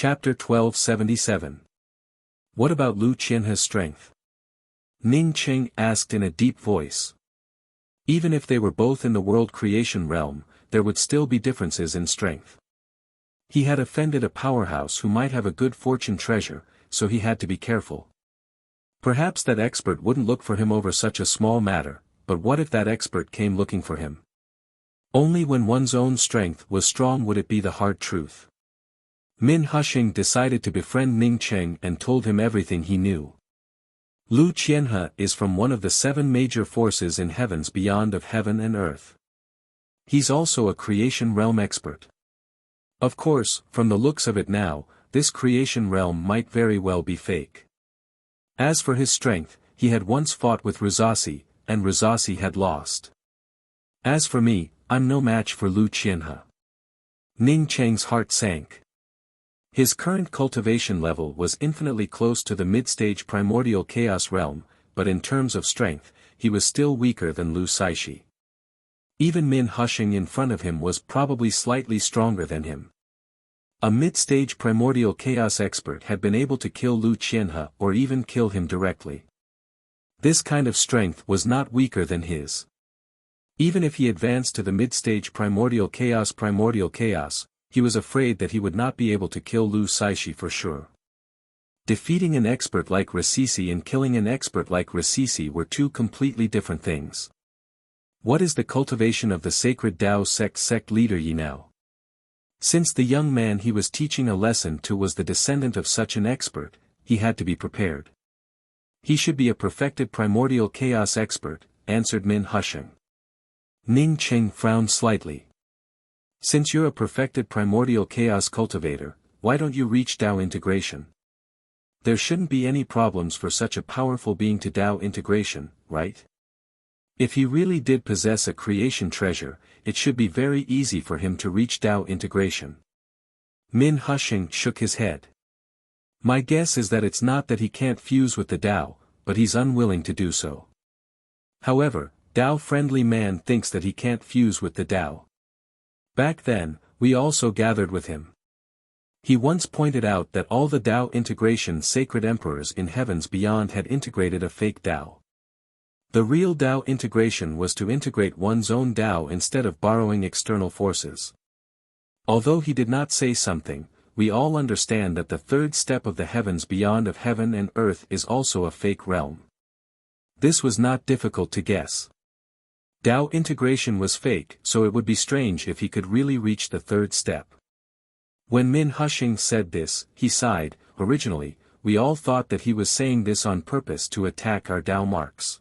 Chapter 1277. What about Lu Qianhe's strength? Ning Qing asked in a deep voice. Even if they were both in the world creation realm, there would still be differences in strength. He had offended a powerhouse who might have a good fortune treasure, so he had to be careful. Perhaps that expert wouldn't look for him over such a small matter, but what if that expert came looking for him? Only when one's own strength was strong would it be the hard truth. Min Husheng decided to befriend Ning Cheng and told him everything he knew. Lu Qianhe is from one of the 7 major forces in heavens beyond of heaven and earth. He's also a creation realm expert. Of course, from the looks of it now, this creation realm might very well be fake. As for his strength, he had once fought with Rizasi, and Rizasi had lost. As for me, I'm no match for Lu Qianhe. Ning Cheng's heart sank. His current cultivation level was infinitely close to the mid-stage primordial chaos realm, but in terms of strength, he was still weaker than Lu Saishi. Even Min Husheng in front of him was probably slightly stronger than him. A mid-stage primordial chaos expert had been able to kill Lu Qianhe or even kill him directly. This kind of strength was not weaker than his. Even if he advanced to the mid-stage primordial chaos, he was afraid that he would not be able to kill Lu Saishi for sure. Defeating an expert like Rizasi and killing an expert like Rizasi were two completely different things. What is the cultivation of the sacred Dao sect leader Yi now? Since the young man he was teaching a lesson to was the descendant of such an expert, he had to be prepared. He should be a perfected primordial chaos expert, answered Min Husheng. Ning Cheng frowned slightly. Since you're a perfected primordial chaos cultivator, why don't you reach Dao integration? There shouldn't be any problems for such a powerful being to Dao integration, right? If he really did possess a creation treasure, it should be very easy for him to reach Dao integration. Min Husheng shook his head. My guess is that it's not that he can't fuse with the Dao, but he's unwilling to do so. However, Dao-friendly man thinks that he can't fuse with the Dao. Back then, we also gathered with him. He once pointed out that all the Dao integration sacred emperors in heavens beyond had integrated a fake Dao. The real Dao integration was to integrate one's own Dao instead of borrowing external forces. Although he did not say something, we all understand that the third step of the heavens beyond of heaven and earth is also a fake realm. This was not difficult to guess. Dao integration was fake, so it would be strange if he could really reach the third step. When Min Husheng said this, he sighed. Originally, we all thought that he was saying this on purpose to attack our Dao marks.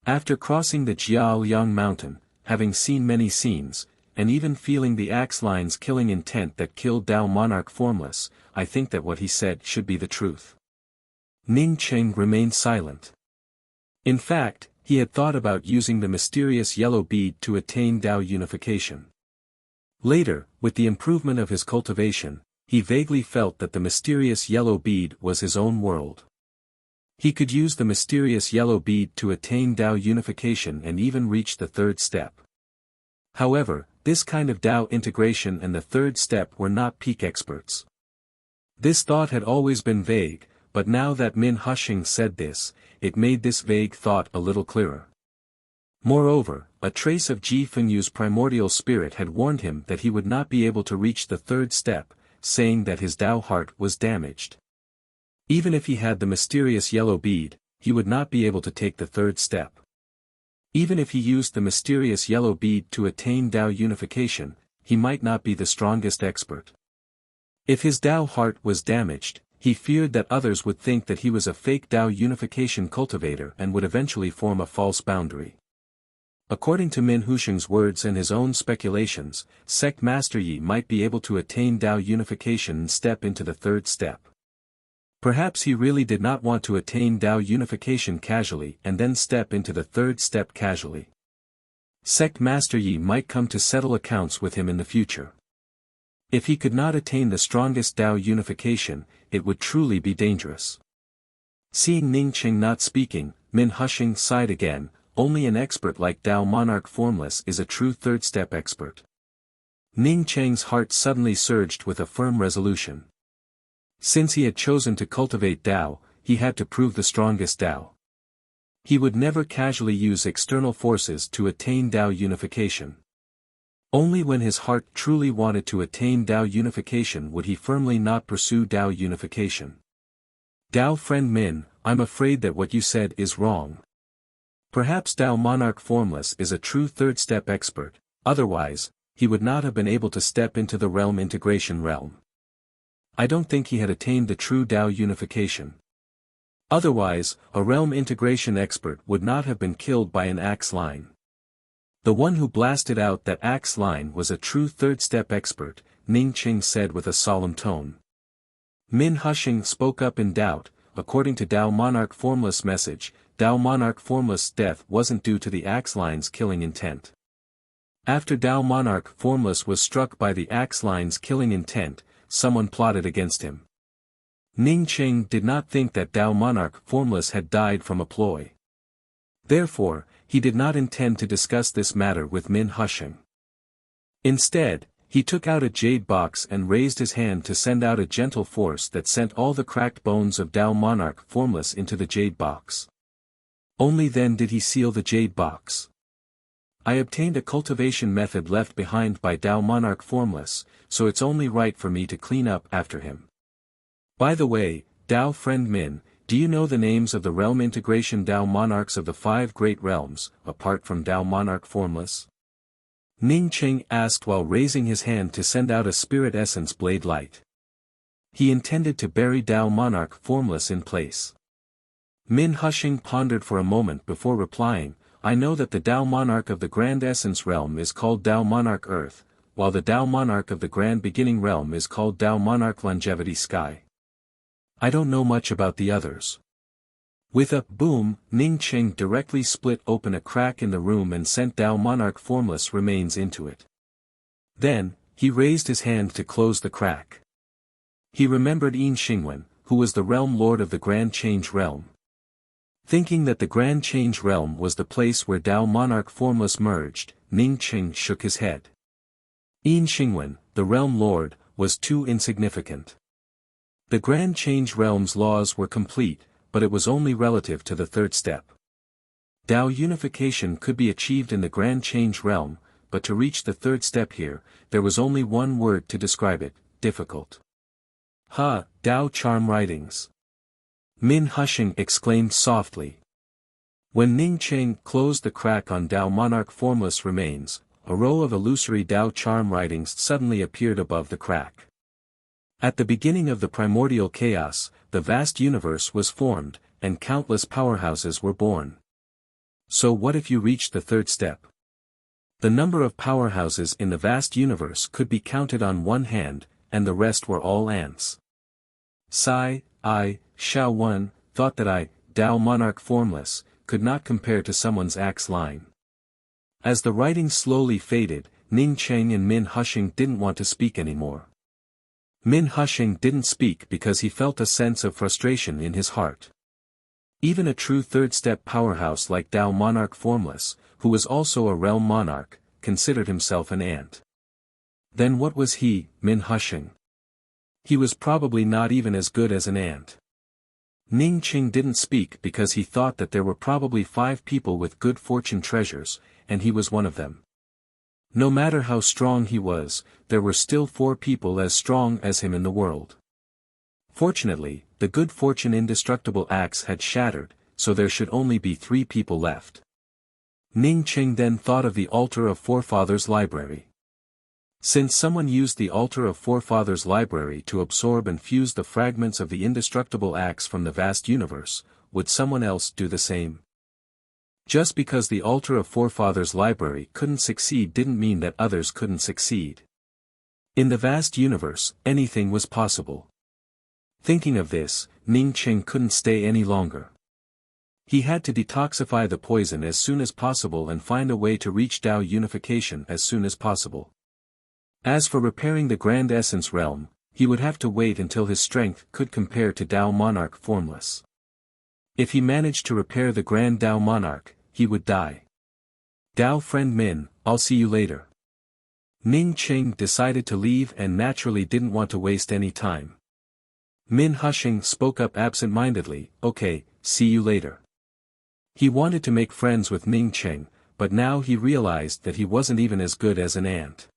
After crossing the Jiaoliang mountain, having seen many scenes, and even feeling the axe line's killing intent that killed Dao monarch formless, I think that what he said should be the truth. Ning Cheng remained silent. In fact, he had thought about using the mysterious yellow bead to attain Dao unification. Later, with the improvement of his cultivation, he vaguely felt that the mysterious yellow bead was his own world. He could use the mysterious yellow bead to attain Dao unification and even reach the third step. However, this kind of Dao integration and the third step were not peak experts. This thought had always been vague, but now that Min Husheng said this, it made this vague thought a little clearer. Moreover, a trace of Ji Fengyu's primordial spirit had warned him that he would not be able to reach the third step, saying that his Dao heart was damaged. Even if he had the mysterious yellow bead, he would not be able to take the third step. Even if he used the mysterious yellow bead to attain Dao unification, he might not be the strongest expert. If his Dao heart was damaged, he feared that others would think that he was a fake Dao unification cultivator and would eventually form a false boundary. According to Min Husheng's words and his own speculations, Sect Master Yi might be able to attain Dao unification and step into the third step. Perhaps he really did not want to attain Dao unification casually and then step into the third step casually. Sect Master Yi might come to settle accounts with him in the future. If he could not attain the strongest Dao unification, it would truly be dangerous. Seeing Ning Cheng not speaking, Min Husheng sighed again. Only an expert like Dao Monarch Formless is a true third-step expert. Ning Cheng's heart suddenly surged with a firm resolution. Since he had chosen to cultivate Tao, he had to prove the strongest Tao. He would never casually use external forces to attain Tao unification. Only when his heart truly wanted to attain Tao unification would he firmly not pursue Tao unification. Tao friend Min, I'm afraid that what you said is wrong. Perhaps Tao monarch formless is a true third step expert, otherwise, he would not have been able to step into the realm integration realm. I don't think he had attained the true Tao unification. Otherwise, a realm integration expert would not have been killed by an axe line. The one who blasted out that axe line was a true third step expert, Ning Qing said with a solemn tone. Min Husheng spoke up in doubt. According to Tao monarch formless message, Tao monarch formless death wasn't due to the axe line's killing intent. After Tao monarch formless was struck by the axe line's killing intent, someone plotted against him. Ning Qing did not think that Tao monarch formless had died from a ploy. Therefore, he did not intend to discuss this matter with Min Husheng. Instead, he took out a jade box and raised his hand to send out a gentle force that sent all the cracked bones of Tao monarch formless into the jade box. Only then did he seal the jade box. I obtained a cultivation method left behind by Tao monarch formless, so it's only right for me to clean up after him. By the way, Tao friend Min, do you know the names of the realm integration Tao monarchs of the 5 great realms, apart from Tao monarch formless? Ning Qing asked while raising his hand to send out a spirit essence blade light. He intended to bury Tao monarch formless in place. Min Husheng pondered for a moment before replying, I know that the Tao monarch of the grand essence realm is called Tao monarch earth, while the Tao monarch of the grand beginning realm is called Tao monarch longevity sky. I don't know much about the others. With a boom, Ning Qing directly split open a crack in the room and sent Tao monarch formless remains into it. Then, he raised his hand to close the crack. He remembered Yin Xingwen, who was the realm lord of the Grand Change realm. Thinking that the Grand Change realm was the place where Tao monarch formless merged, Ning Qing shook his head. Yin Xingwen, the realm lord, was too insignificant. The Grand Change realm's laws were complete, but it was only relative to the third step. Tao unification could be achieved in the Grand Change realm, but to reach the third step here, there was only one word to describe it, difficult. Tao charm writings. Min Husheng exclaimed softly. When Ning Qing closed the crack on Tao monarch formless remains, a row of illusory Tao charm writings suddenly appeared above the crack. At the beginning of the primordial chaos, the vast universe was formed, and countless powerhouses were born. So what if you reached the third step? The number of powerhouses in the vast universe could be counted on one hand, and the rest were all ants. Xiao Wen, thought that I, Tao monarch formless, could not compare to someone's axe line. As the writing slowly faded, Ning Qing and Min Husheng didn't want to speak anymore. Min Husheng didn't speak because he felt a sense of frustration in his heart. Even a true third-step powerhouse like Tao monarch formless, who was also a realm monarch, considered himself an ant. Then what was he, Min Husheng? He was probably not even as good as an ant. Ning Qing didn't speak because he thought that there were probably 5 people with good fortune treasures, and he was one of them. No matter how strong he was, there were still 4 people as strong as him in the world. Fortunately, the good fortune indestructible axe had shattered, so there should only be 3 people left. Ning Qing then thought of the altar of forefathers' library. Since someone used the altar of forefathers' library to absorb and fuse the fragments of the indestructible axe from the vast universe, would someone else do the same? Just because the altar of forefathers' library couldn't succeed didn't mean that others couldn't succeed. In the vast universe, anything was possible. Thinking of this, Ning Qing couldn't stay any longer. He had to detoxify the poison as soon as possible and find a way to reach Tao unification as soon as possible. As for repairing the Grand Essence realm, he would have to wait until his strength could compare to Tao Monarch formless. If he managed to repair the Grand Tao Monarch, he would die. Tao friend Min, I'll see you later. Ning Qing decided to leave and naturally didn't want to waste any time. Min Husheng spoke up absent-mindedly, "Okay, see you later." He wanted to make friends with Ning Cheng, but now he realized that he wasn't even as good as an ant.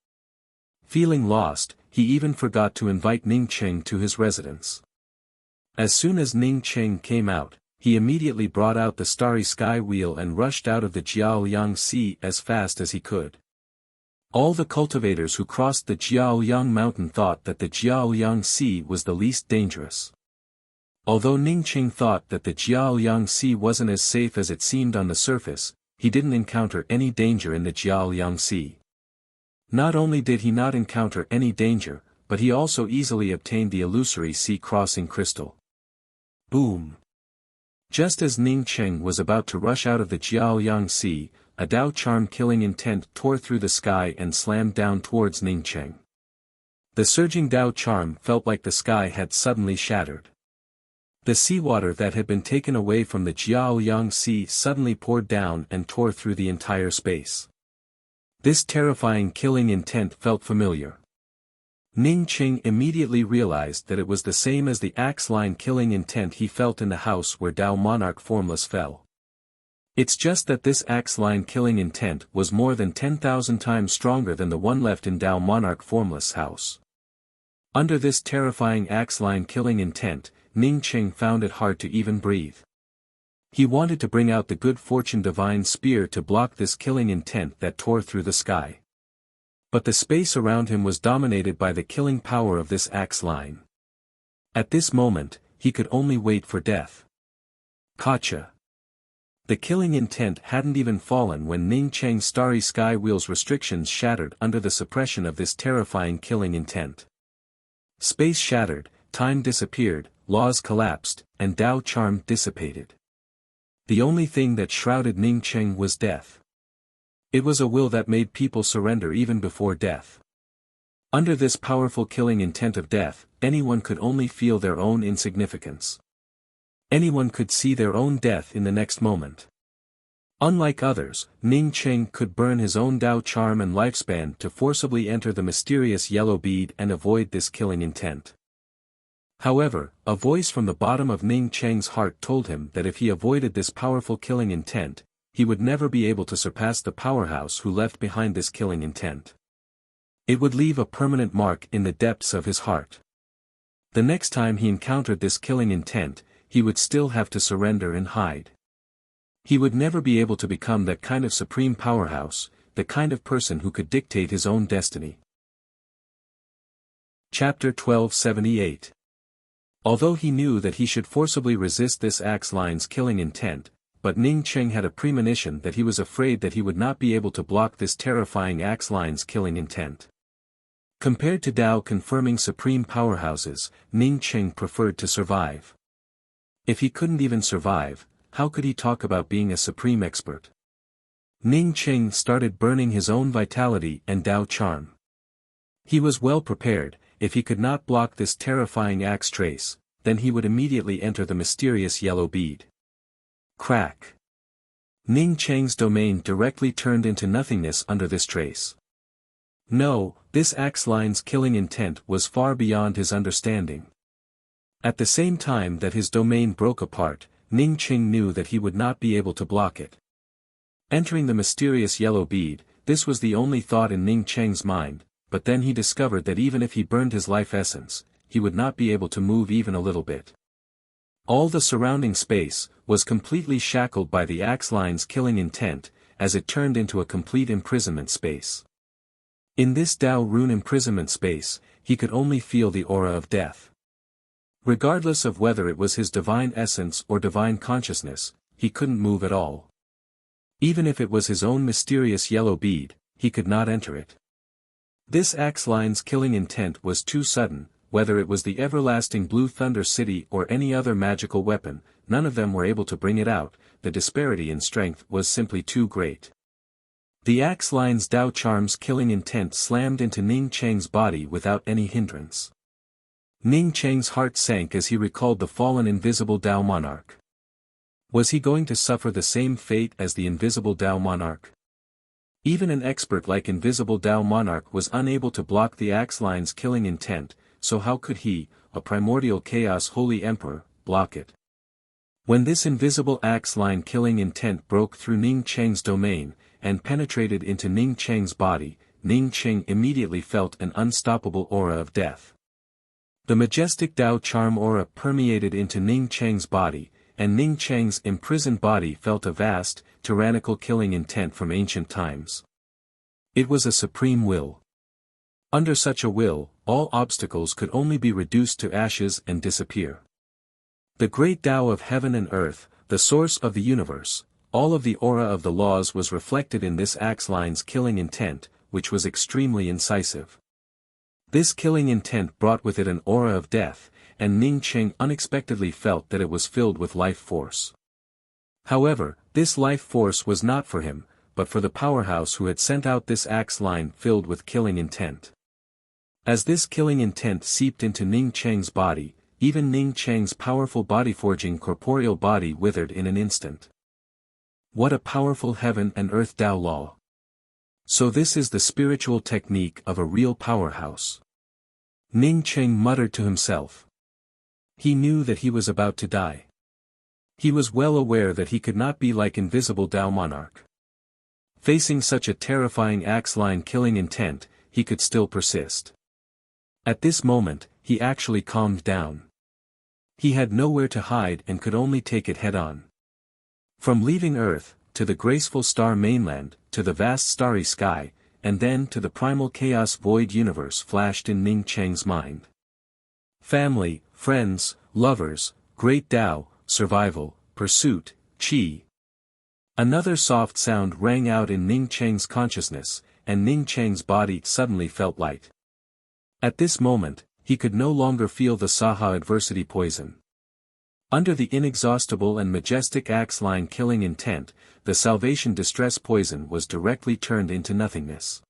Feeling lost, he even forgot to invite Ning Cheng to his residence. As soon as Ning Cheng came out, he immediately brought out the starry sky wheel and rushed out of the Jiaoliang Sea as fast as he could. All the cultivators who crossed the Jiaoliang mountain thought that the Jiaoliang Sea was the least dangerous. Although Ning Cheng thought that the Jiaoliang Sea wasn't as safe as it seemed on the surface, he didn't encounter any danger in the Jiaoliang Sea. Not only did he not encounter any danger, but he also easily obtained the illusory sea crossing crystal. Boom! Just as Ning Cheng was about to rush out of the Jiaoliang Sea, a Dao charm killing intent tore through the sky and slammed down towards Ning Cheng. The surging Dao charm felt like the sky had suddenly shattered. The seawater that had been taken away from the Jiaoliang Sea suddenly poured down and tore through the entire space. This terrifying killing intent felt familiar. Ning Cheng immediately realized that it was the same as the axe-line killing intent he felt in the house where Dao Monarch Formless fell. It's just that this axe-line killing intent was more than 10,000 times stronger than the one left in Dao Monarch Formless house. Under this terrifying axe-line killing intent, Ning Cheng found it hard to even breathe. He wanted to bring out the good fortune divine spear to block this killing intent that tore through the sky. But the space around him was dominated by the killing power of this axe line. At this moment, he could only wait for death. Gotcha! The killing intent hadn't even fallen when Ning Cheng's starry sky wheel's restrictions shattered under the suppression of this terrifying killing intent. Space shattered, time disappeared, laws collapsed, and Dao charm dissipated. The only thing that shrouded Ning Cheng was death. It was a will that made people surrender even before death. Under this powerful killing intent of death, anyone could only feel their own insignificance. Anyone could see their own death in the next moment. Unlike others, Ning Cheng could burn his own Dao charm and lifespan to forcibly enter the mysterious yellow bead and avoid this killing intent. However, a voice from the bottom of Ning Cheng's heart told him that if he avoided this powerful killing intent, he would never be able to surpass the powerhouse who left behind this killing intent. It would leave a permanent mark in the depths of his heart. The next time he encountered this killing intent, he would still have to surrender and hide. He would never be able to become that kind of supreme powerhouse, the kind of person who could dictate his own destiny. Chapter 1278. Although he knew that he should forcibly resist this axe line's killing intent, but Ning Cheng had a premonition that he was afraid that he would not be able to block this terrifying axe line's killing intent. Compared to Dao confirming supreme powerhouses, Ning Cheng preferred to survive. If he couldn't even survive, how could he talk about being a supreme expert? Ning Cheng started burning his own vitality and Dao charm. He was well prepared. If he could not block this terrifying axe trace, then he would immediately enter the mysterious yellow bead. Crack! Ning Cheng's domain directly turned into nothingness under this trace. No, this axe line's killing intent was far beyond his understanding. At the same time that his domain broke apart, Ning Cheng knew that he would not be able to block it. Entering the mysterious yellow bead, this was the only thought in Ning Cheng's mind. But then he discovered that even if he burned his life essence, he would not be able to move even a little bit. All the surrounding space was completely shackled by the axe line's killing intent, as it turned into a complete imprisonment space. In this Dao rune imprisonment space, he could only feel the aura of death. Regardless of whether it was his divine essence or divine consciousness, he couldn't move at all. Even if it was his own mysterious yellow bead, he could not enter it. This axe line's killing intent was too sudden. Whether it was the everlasting Blue Thunder City or any other magical weapon, none of them were able to bring it out. The disparity in strength was simply too great. The axe line's Dao charm's killing intent slammed into Ning Cheng's body without any hindrance. Ning Cheng's heart sank as he recalled the fallen invisible Dao monarch. Was he going to suffer the same fate as the invisible Dao monarch? Even an expert like invisible Dao monarch was unable to block the axe line's killing intent, so how could he, a primordial chaos holy emperor, block it. When this invisible axe-line killing intent broke through Ning Cheng's domain, and penetrated into Ning Cheng's body, Ning Cheng immediately felt an unstoppable aura of death. The majestic Dao charm aura permeated into Ning Cheng's body, and Ning Cheng's imprisoned body felt a vast, tyrannical killing intent from ancient times. It was a supreme will. Under such a will, all obstacles could only be reduced to ashes and disappear. The great Tao of heaven and earth, the source of the universe, all of the aura of the laws was reflected in this axe line's killing intent, which was extremely incisive. This killing intent brought with it an aura of death, and Ning Cheng unexpectedly felt that it was filled with life force. However, this life force was not for him, but for the powerhouse who had sent out this axe line filled with killing intent. As this killing intent seeped into Ning Cheng's body, even Ning Cheng's powerful body-forging corporeal body withered in an instant. What a powerful heaven and earth Tao law! So this is the spiritual technique of a real powerhouse. Ning Cheng muttered to himself. He knew that he was about to die. He was well aware that he could not be like invisible Tao monarch. Facing such a terrifying axe-line killing intent, he could still persist. At this moment, he actually calmed down. He had nowhere to hide and could only take it head-on. From leaving Earth, to the graceful star mainland, to the vast starry sky, and then to the primal chaos void universe flashed in Ning Cheng's mind. Family, friends, lovers, great Tao, survival, pursuit, qi. Another soft sound rang out in Ning Cheng's consciousness, and Ning Cheng's body suddenly felt light. At this moment, he could no longer feel the Saha adversity poison. Under the inexhaustible and majestic axe-line killing intent, the salvation distress poison was directly turned into nothingness.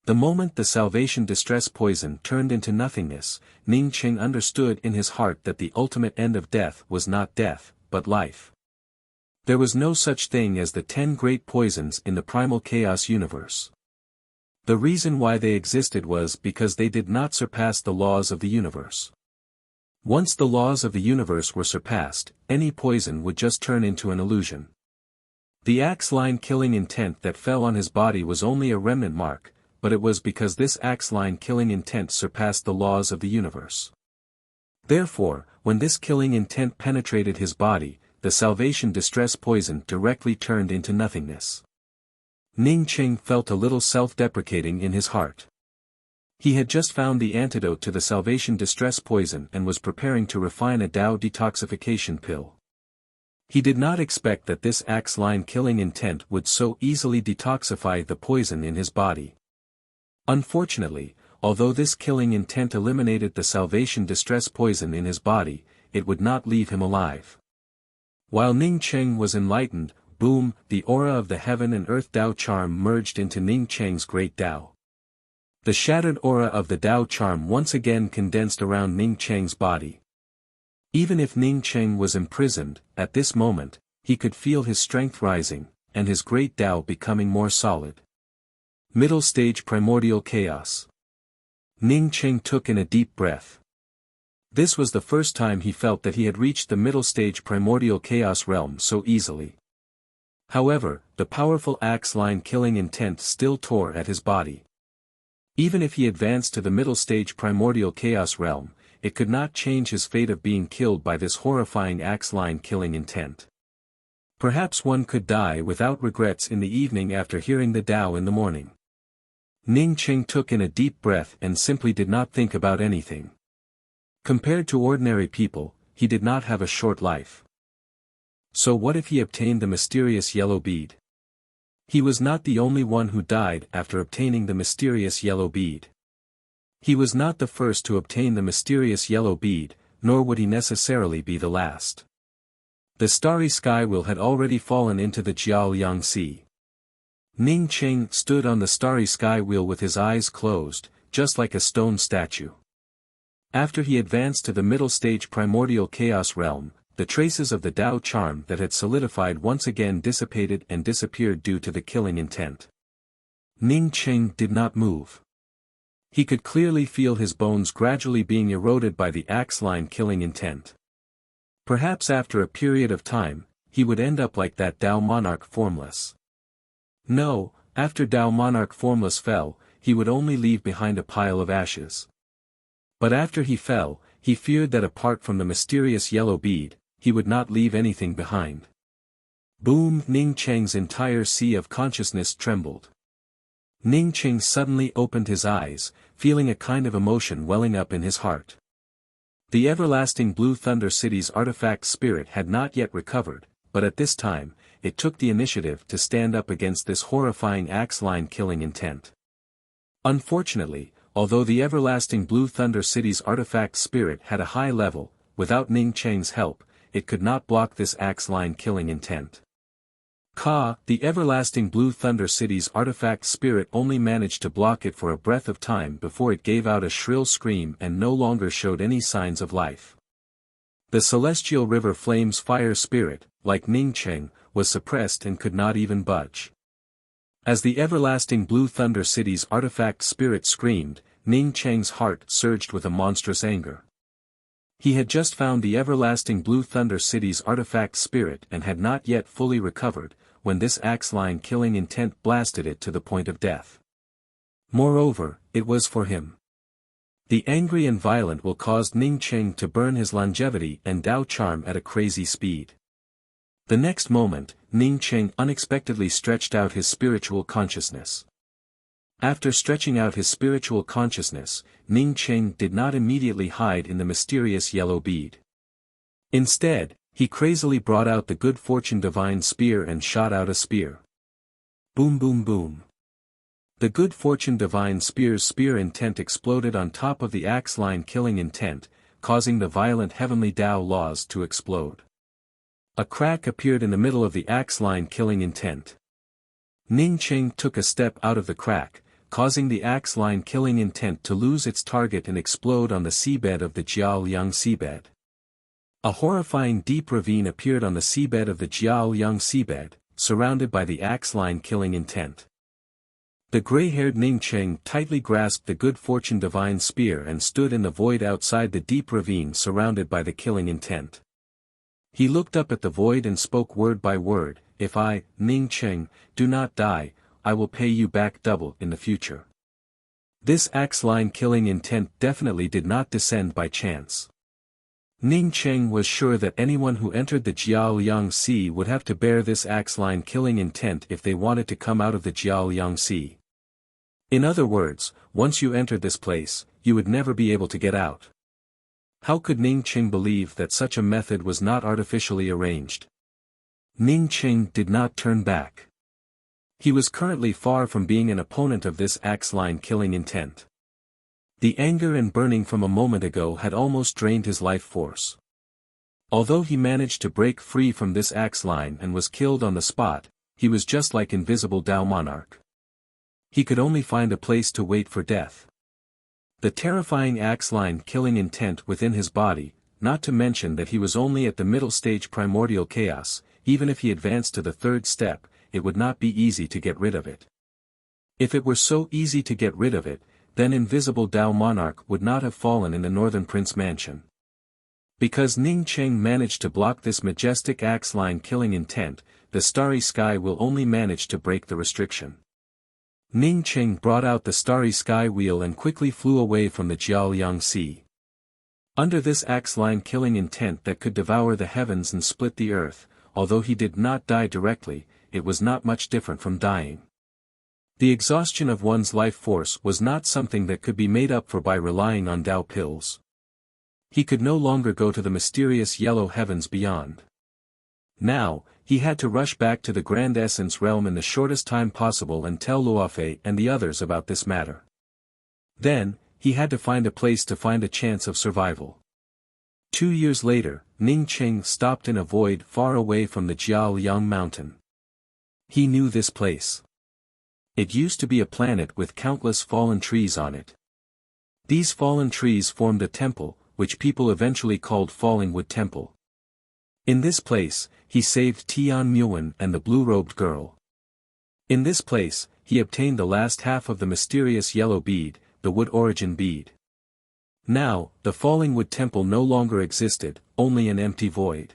The moment the salvation distress poison turned into nothingness, Ning Cheng understood in his heart that the ultimate end of death was not death, but life. There was no such thing as the 10 great poisons in the primal chaos universe. The reason why they existed was because they did not surpass the laws of the universe. Once the laws of the universe were surpassed, any poison would just turn into an illusion. The axe-line killing intent that fell on his body was only a remnant mark, but it was because this axe-line killing intent surpassed the laws of the universe. Therefore, when this killing intent penetrated his body, the salvation distress poison directly turned into nothingness. Ning Cheng felt a little self-deprecating in his heart. He had just found the antidote to the salvation distress poison and was preparing to refine a Tao detoxification pill. He did not expect that this axe-line killing intent would so easily detoxify the poison in his body. Unfortunately, although this killing intent eliminated the salvation distress poison in his body, it would not leave him alive. While Ning Cheng was enlightened, boom, the aura of the heaven and earth Tao charm merged into Ning Cheng's great Tao. The shattered aura of the Tao charm once again condensed around Ning Cheng's body. Even if Ning Cheng was imprisoned, at this moment, he could feel his strength rising, and his great Tao becoming more solid. Middle stage primordial chaos. Ning Cheng took in a deep breath. This was the first time he felt that he had reached the middle stage primordial chaos realm so easily. However, the powerful axe-line killing intent still tore at his body. Even if he advanced to the middle stage primordial chaos realm, it could not change his fate of being killed by this horrifying axe-line killing intent. Perhaps one could die without regrets in the evening after hearing the Tao in the morning. Ning Cheng took in a deep breath and simply did not think about anything. Compared to ordinary people, he did not have a short life. So what if he obtained the mysterious yellow bead? He was not the only one who died after obtaining the mysterious yellow bead. He was not the first to obtain the mysterious yellow bead, nor would he necessarily be the last. The starry sky wheel had already fallen into the Jiaoliang Sea. Ning Cheng stood on the starry sky wheel with his eyes closed, just like a stone statue. After he advanced to the middle stage primordial chaos realm, the traces of the Tao charm that had solidified once again dissipated and disappeared due to the killing intent. Ning Cheng did not move. He could clearly feel his bones gradually being eroded by the axe-line killing intent. Perhaps after a period of time, he would end up like that Tao monarch formless. No, after Tao monarch formless fell, he would only leave behind a pile of ashes. But after he fell, he feared that apart from the mysterious yellow bead, he would not leave anything behind. Boom! Ning Cheng's entire sea of consciousness trembled. Ning Cheng suddenly opened his eyes, feeling a kind of emotion welling up in his heart. The everlasting Blue Thunder City's artifact spirit had not yet recovered, but at this time, it took the initiative to stand up against this horrifying axe-line killing intent. Unfortunately, although the everlasting Blue Thunder City's artifact spirit had a high level, without Ning Cheng's help, it could not block this axe-line killing intent. The everlasting Blue Thunder City's artifact spirit only managed to block it for a breath of time before it gave out a shrill scream and no longer showed any signs of life. The celestial river flame's fire spirit, like Ning Cheng, was suppressed and could not even budge. As the everlasting Blue Thunder City's artifact spirit screamed, Ning Cheng's heart surged with a monstrous anger. He had just found the everlasting Blue Thunder City's artifact spirit and had not yet fully recovered, when this axe-line killing intent blasted it to the point of death. Moreover, it was for him. The angry and violent will caused Ning Cheng to burn his longevity and Tao charm at a crazy speed. The next moment, Ning Cheng unexpectedly stretched out his spiritual consciousness. After stretching out his spiritual consciousness, Ning Cheng did not immediately hide in the mysterious yellow bead. Instead, he crazily brought out the good fortune divine spear and shot out a spear. Boom boom boom. The good fortune divine spear's spear intent exploded on top of the axe-line killing intent, causing the violent heavenly Tao laws to explode. A crack appeared in the middle of the axe-line killing intent. Ning Cheng took a step out of the crack, causing the axe-line killing intent to lose its target and explode on the seabed of the Jiaoliang seabed. A horrifying deep ravine appeared on the seabed of the Jiaoliang seabed, surrounded by the axe-line killing intent. The gray-haired Ning Cheng tightly grasped the good fortune divine spear and stood in the void outside the deep ravine surrounded by the killing intent. He looked up at the void and spoke word by word, "If I, Ning Cheng, do not die, I will pay you back double in the future." This axe-line killing intent definitely did not descend by chance. Ning Cheng was sure that anyone who entered the Jiaoliang Sea would have to bear this axe-line killing intent if they wanted to come out of the Jiaoliang Sea. In other words, once you entered this place, you would never be able to get out. How could Ning Cheng believe that such a method was not artificially arranged? Ning Cheng did not turn back. He was currently far from being an opponent of this axe-line killing intent. The anger and burning from a moment ago had almost drained his life force. Although he managed to break free from this axe-line and was killed on the spot, he was just like invisible Tao monarch. He could only find a place to wait for death. The terrifying axe-line killing intent within his body, not to mention that he was only at the middle stage primordial chaos, even if he advanced to the third step, it would not be easy to get rid of it. If it were so easy to get rid of it, then invisible Tao monarch would not have fallen in the Northern Prince mansion. Because Ning Cheng managed to block this majestic axe-line killing intent, the starry sky will only manage to break the restriction. Ning Cheng brought out the starry sky wheel and quickly flew away from the Jiaoliang Sea. Under this axe-line killing intent that could devour the heavens and split the earth, although he did not die directly, it was not much different from dying. The exhaustion of one's life force was not something that could be made up for by relying on Tao pills. He could no longer go to the mysterious yellow heavens beyond. Now, he had to rush back to the Grand Essence realm in the shortest time possible and tell Luofei and the others about this matter. Then, he had to find a place to find a chance of survival. 2 years later, Ning Cheng stopped in a void far away from the Jiaoliang mountain. He knew this place. It used to be a planet with countless fallen trees on it. These fallen trees formed a temple, which people eventually called Falling Wood Temple. In this place, he saved Tian Muan and the blue-robed girl. In this place, he obtained the last half of the mysterious yellow bead, the wood origin bead. Now, the falling wood temple no longer existed, only an empty void.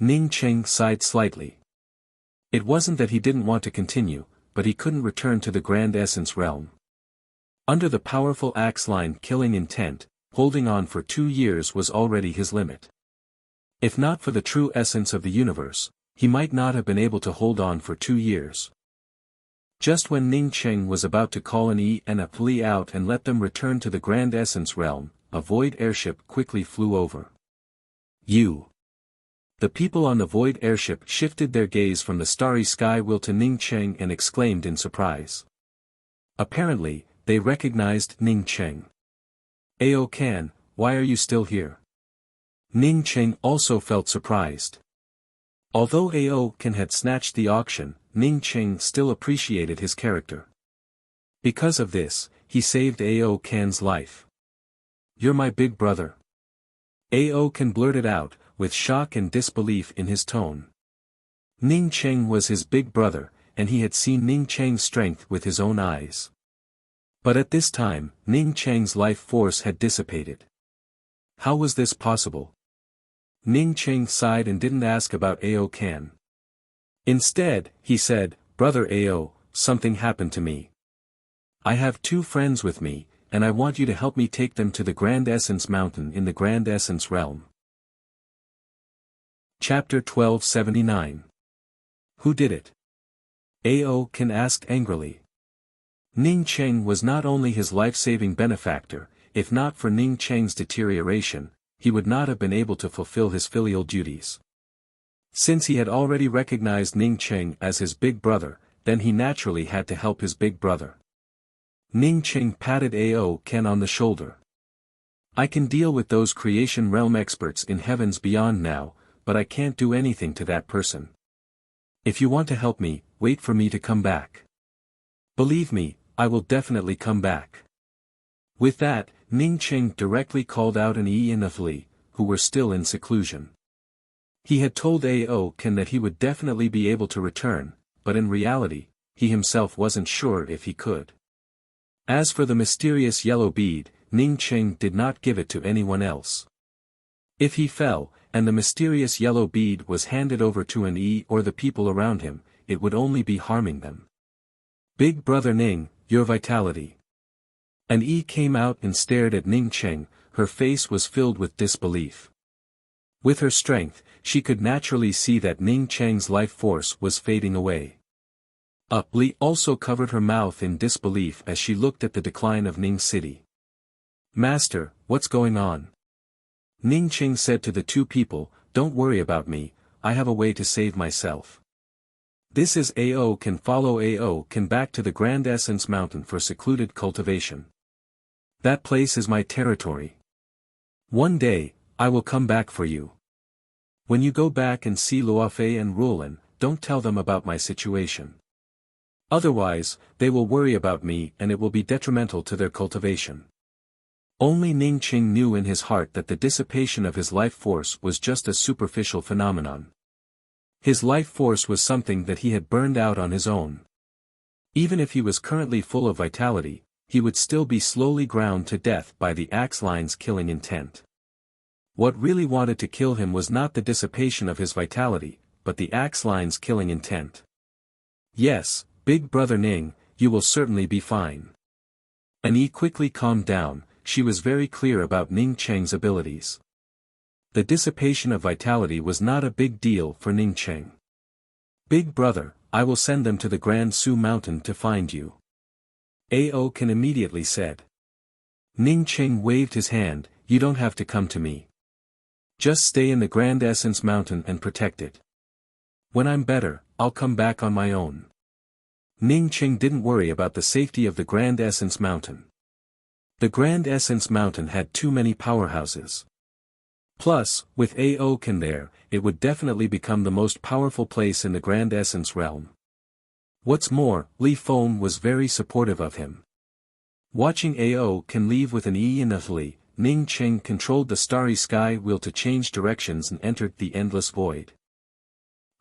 Ning Cheng sighed slightly. It wasn't that he didn't want to continue, but he couldn't return to the Grand Essence realm. Under the powerful axe line killing intent, holding on for 2 years was already his limit. If not for the true essence of the universe, he might not have been able to hold on for 2 years. Just when Ning Cheng was about to call an E and a Pli out and let them return to the Grand Essence realm, a void airship quickly flew over. You. The people on the void airship shifted their gaze from the starry sky wheel to Ning Cheng and exclaimed in surprise. Apparently, they recognized Ning Cheng. Ao Kan, why are you still here? Ning Cheng also felt surprised. Although Ao Kan had snatched the auction, Ning Cheng still appreciated his character. Because of this, he saved Ao Kan's life. You're my big brother. Ao Kan blurted out, with shock and disbelief in his tone. Ning Cheng was his big brother, and he had seen Ning Cheng's strength with his own eyes. But at this time, Ning Cheng's life force had dissipated. How was this possible? Ning Cheng sighed and didn't ask about Ao Kan. Instead, he said, Brother Ao, something happened to me. I have 2 friends with me, and I want you to help me take them to the Grand Essence Mountain in the Grand Essence Realm. Chapter 1279. Who did it? Ao Kan asked angrily. Ning Cheng was not only his life-saving benefactor, if not for Ning Cheng's deterioration, he would not have been able to fulfill his filial duties. Since he had already recognized Ning Cheng as his big brother, then he naturally had to help his big brother. Ning Cheng patted Ao Kan on the shoulder. I can deal with those creation realm experts in heavens beyond now, but I can't do anything to that person. If you want to help me, wait for me to come back. Believe me, I will definitely come back. With that, Ning Cheng directly called out an E and a Fli, who were still in seclusion. He had told Ao Kan that he would definitely be able to return, but in reality, he himself wasn't sure if he could. As for the mysterious yellow bead, Ning Cheng did not give it to anyone else. If he fell, and the mysterious yellow bead was handed over to an E or the people around him, it would only be harming them. Big brother Ning, your vitality. An E came out and stared at Ning Cheng, her face was filled with disbelief. With her strength, she could naturally see that Ning Cheng's life force was fading away. Li also covered her mouth in disbelief as she looked at the decline of Ning City. Master, what's going on? Ning Cheng said to the 2 people, don't worry about me, I have a way to save myself. This is Ao Kan. Follow Ao Kan back to the Grand Essence Mountain for secluded cultivation. That place is my territory. One day, I will come back for you. When you go back and see Luofei and Ruolin, don't tell them about my situation. Otherwise, they will worry about me and it will be detrimental to their cultivation. Only Ning Cheng knew in his heart that the dissipation of his life force was just a superficial phenomenon. His life force was something that he had burned out on his own. Even if he was currently full of vitality, he would still be slowly ground to death by the axe line's killing intent. What really wanted to kill him was not the dissipation of his vitality, but the axe line's killing intent. Yes, big brother Ning, you will certainly be fine. Annie quickly calmed down, she was very clear about Ning Cheng's abilities. The dissipation of vitality was not a big deal for Ning Cheng. Big brother, I will send them to the Grand Su Mountain to find you. Ao Kan immediately said. Ning Cheng waved his hand, you don't have to come to me. Just stay in the Grand Essence Mountain and protect it. When I'm better, I'll come back on my own. Ning Cheng didn't worry about the safety of the Grand Essence Mountain. The Grand Essence Mountain had too many powerhouses. Plus, with Ao Kan there, it would definitely become the most powerful place in the Grand Essence realm. What's more, Li Feng was very supportive of him. Watching Ao Kan leave with an E and a Li, Ning Cheng controlled the starry sky wheel to change directions and entered the endless void.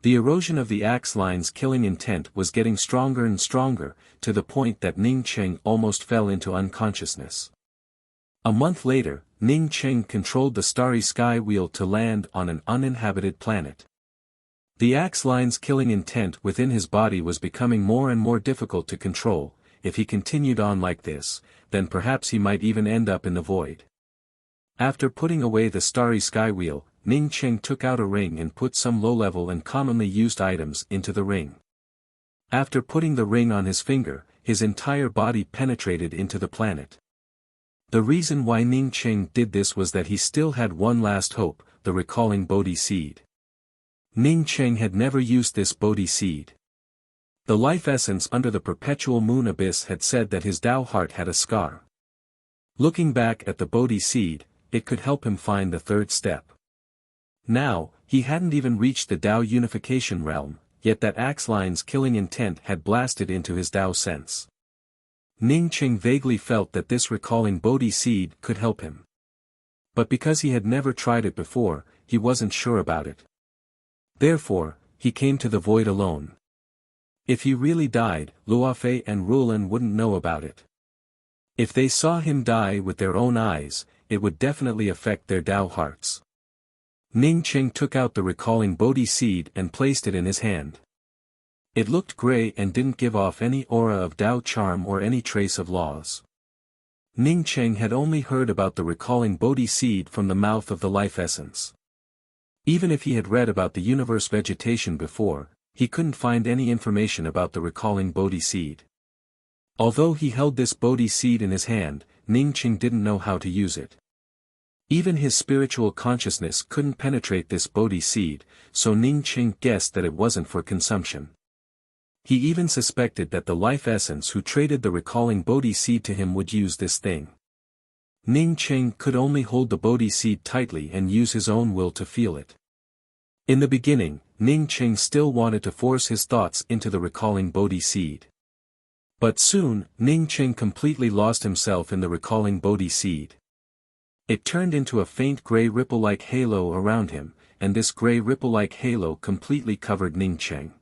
The erosion of the axe line's killing intent was getting stronger and stronger, to the point that Ning Cheng almost fell into unconsciousness. A month later, Ning Cheng controlled the starry sky wheel to land on an uninhabited planet. The axe line's killing intent within his body was becoming more and more difficult to control. If he continued on like this, then perhaps he might even end up in the void. After putting away the starry sky wheel, Ning Cheng took out a ring and put some low-level and commonly used items into the ring. After putting the ring on his finger, his entire body penetrated into the planet. The reason why Ning Cheng did this was that he still had one last hope, the recalling Bodhi seed. Ning Cheng had never used this Bodhi seed. The life essence under the perpetual moon abyss had said that his Tao heart had a scar. Looking back at the Bodhi seed, it could help him find the third step. Now, he hadn't even reached the Tao unification realm, yet that axe line's killing intent had blasted into his Tao sense. Ning Cheng vaguely felt that this recalling Bodhi seed could help him. But because he had never tried it before, he wasn't sure about it. Therefore, he came to the void alone. If he really died, Luofei and Rulan wouldn't know about it. If they saw him die with their own eyes, it would definitely affect their Tao hearts. Ning Cheng took out the recalling Bodhi seed and placed it in his hand. It looked gray and didn't give off any aura of Tao charm or any trace of laws. Ning Cheng had only heard about the recalling Bodhi seed from the mouth of the life essence. Even if he had read about the universe vegetation before, he couldn't find any information about the recalling Bodhi seed. Although he held this Bodhi seed in his hand, Ning Cheng didn't know how to use it. Even his spiritual consciousness couldn't penetrate this Bodhi seed, so Ning Cheng guessed that it wasn't for consumption. He even suspected that the life essence who traded the recalling Bodhi seed to him would use this thing. Ning Cheng could only hold the Bodhi seed tightly and use his own will to feel it. In the beginning, Ning Cheng still wanted to force his thoughts into the recalling Bodhi seed. But soon, Ning Cheng completely lost himself in the recalling Bodhi seed. It turned into a faint gray ripple-like halo around him, and this gray ripple-like halo completely covered Ning Cheng.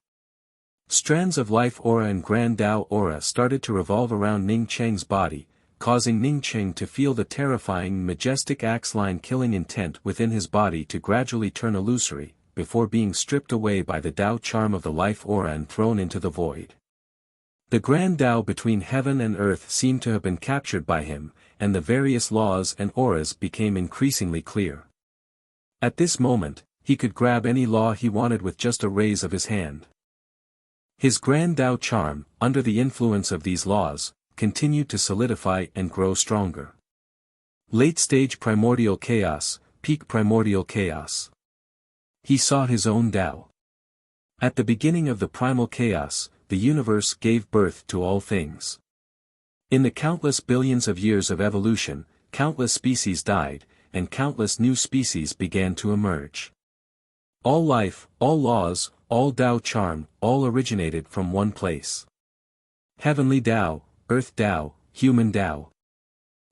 Strands of life aura and grand Tao aura started to revolve around Ning Cheng's body, causing Ning Cheng to feel the terrifying majestic axe line killing intent within his body to gradually turn illusory, before being stripped away by the Tao charm of the life aura and thrown into the void. The grand Tao between heaven and earth seemed to have been captured by him, and the various laws and auras became increasingly clear. At this moment, he could grab any law he wanted with just a raise of his hand. His grand Tao charm, under the influence of these laws, continued to solidify and grow stronger. Late-stage primordial chaos, peak primordial chaos. He saw his own Tao. At the beginning of the primal chaos, the universe gave birth to all things. In the countless billions of years of evolution, countless species died, and countless new species began to emerge. All life, all laws, all Tao charm, all originated from one place. Heavenly Tao, Earth Tao, Human Tao.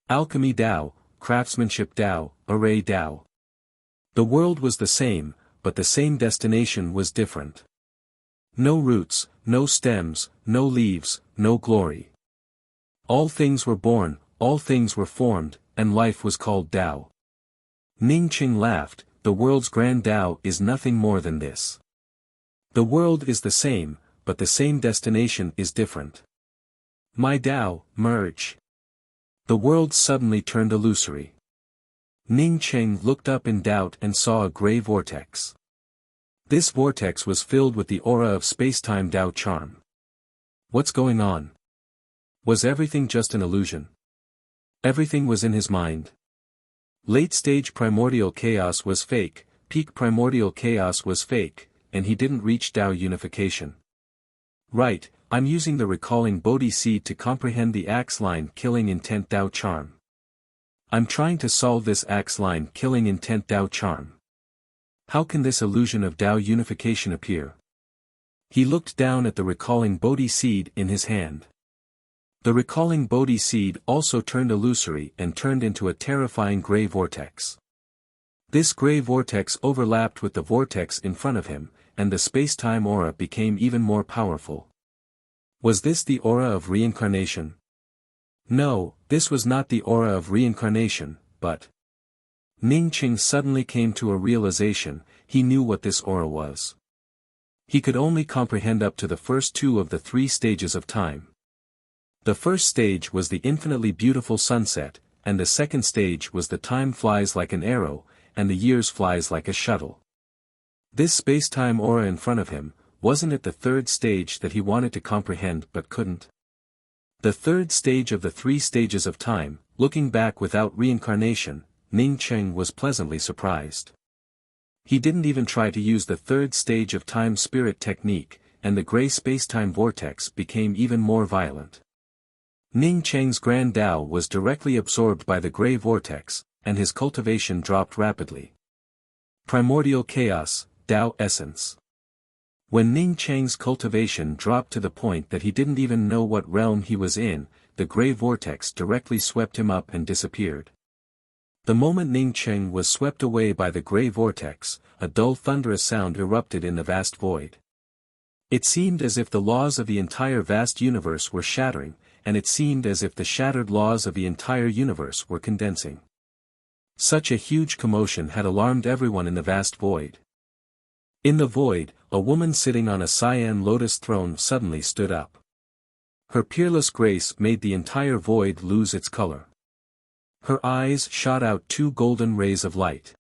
Alchemy Tao, Craftsmanship Tao, Array Tao. The world was the same, but the same destination was different. No roots, no stems, no leaves, no glory. All things were born, all things were formed, and life was called Tao. Ning Cheng laughed, the world's grand Tao is nothing more than this. The world is the same, but the same destination is different. My Tao, merge. The world suddenly turned illusory. Ning Cheng looked up in doubt and saw a gray vortex. This vortex was filled with the aura of space-time Tao charm. What's going on? Was everything just an illusion? Everything was in his mind. Late-stage primordial chaos was fake, peak primordial chaos was fake, and he didn't reach Tao unification. Right, I'm using the recalling Bodhi seed to comprehend the axe line killing intent Tao charm. I'm trying to solve this axe line killing intent Tao charm. How can this illusion of Tao unification appear? He looked down at the recalling Bodhi seed in his hand. The recalling Bodhi seed also turned illusory and turned into a terrifying gray vortex. This gray vortex overlapped with the vortex in front of him, and the space-time aura became even more powerful. Was this the aura of reincarnation? No, this was not the aura of reincarnation, but... Ning Qing suddenly came to a realization. He knew what this aura was. He could only comprehend up to the first two of the three stages of time. The first stage was the infinitely beautiful sunset, and the second stage was the time flies like an arrow, and the years flies like a shuttle. This space-time aura in front of him, wasn't it the third stage that he wanted to comprehend but couldn't? The third stage of the three stages of time, looking back without reincarnation, Ning Qing was pleasantly surprised. He didn't even try to use the third stage of time spirit technique, and the gray space-time vortex became even more violent. Ning Cheng's Grand Tao was directly absorbed by the gray vortex, and his cultivation dropped rapidly. Primordial chaos, Tao essence. When Ning Cheng's cultivation dropped to the point that he didn't even know what realm he was in, the gray vortex directly swept him up and disappeared. The moment Ning Cheng was swept away by the gray vortex, a dull thunderous sound erupted in the vast void. It seemed as if the laws of the entire vast universe were shattering, and it seemed as if the shattered laws of the entire universe were condensing. Such a huge commotion had alarmed everyone in the vast void. In the void, a woman sitting on a cyan lotus throne suddenly stood up. Her peerless grace made the entire void lose its color. Her eyes shot out two golden rays of light.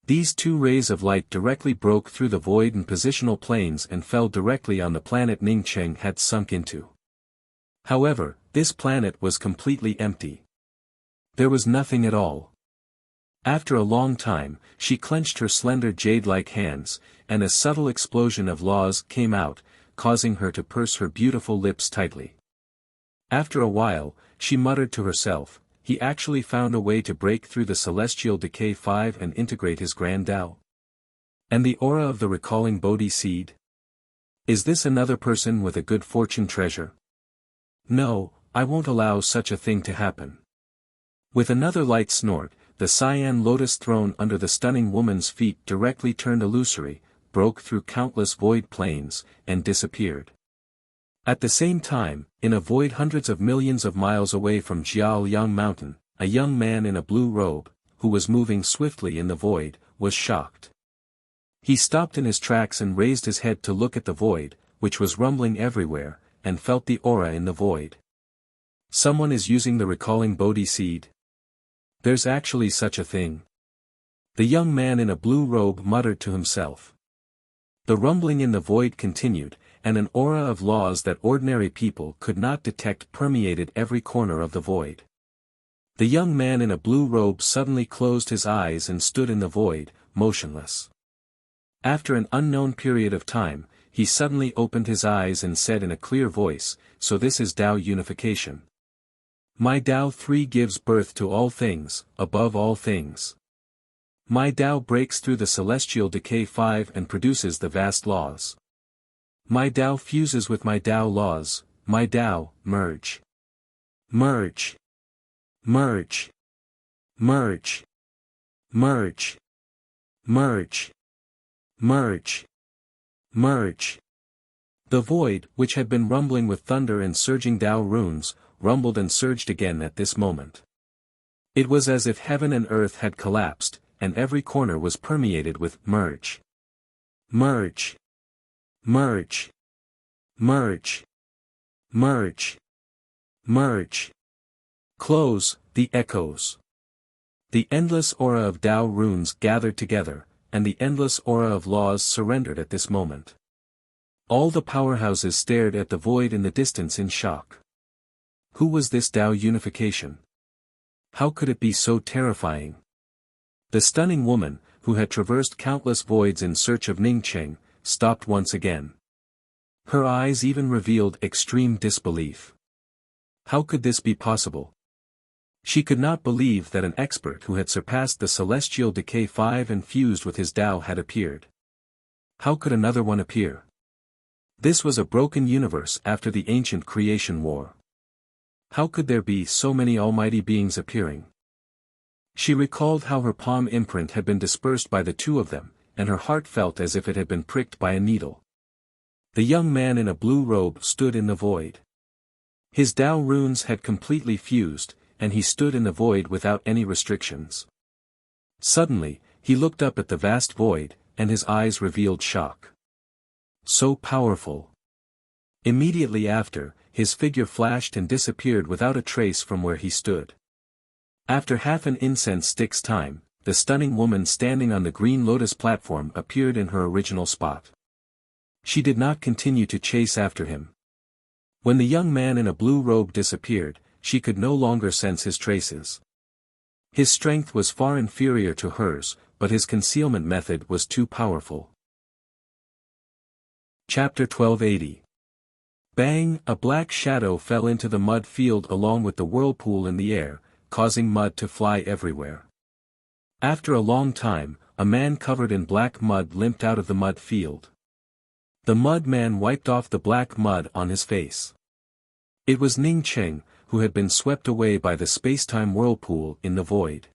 These two rays of light directly broke through the void and positional planes and fell directly on the planet Ning Cheng had sunk into. However, this planet was completely empty. There was nothing at all. After a long time, she clenched her slender jade-like hands, and a subtle explosion of laws came out, causing her to purse her beautiful lips tightly. After a while, she muttered to herself, "He actually found a way to break through the celestial decay 5 and integrate his Grand Tao. And the aura of the recalling Bodhi seed? Is this another person with a good fortune treasure? No, I won't allow such a thing to happen." With another light snort, the cyan lotus throne under the stunning woman's feet directly turned illusory, broke through countless void planes, and disappeared. At the same time, in a void hundreds of millions of miles away from Jiaoliang Mountain, a young man in a blue robe, who was moving swiftly in the void, was shocked. He stopped in his tracks and raised his head to look at the void, which was rumbling everywhere, and felt the aura in the void. Someone is using the recalling Bodhi seed? There's actually such a thing. The young man in a blue robe muttered to himself. The rumbling in the void continued, and an aura of laws that ordinary people could not detect permeated every corner of the void. The young man in a blue robe suddenly closed his eyes and stood in the void, motionless. After an unknown period of time, he suddenly opened his eyes and said in a clear voice, "So this is Tao unification. My Tao 3 gives birth to all things, above all things. My Tao breaks through the celestial decay 5 and produces the vast laws. My Tao fuses with my Tao laws, my Tao, merge. Merge. Merge. Merge. Merge. Merge. Merge. Merge." The void, which had been rumbling with thunder and surging Tao runes, rumbled and surged again at this moment. It was as if heaven and earth had collapsed, and every corner was permeated with merge. Merge. Merge. Merge. Merge. Merge. Close, the echoes. The endless aura of Tao runes gathered together, and the endless aura of laws surrendered at this moment. All the powerhouses stared at the void in the distance in shock. Who was this Tao unification? How could it be so terrifying? The stunning woman, who had traversed countless voids in search of Ning Cheng, stopped once again. Her eyes even revealed extreme disbelief. How could this be possible? She could not believe that an expert who had surpassed the celestial decay 5 and fused with his Tao had appeared. How could another one appear? This was a broken universe after the ancient creation war. How could there be so many almighty beings appearing? She recalled how her palm imprint had been dispersed by the two of them, and her heart felt as if it had been pricked by a needle. The young man in a blue robe stood in the void. His Tao runes had completely fused, and he stood in the void without any restrictions. Suddenly, he looked up at the vast void, and his eyes revealed shock. So powerful. Immediately after, his figure flashed and disappeared without a trace from where he stood. After half an incense stick's time, the stunning woman standing on the green lotus platform appeared in her original spot. She did not continue to chase after him. When the young man in a blue robe disappeared, she could no longer sense his traces. His strength was far inferior to hers, but his concealment method was too powerful. Chapter 1280. Bang! A black shadow fell into the mud field along with the whirlpool in the air, causing mud to fly everywhere. After a long time, a man covered in black mud limped out of the mud field. The mud man wiped off the black mud on his face. It was Ning Cheng, who had been swept away by the space-time whirlpool in the void.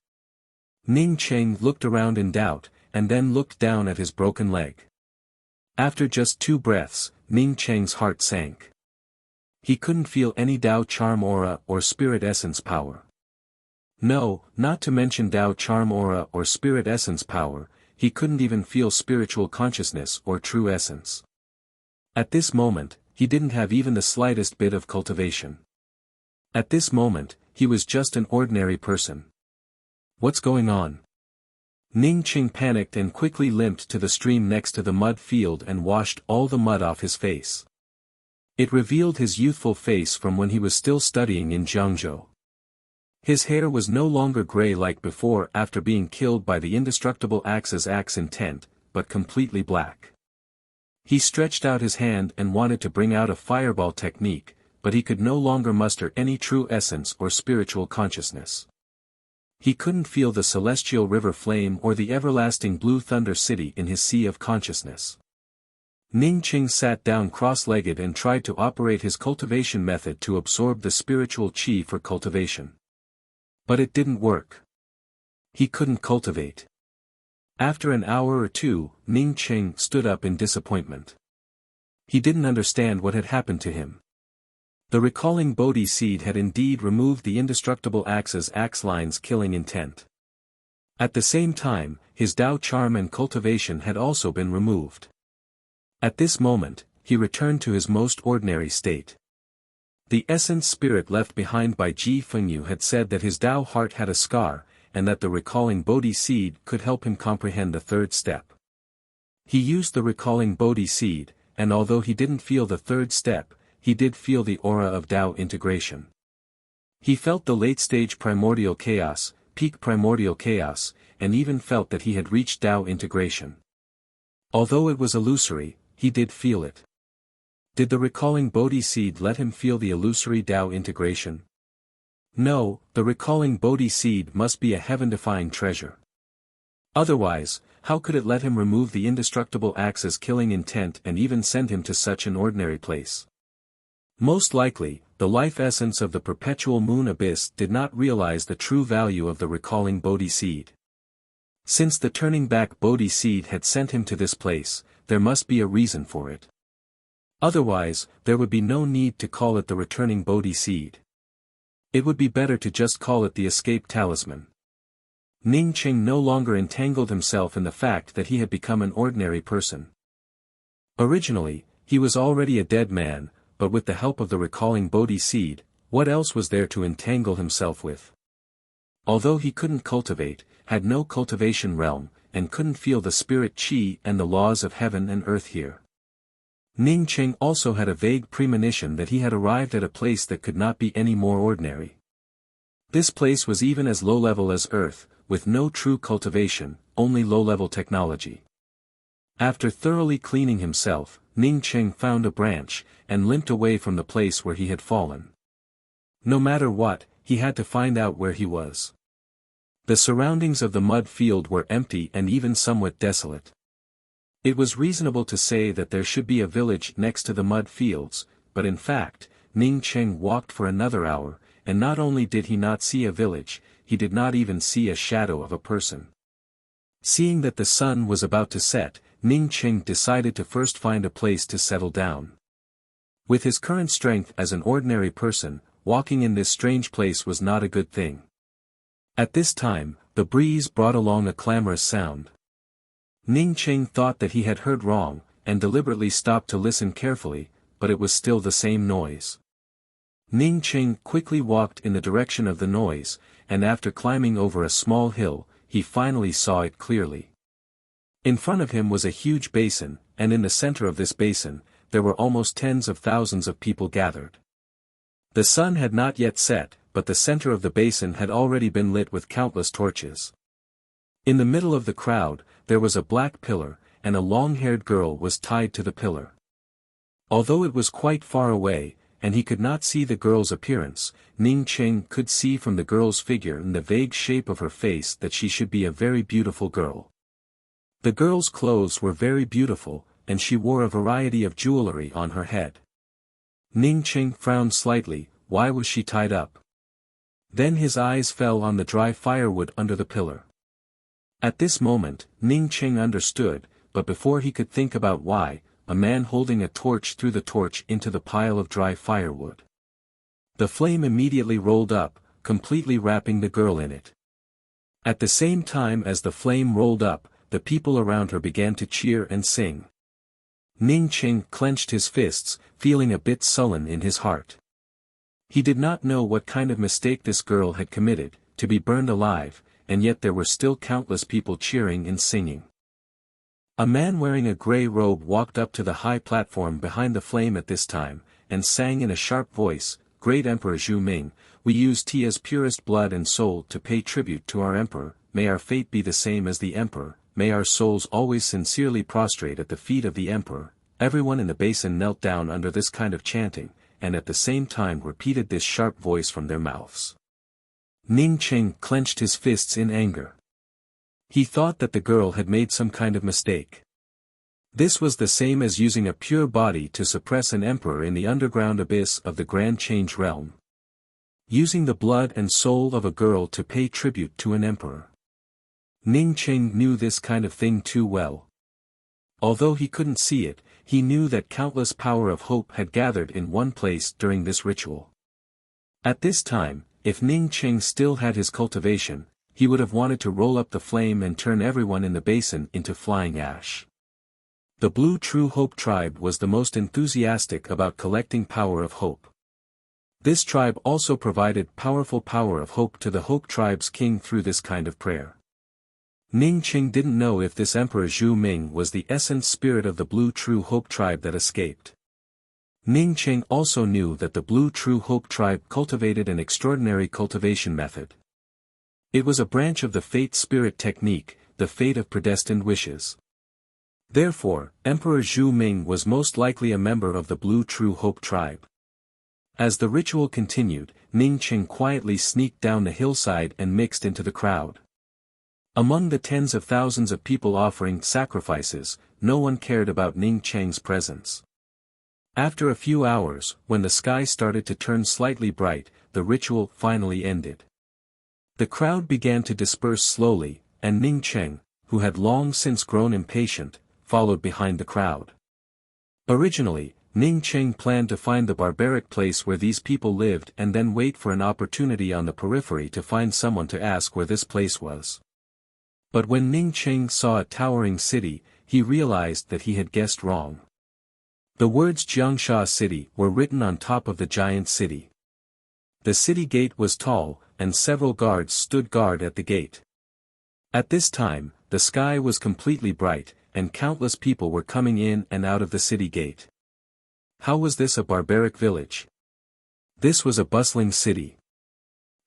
Ning Cheng looked around in doubt, and then looked down at his broken leg. After just 2 breaths, Ning Cheng's heart sank. He couldn't feel any Tao charm aura or spirit essence power. No, not to mention Tao charm aura or spirit essence power, he couldn't even feel spiritual consciousness or true essence. At this moment, he didn't have even the slightest bit of cultivation. At this moment, he was just an ordinary person. What's going on? Ning Cheng panicked and quickly limped to the stream next to the mud field and washed all the mud off his face. It revealed his youthful face from when he was still studying in Jiangzhou. His hair was no longer gray like before after being killed by the indestructible axe's axe intent, but completely black. He stretched out his hand and wanted to bring out a fireball technique, but he could no longer muster any true essence or spiritual consciousness. He couldn't feel the celestial river flame or the everlasting blue thunder city in his sea of consciousness. Ning Cheng sat down cross-legged and tried to operate his cultivation method to absorb the spiritual qi for cultivation. But it didn't work. He couldn't cultivate. After an hour or two, Ning Cheng stood up in disappointment. He didn't understand what had happened to him. The recalling Bodhi seed had indeed removed the indestructible axe's axe line's killing intent. At the same time, his Tao charm and cultivation had also been removed. At this moment, he returned to his most ordinary state. The essence spirit left behind by Ji Fengyu had said that his Tao heart had a scar, and that the recalling Bodhi seed could help him comprehend the 3rd step. He used the recalling Bodhi seed, and although he didn't feel the 3rd step, he did feel the aura of Tao integration. He felt the late-stage primordial chaos, peak primordial chaos, and even felt that he had reached Tao integration. Although it was illusory, he did feel it. Did the recalling Bodhi seed let him feel the illusory Tao integration? No, the recalling Bodhi seed must be a heaven-defying treasure. Otherwise, how could it let him remove the indestructible axe's killing intent and even send him to such an ordinary place? Most likely, the life essence of the perpetual moon abyss did not realize the true value of the recalling Bodhi seed. Since the turning back Bodhi seed had sent him to this place, there must be a reason for it. Otherwise, there would be no need to call it the returning Bodhi seed. It would be better to just call it the escape talisman. Ning Cheng no longer entangled himself in the fact that he had become an ordinary person. Originally, he was already a dead man, but with the help of the recalling Bodhi seed, what else was there to entangle himself with? Although he couldn't cultivate, had no cultivation realm, and couldn't feel the spirit qi and the laws of heaven and earth here. Ning Cheng also had a vague premonition that he had arrived at a place that could not be any more ordinary. This place was even as low-level as Earth, with no true cultivation, only low-level technology. After thoroughly cleaning himself, Ning Cheng found a branch, and limped away from the place where he had fallen. No matter what, he had to find out where he was. The surroundings of the mud field were empty and even somewhat desolate. It was reasonable to say that there should be a village next to the mud fields, but in fact, Ning Cheng walked for another hour, and not only did he not see a village, he did not even see a shadow of a person. Seeing that the sun was about to set, Ning Qing decided to first find a place to settle down. With his current strength as an ordinary person, walking in this strange place was not a good thing. At this time, the breeze brought along a clamorous sound. Ning Qing thought that he had heard wrong, and deliberately stopped to listen carefully, but it was still the same noise. Ning Qing quickly walked in the direction of the noise, and after climbing over a small hill, he finally saw it clearly. In front of him was a huge basin, and in the center of this basin, there were almost tens of thousands of people gathered. The sun had not yet set, but the center of the basin had already been lit with countless torches. In the middle of the crowd, there was a black pillar, and a long-haired girl was tied to the pillar. Although it was quite far away, and he could not see the girl's appearance, Ning Qing could see from the girl's figure and the vague shape of her face that she should be a very beautiful girl. The girl's clothes were very beautiful, and she wore a variety of jewelry on her head. Ning Qing frowned slightly. Why was she tied up? Then his eyes fell on the dry firewood under the pillar. At this moment, Ning Qing understood, but before he could think about why, a man holding a torch threw the torch into the pile of dry firewood. The flame immediately rolled up, completely wrapping the girl in it. At the same time as the flame rolled up, the people around her began to cheer and sing. Ning Qing clenched his fists, feeling a bit sullen in his heart. He did not know what kind of mistake this girl had committed, to be burned alive, and yet there were still countless people cheering and singing. A man wearing a gray robe walked up to the high platform behind the flame at this time, and sang in a sharp voice, "Great Emperor Zhu Ming, we use Tia's purest blood and soul to pay tribute to our emperor. May our fate be the same as the emperor, may our souls always sincerely prostrate at the feet of the emperor." Everyone in the basin knelt down under this kind of chanting, and at the same time repeated this sharp voice from their mouths. Ning Qing clenched his fists in anger. He thought that the girl had made some kind of mistake. This was the same as using a pure body to suppress an emperor in the underground abyss of the Grand Change realm. Using the blood and soul of a girl to pay tribute to an emperor. Ning Qing knew this kind of thing too well. Although he couldn't see it, he knew that countless power of hope had gathered in one place during this ritual. At this time, if Ning Qing still had his cultivation, he would have wanted to roll up the flame and turn everyone in the basin into flying ash. The Blue True Hope tribe was the most enthusiastic about collecting power of hope. This tribe also provided powerful power of hope to the Hope tribe's king through this kind of prayer. Ning Qing didn't know if this Emperor Zhu Ming was the essence spirit of the Blue True Hope tribe that escaped. Ning Qing also knew that the Blue True Hope tribe cultivated an extraordinary cultivation method. It was a branch of the fate spirit technique, the fate of predestined wishes. Therefore, Emperor Zhu Ming was most likely a member of the Blue True Hope tribe. As the ritual continued, Ning Qing quietly sneaked down the hillside and mixed into the crowd. Among the tens of thousands of people offering sacrifices, no one cared about Ning Qing's presence. After a few hours, when the sky started to turn slightly bright, the ritual finally ended. The crowd began to disperse slowly, and Ning Qing, who had long since grown impatient, followed behind the crowd. Originally, Ning Qing planned to find the barbaric place where these people lived and then wait for an opportunity on the periphery to find someone to ask where this place was. But when Ning Qing saw a towering city, he realized that he had guessed wrong. The words Jiangsha City were written on top of the giant city. The city gate was tall, and several guards stood guard at the gate. At this time, the sky was completely bright, and countless people were coming in and out of the city gate. How was this a barbaric village? This was a bustling city.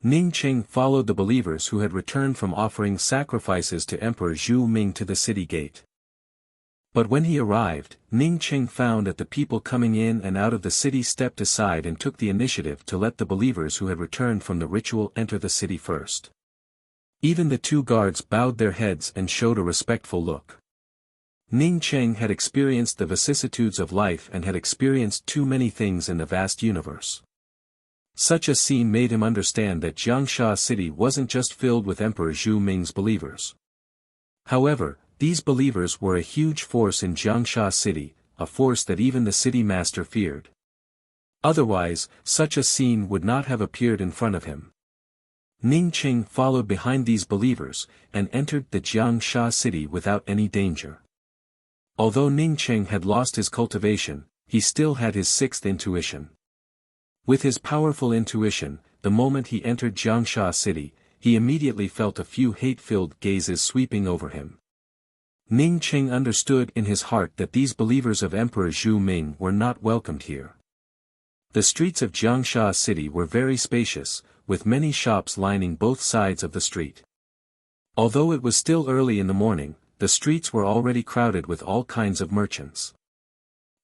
Ning Qing followed the believers who had returned from offering sacrifices to Emperor Zhu Ming to the city gate. But when he arrived, Ning Qing found that the people coming in and out of the city stepped aside and took the initiative to let the believers who had returned from the ritual enter the city first. Even the two guards bowed their heads and showed a respectful look. Ning Qing had experienced the vicissitudes of life and had experienced too many things in the vast universe. Such a scene made him understand that Jiangsha City wasn't just filled with Emperor Zhu Ming's believers. However, these believers were a huge force in Jiangsha City, a force that even the city master feared. Otherwise, such a scene would not have appeared in front of him. Ning Qing followed behind these believers, and entered the Jiangsha city without any danger. Although Ning Qing had lost his cultivation, he still had his sixth intuition. With his powerful intuition, the moment he entered Jiangsha city, he immediately felt a few hate-filled gazes sweeping over him. Ning Qing understood in his heart that these believers of Emperor Zhu Ming were not welcomed here. The streets of Jiangsha city were very spacious, with many shops lining both sides of the street. Although it was still early in the morning, the streets were already crowded with all kinds of merchants.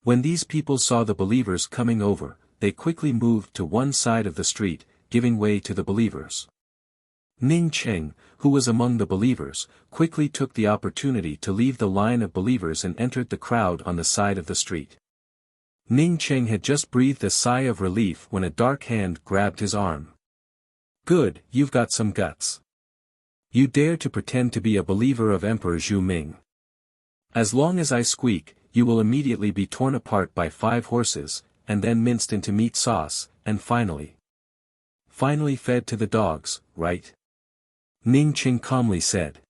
When these people saw the believers coming over, they quickly moved to one side of the street, giving way to the believers. Ning Qing, who was among the believers, quickly took the opportunity to leave the line of believers and entered the crowd on the side of the street. Ning Qing had just breathed a sigh of relief when a dark hand grabbed his arm. "Good, you've got some guts. You dare to pretend to be a believer of Emperor Zhu Ming. As long as I squeak, you will immediately be torn apart by 5 horses, and then minced into meat sauce, and finally fed to the dogs, right?" Ning Qing calmly said.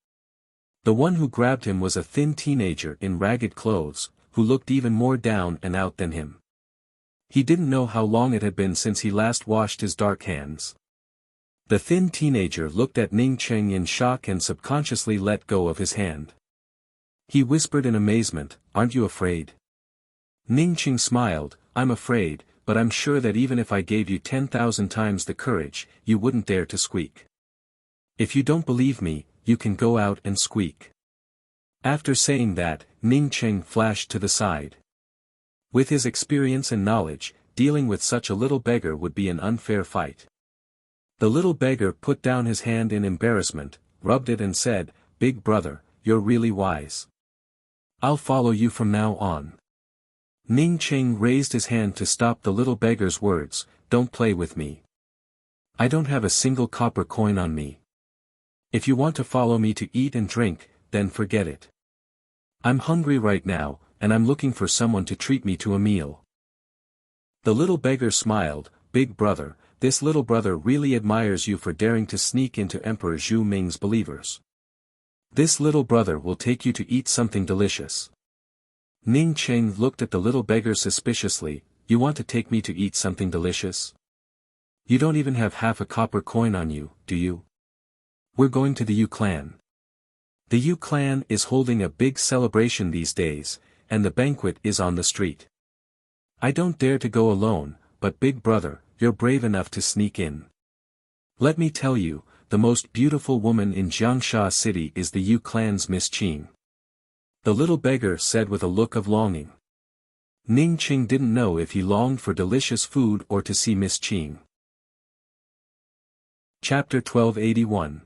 The one who grabbed him was a thin teenager in ragged clothes, who looked even more down and out than him. He didn't know how long it had been since he last washed his dark hands. The thin teenager looked at Ning Qing in shock and subconsciously let go of his hand. He whispered in amazement, "Aren't you afraid?" Ning Qing smiled, "I'm afraid, but I'm sure that even if I gave you 10,000 times the courage, you wouldn't dare to squeak. If you don't believe me, you can go out and squeak." After saying that, Ning Qing flashed to the side. With his experience and knowledge, dealing with such a little beggar would be an unfair fight. The little beggar put down his hand in embarrassment, rubbed it and said, "Big brother, you're really wise. I'll follow you from now on." Ning Qing raised his hand to stop the little beggar's words, "Don't play with me. I don't have a single copper coin on me. If you want to follow me to eat and drink, then forget it. I'm hungry right now, and I'm looking for someone to treat me to a meal." The little beggar smiled, "Big brother, this little brother really admires you for daring to sneak into Emperor Zhu Ming's believers. This little brother will take you to eat something delicious." Ning Qing looked at the little beggar suspiciously, "You want to take me to eat something delicious? You don't even have half a copper coin on you, do you? We're going to the Yu clan. The Yu clan is holding a big celebration these days, and the banquet is on the street. I don't dare to go alone, but big brother, you're brave enough to sneak in. Let me tell you, the most beautiful woman in Jiangsha city is the Yu clan's Miss Qing." The little beggar said with a look of longing. Ning Qing didn't know if he longed for delicious food or to see Miss Qing. Chapter 1281.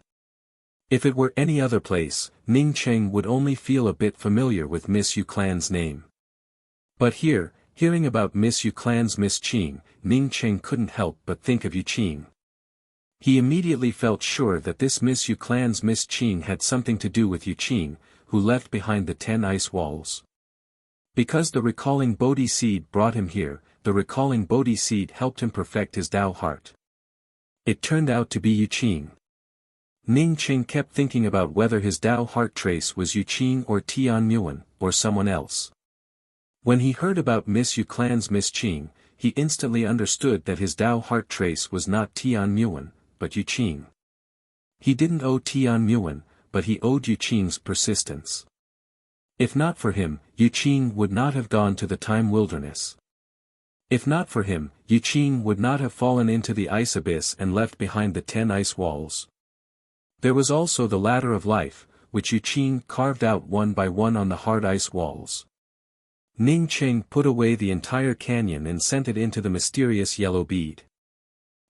If it were any other place, Ning Qing would only feel a bit familiar with Miss Yu clan's name. But here, hearing about Miss Yu clan's Miss Qing, Ning Qing couldn't help but think of Yu Qing. He immediately felt sure that this Miss Yu clan's Miss Qing had something to do with Yu Qing, who left behind the 10 ice walls. Because the recalling Bodhi seed brought him here, the recalling Bodhi seed helped him perfect his Tao heart. It turned out to be Yu Qing. Ning Qing kept thinking about whether his Tao heart trace was Yu Qing or Tian Muan, or someone else. When he heard about Miss Yu clan's Miss Qing, he instantly understood that his Tao heart trace was not Tian Muan, but Yu Qing. He didn't owe Tian Muan, but he owed Yu Qing's persistence. If not for him, Yu Qing would not have gone to the time wilderness. If not for him, Yu Qing would not have fallen into the ice abyss and left behind the 10 ice walls. There was also the ladder of life, which Yu Qing carved out one by one on the hard ice walls. Ning Qing put away the entire canyon and sent it into the mysterious yellow bead.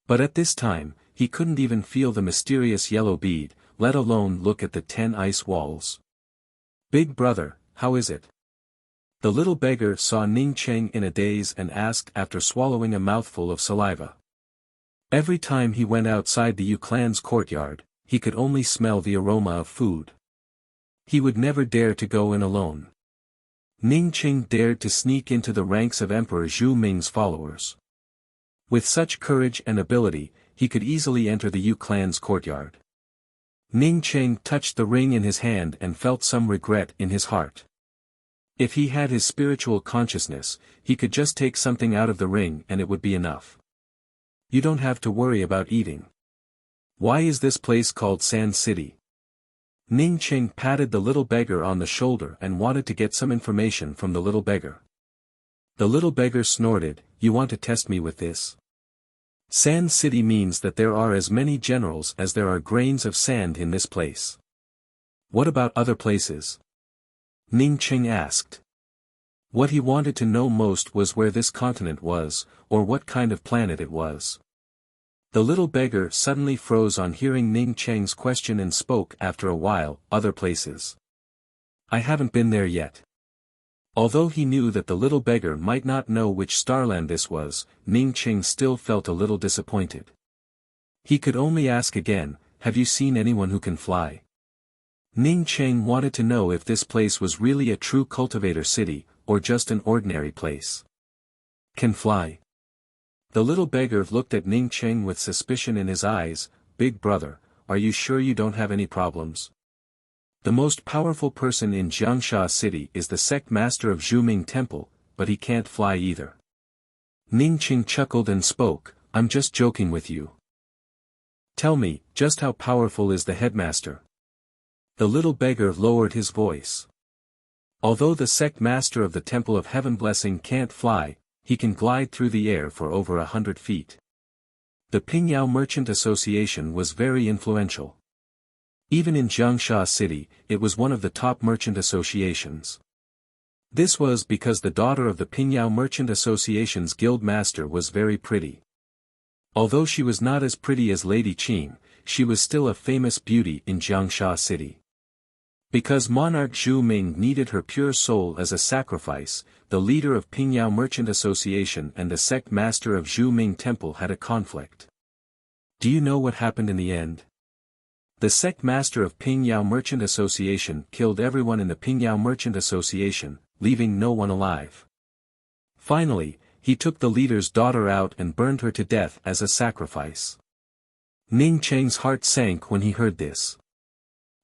But at this time, he couldn't even feel the mysterious yellow bead, let alone look at the 10 ice walls. "Big brother, how is it?" The little beggar saw Ning Qing in a daze and asked after swallowing a mouthful of saliva. Every time he went outside the Yu clan's courtyard, he could only smell the aroma of food. He would never dare to go in alone. Ning Qing dared to sneak into the ranks of Emperor Zhu Ming's followers. With such courage and ability, he could easily enter the Yu clan's courtyard. Ning Qing touched the ring in his hand and felt some regret in his heart. If he had his spiritual consciousness, he could just take something out of the ring and it would be enough. You don't have to worry about eating. Why is this place called Sand City? Ning Qing patted the little beggar on the shoulder and wanted to get some information from the little beggar. The little beggar snorted, "You want to test me with this? Sand City means that there are as many generals as there are grains of sand in this place. What about other places?" Ning Qing asked. What he wanted to know most was where this continent was, or what kind of planet it was. The little beggar suddenly froze on hearing Ning Qing's question and spoke after a while, "Other places. I haven't been there yet." Although he knew that the little beggar might not know which starland this was, Ning Qing still felt a little disappointed. He could only ask again, "Have you seen anyone who can fly?" Ning Qing wanted to know if this place was really a true cultivator city, or just an ordinary place. "Can fly?" The little beggar looked at Ning Qing with suspicion in his eyes. "Big brother, are you sure you don't have any problems? The most powerful person in Jiangsha City is the sect master of Zhuming Temple, but he can't fly either." Ning Qing chuckled and spoke, "I'm just joking with you. Tell me, just how powerful is the headmaster?" The little beggar lowered his voice. "Although the sect master of the Temple of Heaven Blessing can't fly, he can glide through the air for over 100 feet. The Pingyao Merchant Association was very influential. Even in Jiangsha City, it was one of the top merchant associations. This was because the daughter of the Pingyao Merchant Association's guild master was very pretty. Although she was not as pretty as Lady Qing, she was still a famous beauty in Jiangsha City. Because monarch Zhu Ming needed her pure soul as a sacrifice, the leader of Pingyao Merchant Association and the sect master of Zhu Ming Temple had a conflict. Do you know what happened in the end? The sect master of Pingyao Merchant Association killed everyone in the Pingyao Merchant Association, leaving no one alive. Finally, he took the leader's daughter out and burned her to death as a sacrifice. Ning Qing's heart sank when he heard this.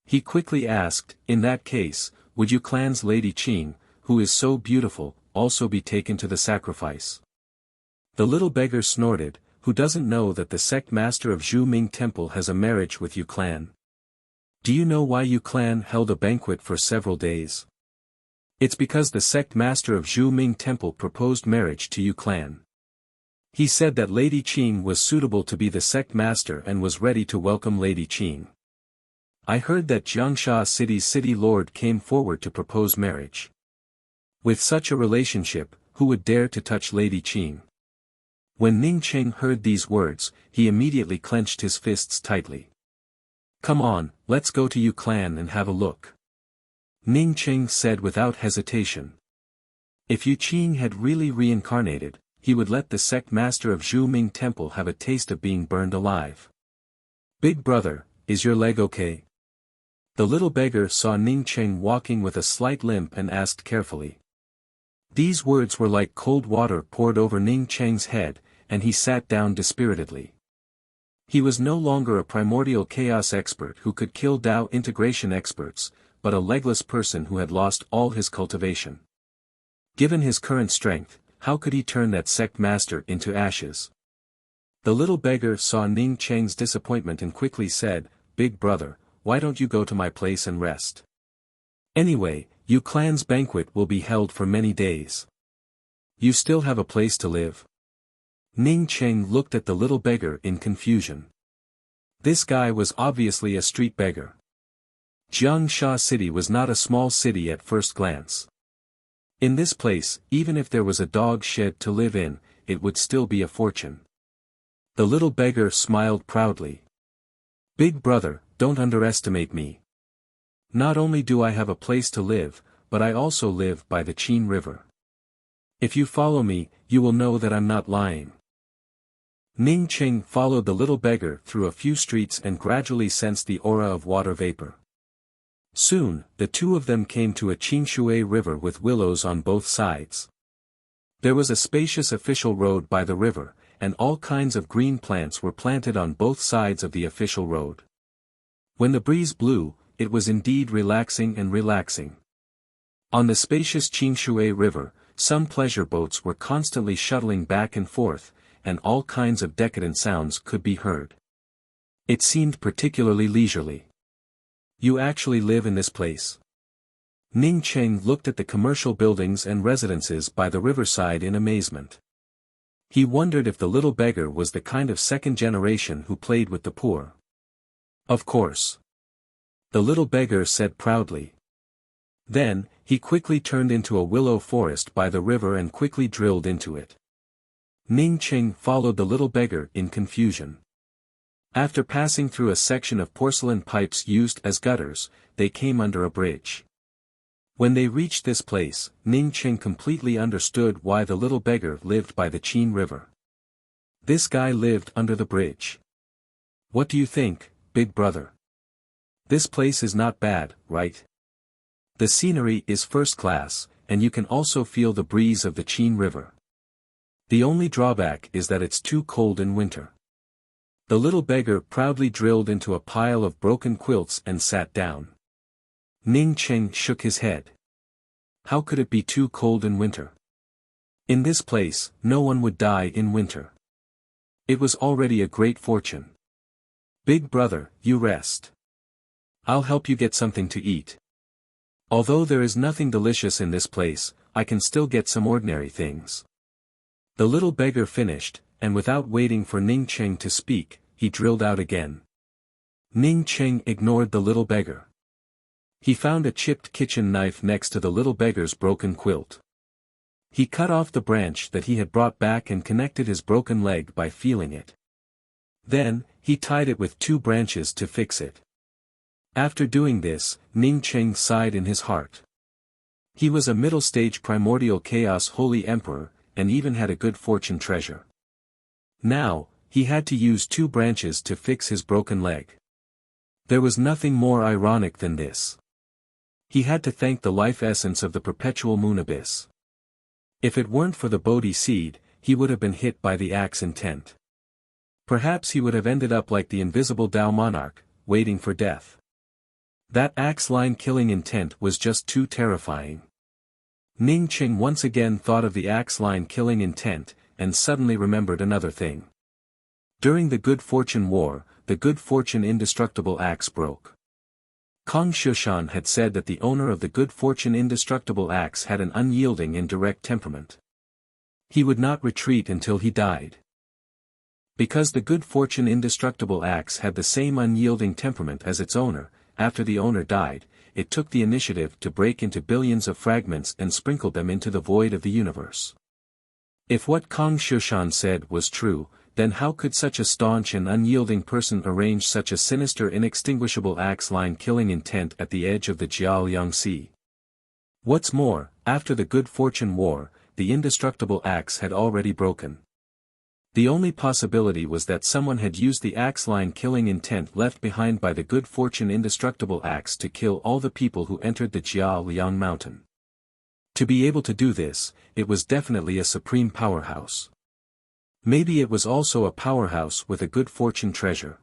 He quickly asked, "In that case, would you clan's Lady Qing, who is so beautiful, also be taken to the sacrifice?" The little beggar snorted, "Who doesn't know that the sect master of Zhu Ming Temple has a marriage with Yu clan? Do you know why Yu clan held a banquet for several days? It's because the sect master of Zhu Ming Temple proposed marriage to Yu clan. He said that Lady Qing was suitable to be the sect master and was ready to welcome Lady Qing. I heard that Jiangsha City's city lord came forward to propose marriage. With such a relationship, who would dare to touch Lady Qing?" When Ning Qing heard these words, he immediately clenched his fists tightly. "Come on, let's go to Yu clan and have a look," Ning Qing said without hesitation. If Yu Qing had really reincarnated, he would let the sect master of Zhu Ming Temple have a taste of being burned alive. "Big brother, is your leg okay?" The little beggar saw Ning Qing walking with a slight limp and asked carefully. These words were like cold water poured over Ning Qing's head, and he sat down dispiritedly. He was no longer a primordial chaos expert who could kill Dao integration experts, but a legless person who had lost all his cultivation. Given his current strength, how could he turn that sect master into ashes? The little beggar saw Ning Qing's disappointment and quickly said, "Big brother, why don't you go to my place and rest? Anyway, Yu clan's banquet will be held for many days. You still have a place to live." Ning Qing looked at the little beggar in confusion. This guy was obviously a street beggar. Jiangsha City was not a small city at first glance. In this place, even if there was a dog shed to live in, it would still be a fortune. The little beggar smiled proudly. "Big brother, don't underestimate me. Not only do I have a place to live, but I also live by the Qin River. If you follow me, you will know that I'm not lying." Ning Qing followed the little beggar through a few streets and gradually sensed the aura of water vapor. Soon, the two of them came to a Qingshui river with willows on both sides. There was a spacious official road by the river, and all kinds of green plants were planted on both sides of the official road. When the breeze blew, it was indeed relaxing and relaxing. On the spacious Qingshui river, some pleasure boats were constantly shuttling back and forth, and all kinds of decadent sounds could be heard. It seemed particularly leisurely. You actually live in this place? Ning Cheng looked at the commercial buildings and residences by the riverside in amazement. He wondered if the little beggar was the kind of second generation who played with the poor. Of course. The little beggar said proudly. Then, he quickly turned into a willow forest by the river and quickly drilled into it. Ning Cheng followed the little beggar in confusion. After passing through a section of porcelain pipes used as gutters, they came under a bridge. When they reached this place, Ning Cheng completely understood why the little beggar lived by the Qin River. This guy lived under the bridge. What do you think, big brother? This place is not bad, right? The scenery is first class, and you can also feel the breeze of the Qin River. The only drawback is that it's too cold in winter. The little beggar proudly drilled into a pile of broken quilts and sat down. Ning Cheng shook his head. How could it be too cold in winter? In this place, no one would die in winter. It was already a great fortune. Big brother, you rest. I'll help you get something to eat. Although there is nothing delicious in this place, I can still get some ordinary things. The little beggar finished, and without waiting for Ning Cheng to speak, he drilled out again. Ning Cheng ignored the little beggar. He found a chipped kitchen knife next to the little beggar's broken quilt. He cut off the branch that he had brought back and connected his broken leg by feeling it. Then, he tied it with 2 branches to fix it. After doing this, Ning Cheng sighed in his heart. He was a middle-stage primordial chaos holy emperor, and even had a good fortune treasure. Now, he had to use 2 branches to fix his broken leg. There was nothing more ironic than this. He had to thank the life essence of the perpetual moon abyss. If it weren't for the Bodhi seed, he would have been hit by the axe intent. Perhaps he would have ended up like the invisible Tao monarch, waiting for death. That axe-line killing intent was just too terrifying. Ning Cheng once again thought of the axe-line killing intent, and suddenly remembered another thing. During the Good Fortune War, the Good Fortune indestructible axe broke. Kong Shushan had said that the owner of the Good Fortune indestructible axe had an unyielding and direct temperament. He would not retreat until he died. Because the Good Fortune indestructible axe had the same unyielding temperament as its owner, after the owner died, it took the initiative to break into billions of fragments and sprinkled them into the void of the universe. If what Kong Shushan said was true, then how could such a staunch and unyielding person arrange such a sinister inextinguishable axe-line killing intent at the edge of the Jialiang Sea? What's more, after the Good Fortune War, the indestructible axe had already broken. The only possibility was that someone had used the axe-line killing intent left behind by the Good Fortune indestructible axe to kill all the people who entered the Jialiang mountain. To be able to do this, it was definitely a supreme powerhouse. Maybe it was also a powerhouse with a good fortune treasure.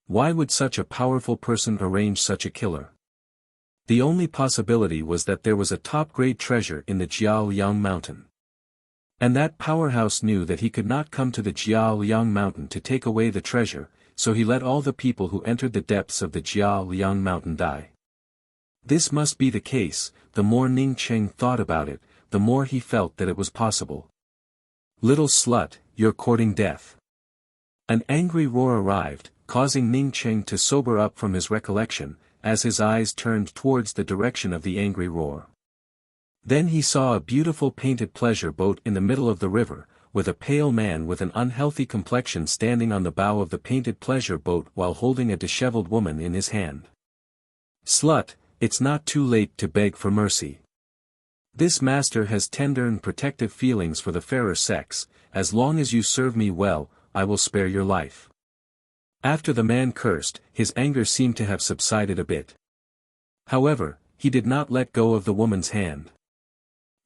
Why would such a powerful person arrange such a killer? The only possibility was that there was a top-grade treasure in the Jialiang mountain. And that powerhouse knew that he could not come to the Jialiang mountain to take away the treasure, so he let all the people who entered the depths of the Jialiang mountain die. This must be the case. The more Ning Cheng thought about it, the more he felt that it was possible. Little slut, you're courting death. An angry roar arrived, causing Ning Cheng to sober up from his recollection, as his eyes turned towards the direction of the angry roar. Then he saw a beautiful painted pleasure boat in the middle of the river, with a pale man with an unhealthy complexion standing on the bow of the painted pleasure boat while holding a disheveled woman in his hand. Slut, it's not too late to beg for mercy. This master has tender and protective feelings for the fairer sex. As long as you serve me well, I will spare your life. After the man cursed, his anger seemed to have subsided a bit. However, he did not let go of the woman's hand.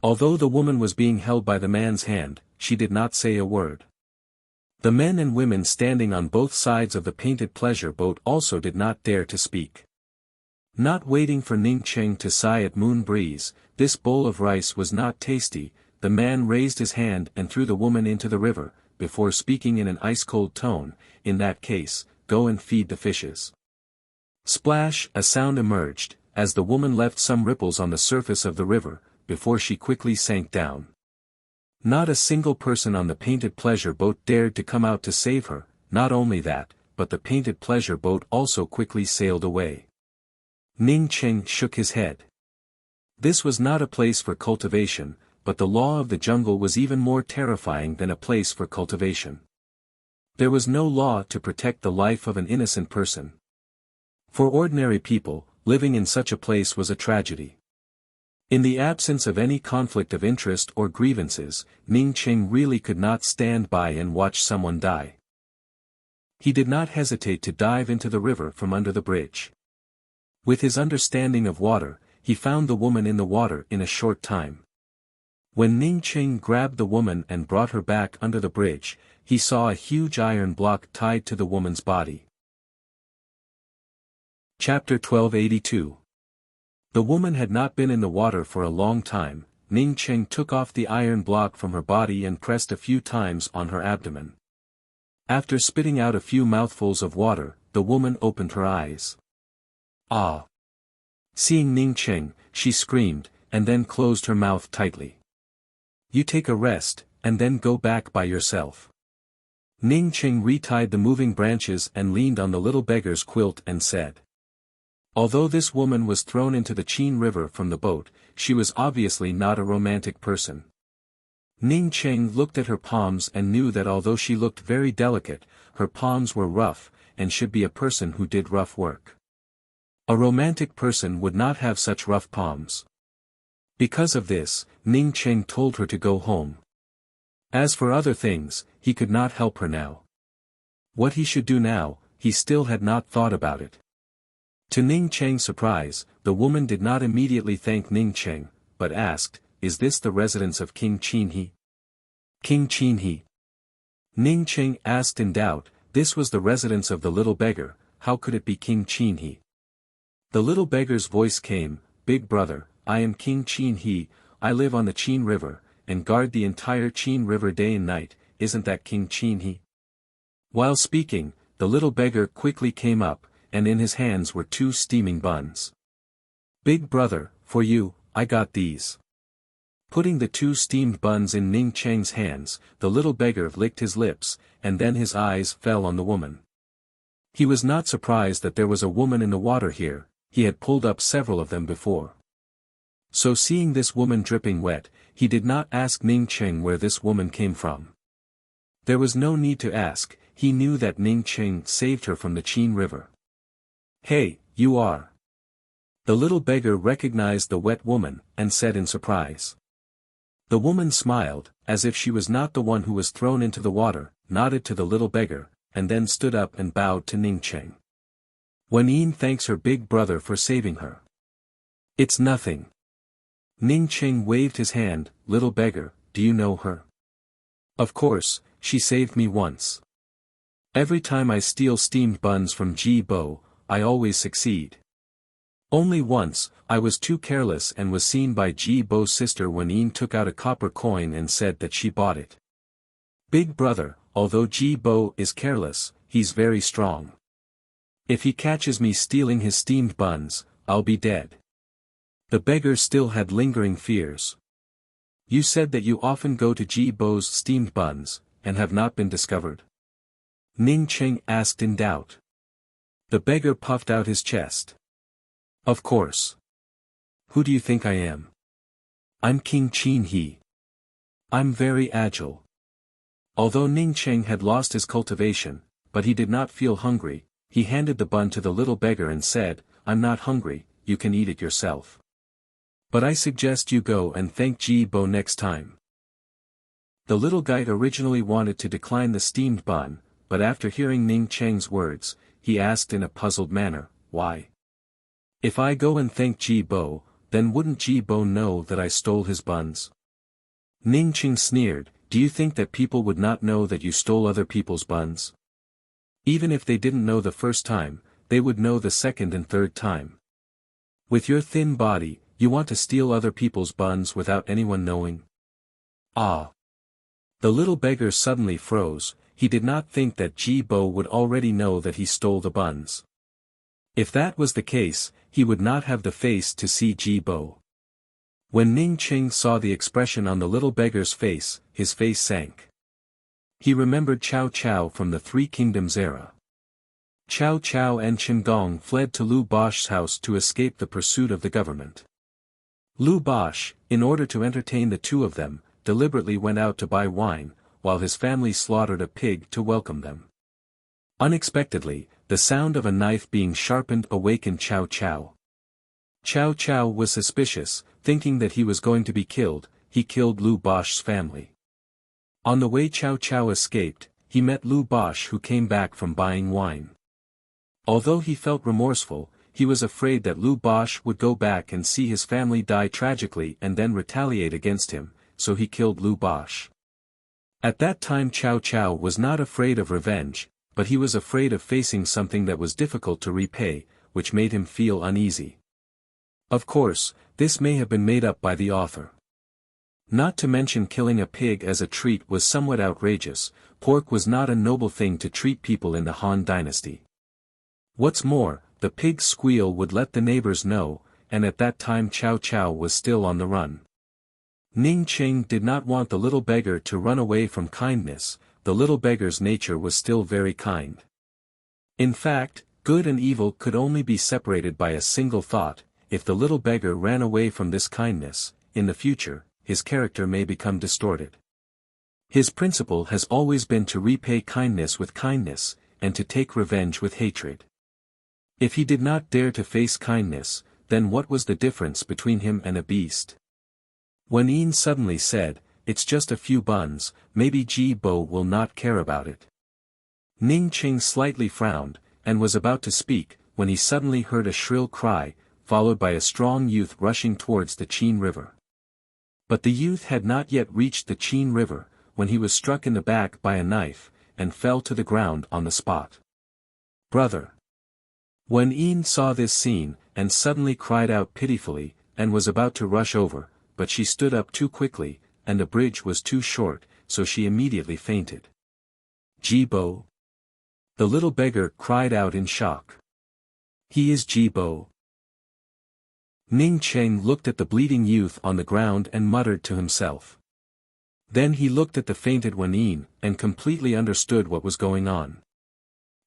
Although the woman was being held by the man's hand, she did not say a word. The men and women standing on both sides of the painted pleasure boat also did not dare to speak. Not waiting for Ning Cheng to sigh at moon breeze, this bowl of rice was not tasty. The man raised his hand and threw the woman into the river, before speaking in an ice-cold tone, "In that case, go and feed the fishes." Splash! A sound emerged, as the woman left some ripples on the surface of the river, before she quickly sank down. Not a single person on the painted pleasure boat dared to come out to save her. Not only that, but the painted pleasure boat also quickly sailed away. Ning Cheng shook his head. This was not a place for cultivation, but the law of the jungle was even more terrifying than a place for cultivation. There was no law to protect the life of an innocent person. For ordinary people, living in such a place was a tragedy. In the absence of any conflict of interest or grievances, Ning Cheng really could not stand by and watch someone die. He did not hesitate to dive into the river from under the bridge. With his understanding of water, he found the woman in the water in a short time. When Ning Cheng grabbed the woman and brought her back under the bridge, he saw a huge iron block tied to the woman's body. Chapter 1282. The woman had not been in the water for a long time. Ning Cheng took off the iron block from her body and pressed a few times on her abdomen. After spitting out a few mouthfuls of water, the woman opened her eyes. Ah! Seeing Ning Cheng, she screamed, and then closed her mouth tightly. You take a rest, and then go back by yourself. Ning Cheng retied the moving branches and leaned on the little beggar's quilt and said. Although this woman was thrown into the Chin River from the boat, she was obviously not a romantic person. Ning Cheng looked at her palms and knew that although she looked very delicate, her palms were rough, and should be a person who did rough work. A romantic person would not have such rough palms. Because of this, Ning Cheng told her to go home. As for other things, he could not help her now. What he should do now, he still had not thought about it. To Ning Cheng's surprise, the woman did not immediately thank Ning Cheng, but asked, "Is this the residence of King Chin He?" King Chin He. Ning Cheng asked in doubt. This was the residence of the little beggar. How could it be King Chin He? The little beggar's voice came, "Big brother, I am King Chin He. I live on the Chin River, and guard the entire Chin River day and night. Isn't that King Chin He?" While speaking, the little beggar quickly came up, and in his hands were 2 steaming buns. "Big brother, for you, I got these." Putting the 2 steamed buns in Ning Cheng's hands, the little beggar licked his lips, and then his eyes fell on the woman. He was not surprised that there was a woman in the water here. He had pulled up several of them before. So seeing this woman dripping wet, he did not ask Ning Cheng where this woman came from. There was no need to ask, he knew that Ning Cheng saved her from the Chin River. "Hey, you are." The little beggar recognized the wet woman, and said in surprise. The woman smiled, as if she was not the one who was thrown into the water, nodded to the little beggar, and then stood up and bowed to Ning Cheng. Wen Yin thanks her big brother for saving her. "It's nothing." Ning Cheng waved his hand. "Little beggar, do you know her?" "Of course, she saved me once. Every time I steal steamed buns from Ji Bo, I always succeed. Only once, I was too careless and was seen by Ji Bo's sister when Yin took out a copper coin and said that she bought it. Big brother, although Ji Bo is careless, he's very strong. If he catches me stealing his steamed buns, I'll be dead." The beggar still had lingering fears. "You said that you often go to Ji Bo's steamed buns, and have not been discovered?" Ning Cheng asked in doubt. The beggar puffed out his chest. "Of course. Who do you think I am? I'm King Chin He. I'm very agile." Although Ning Cheng had lost his cultivation, but he did not feel hungry, he handed the bun to the little beggar and said, "I'm not hungry, you can eat it yourself. But I suggest you go and thank Ji Bo next time." The little guide originally wanted to decline the steamed bun, but after hearing Ning Cheng's words, he asked in a puzzled manner, "Why?" If I go and thank Ji Bo, then wouldn't Ji Bo know that I stole his buns? Ning Qing sneered, do you think that people would not know that you stole other people's buns? Even if they didn't know the first time, they would know the second and third time. With your thin body, you want to steal other people's buns without anyone knowing? Ah! The little beggar suddenly froze. He did not think that Ji Bo would already know that he stole the buns. If that was the case, he would not have the face to see Ji Bo. When Ning Qing saw the expression on the little beggar's face, his face sank. He remembered Cao Cao from the Three Kingdoms era. Cao Cao and Chen Gong fled to Lu Bosch's house to escape the pursuit of the government. Lu Bosch, in order to entertain the two of them, deliberately went out to buy wine, while his family slaughtered a pig to welcome them. Unexpectedly, the sound of a knife being sharpened awakened Cao Cao. Cao Cao was suspicious, thinking that he was going to be killed. He killed Lu Bosch's family. On the way Cao Cao escaped, he met Lu Bosch, who came back from buying wine. Although he felt remorseful, he was afraid that Lu Bosch would go back and see his family die tragically and then retaliate against him, so he killed Lu Bosch. At that time Cao Cao was not afraid of revenge, but he was afraid of facing something that was difficult to repay, which made him feel uneasy. Of course, this may have been made up by the author. Not to mention killing a pig as a treat was somewhat outrageous. Pork was not a noble thing to treat people in the Han dynasty. What's more, the pig's squeal would let the neighbors know, and at that time Cao Cao was still on the run. Ning Qing did not want the little beggar to run away from kindness. The little beggar's nature was still very kind. In fact, good and evil could only be separated by a single thought. If the little beggar ran away from this kindness, in the future, his character may become distorted. His principle has always been to repay kindness with kindness, and to take revenge with hatred. If he did not dare to face kindness, then what was the difference between him and a beast? When Yin suddenly said, it's just a few buns, maybe Ji Bo will not care about it. Ning Qing slightly frowned, and was about to speak, when he suddenly heard a shrill cry, followed by a strong youth rushing towards the Qin River. But the youth had not yet reached the Qin River, when he was struck in the back by a knife, and fell to the ground on the spot. Brother! When Yin saw this scene, and suddenly cried out pitifully, and was about to rush over, but she stood up too quickly, and the bridge was too short, so she immediately fainted. Ji Bo? The little beggar cried out in shock. He is Ji Bo. Ning Qing looked at the bleeding youth on the ground and muttered to himself. Then he looked at the fainted Wen Yin, and completely understood what was going on.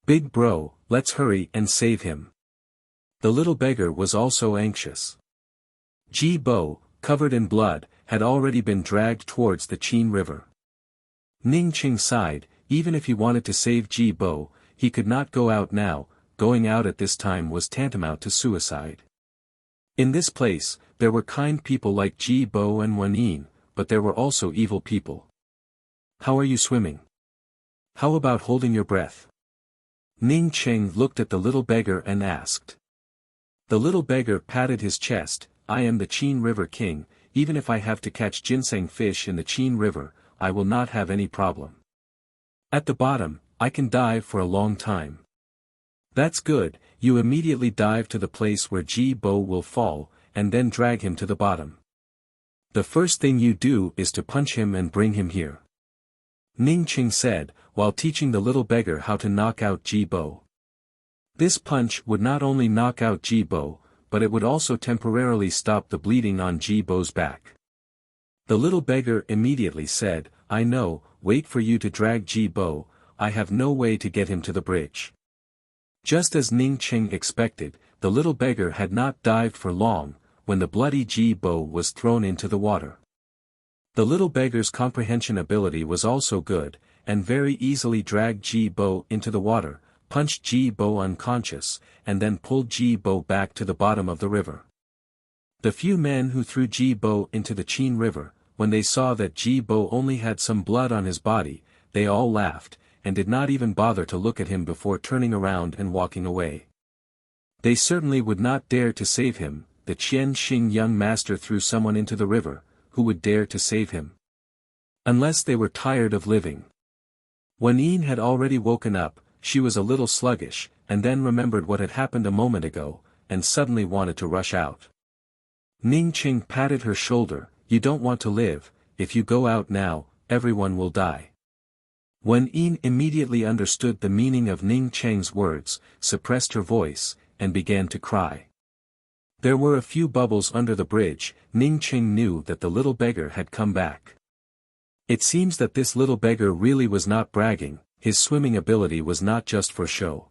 Big bro, let's hurry and save him. The little beggar was also anxious. Ji Bo, covered in blood, had already been dragged towards the Qin River. Ning Qing sighed. Even if he wanted to save Ji Bo, he could not go out now. Going out at this time was tantamount to suicide. In this place, there were kind people like Ji Bo and Wen Yin, but there were also evil people. How are you swimming? How about holding your breath? Ning Qing looked at the little beggar and asked. The little beggar patted his chest. I am the Qin River King. Even if I have to catch ginseng fish in the Qin River, I will not have any problem. At the bottom, I can dive for a long time. That's good. You immediately dive to the place where Ji Bo will fall, and then drag him to the bottom. The first thing you do is to punch him and bring him here. Ning Qing said, while teaching the little beggar how to knock out Ji Bo. This punch would not only knock out Ji Bo, but it would also temporarily stop the bleeding on Ji Bo's back. The little beggar immediately said, I know, wait for you to drag Ji Bo, I have no way to get him to the bridge. Just as Ning Qing expected, the little beggar had not dived for long, when the bloody Ji Bo was thrown into the water. The little beggar's comprehension ability was also good, and very easily dragged Ji Bo into the water, punched Ji Bo unconscious, and then pulled Ji Bo back to the bottom of the river. The few men who threw Ji Bo into the Qin River, when they saw that Ji Bo only had some blood on his body, they all laughed, and did not even bother to look at him before turning around and walking away. They certainly would not dare to save him. The Qian Xing young master threw someone into the river, who would dare to save him? Unless they were tired of living. When Yin had already woken up, she was a little sluggish, and then remembered what had happened a moment ago, and suddenly wanted to rush out. Ning Qing patted her shoulder. You don't want to live. If you go out now, everyone will die. When Yin immediately understood the meaning of Ning Cheng's words, suppressed her voice, and began to cry. There were a few bubbles under the bridge. Ning Qing knew that the little beggar had come back. It seems that this little beggar really was not bragging. His swimming ability was not just for show.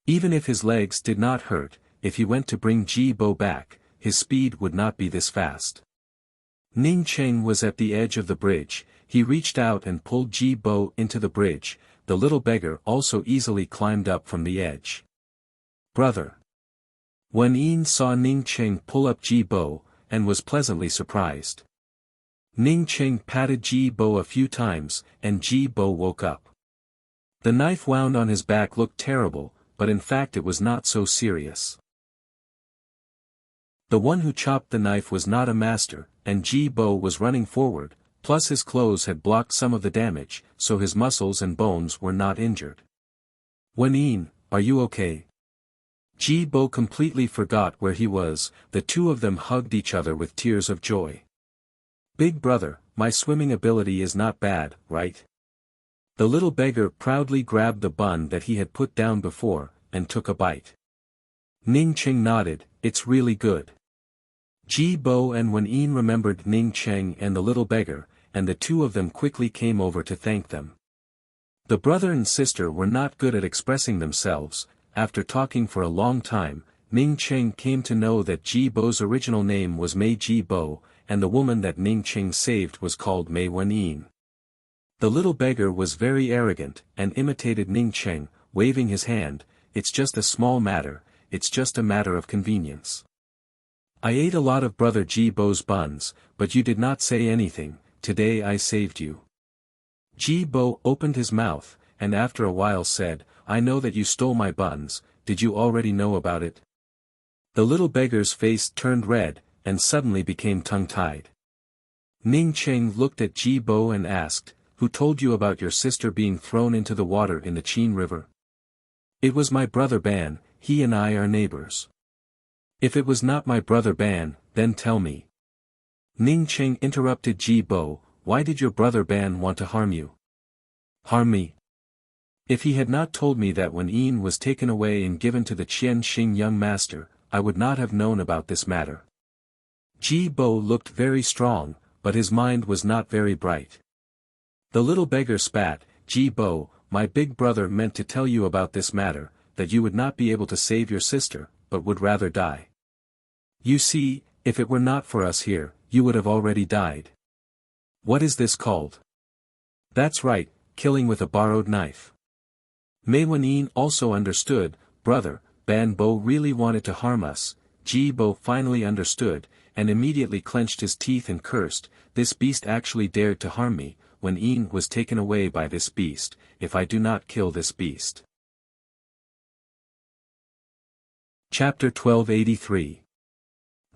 Even if his legs did not hurt, if he went to bring Ji Bo back, his speed would not be this fast. Ning Cheng was at the edge of the bridge. He reached out and pulled Ji Bo into the bridge. The little beggar also easily climbed up from the edge. Brother. When Yin saw Ning Cheng pull up Ji Bo, and was pleasantly surprised. Ning Cheng patted Ji Bo a few times, and Ji Bo woke up. The knife wound on his back looked terrible, but in fact it was not so serious. The one who chopped the knife was not a master, and Ji Bo was running forward, plus his clothes had blocked some of the damage, so his muscles and bones were not injured. Wen Yin, are you okay? Ji Bo completely forgot where he was. The two of them hugged each other with tears of joy. Big brother, my swimming ability is not bad, right? The little beggar proudly grabbed the bun that he had put down before, and took a bite. Ning Cheng nodded, it's really good. Ji Bo and Wen Yin remembered Ning Cheng and the little beggar, and the two of them quickly came over to thank them. The brother and sister were not good at expressing themselves. After talking for a long time, Ning Cheng came to know that Ji Bo's original name was Mei Ji Bo, and the woman that Ning Cheng saved was called Mei Wen Yin. The little beggar was very arrogant, and imitated Ning Cheng, waving his hand. It's just a small matter, it's just a matter of convenience. I ate a lot of brother Ji Bo's buns, but you did not say anything. Today I saved you. Ji Bo opened his mouth, and after a while said, I know that you stole my buns. Did you already know about it? The little beggar's face turned red, and suddenly became tongue-tied. Ning Cheng looked at Ji Bo and asked, who told you about your sister being thrown into the water in the Qin River? It was my brother Ban. He and I are neighbors. If it was not my brother Ban, then tell me. Ning Cheng interrupted Ji Bo, why did your brother Ban want to harm you? Harm me? If he had not told me that when Yin was taken away and given to the Qian Xing young master, I would not have known about this matter. Ji Bo looked very strong, but his mind was not very bright. The little beggar spat, Ji Bo, my big brother meant to tell you about this matter, that you would not be able to save your sister, but would rather die. You see, if it were not for us here, you would have already died. What is this called? That's right, killing with a borrowed knife. Mei Wen Yin also understood, brother, Ban Bo really wanted to harm us. Ji Bo finally understood, and immediately clenched his teeth and cursed, this beast actually dared to harm me. When Yin was taken away by this beast, if I do not kill this beast. Chapter 1283.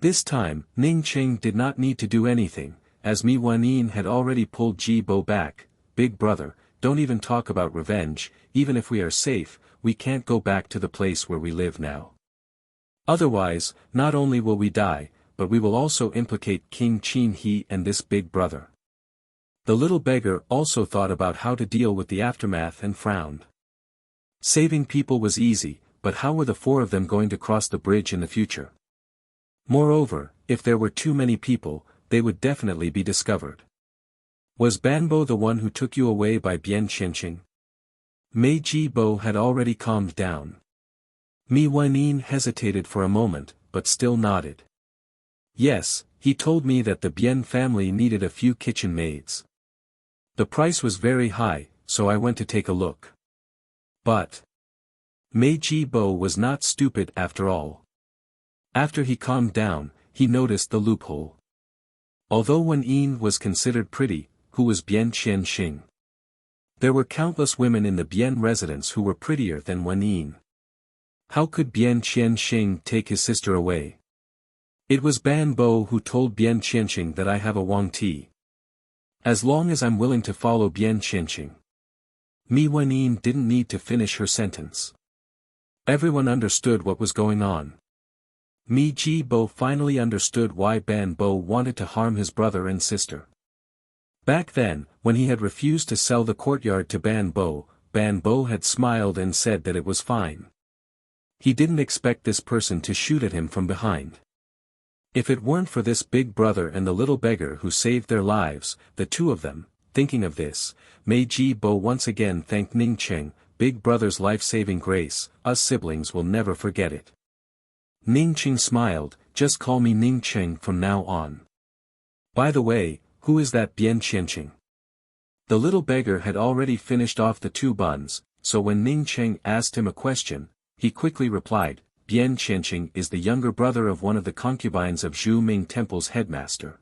This time, Ning Cheng did not need to do anything, as Mei Wen Yin had already pulled Ji Bo back. Big brother, don't even talk about revenge. Even if we are safe, we can't go back to the place where we live now. Otherwise, not only will we die, but we will also implicate King Qin He and this big brother. The little beggar also thought about how to deal with the aftermath and frowned. Saving people was easy, but how were the four of them going to cross the bridge in the future? Moreover, if there were too many people, they would definitely be discovered. Was Banbo the one who took you away by Bian Qianqing? Mei Ji Bo had already calmed down. Mei Wen Yin hesitated for a moment, but still nodded. Yes, he told me that the Bian family needed a few kitchen maids. The price was very high, so I went to take a look. But Mei Ji Bo was not stupid after all. After he calmed down, he noticed the loophole. Although Wen Yin was considered pretty, who was Bian Qianxing? There were countless women in the Bian residence who were prettier than Wen Yin. How could Bian Qianxing take his sister away? It was Ban Bo who told Bian Qianxing that I have a Wang Ti. As long as I'm willing to follow Bian Qianxing. Mi Wenyin didn't need to finish her sentence. Everyone understood what was going on. Mi Ji Bo finally understood why Ban Bo wanted to harm his brother and sister. Back then, when he had refused to sell the courtyard to Ban Bo had smiled and said that it was fine. He didn't expect this person to shoot at him from behind. If it weren't for this big brother and the little beggar who saved their lives, the two of them, thinking of this, Mei Ji Bo once again thanked Ning Cheng, Big Brother's life-saving grace. Us siblings will never forget it. Ning Cheng smiled, just call me Ning Cheng from now on. By the way, who is that Bian Qianxing? The little beggar had already finished off the 2 buns, so when Ning Cheng asked him a question, he quickly replied, Bian Qianxing is the younger brother of one of the concubines of Zhu Ming Temple's headmaster.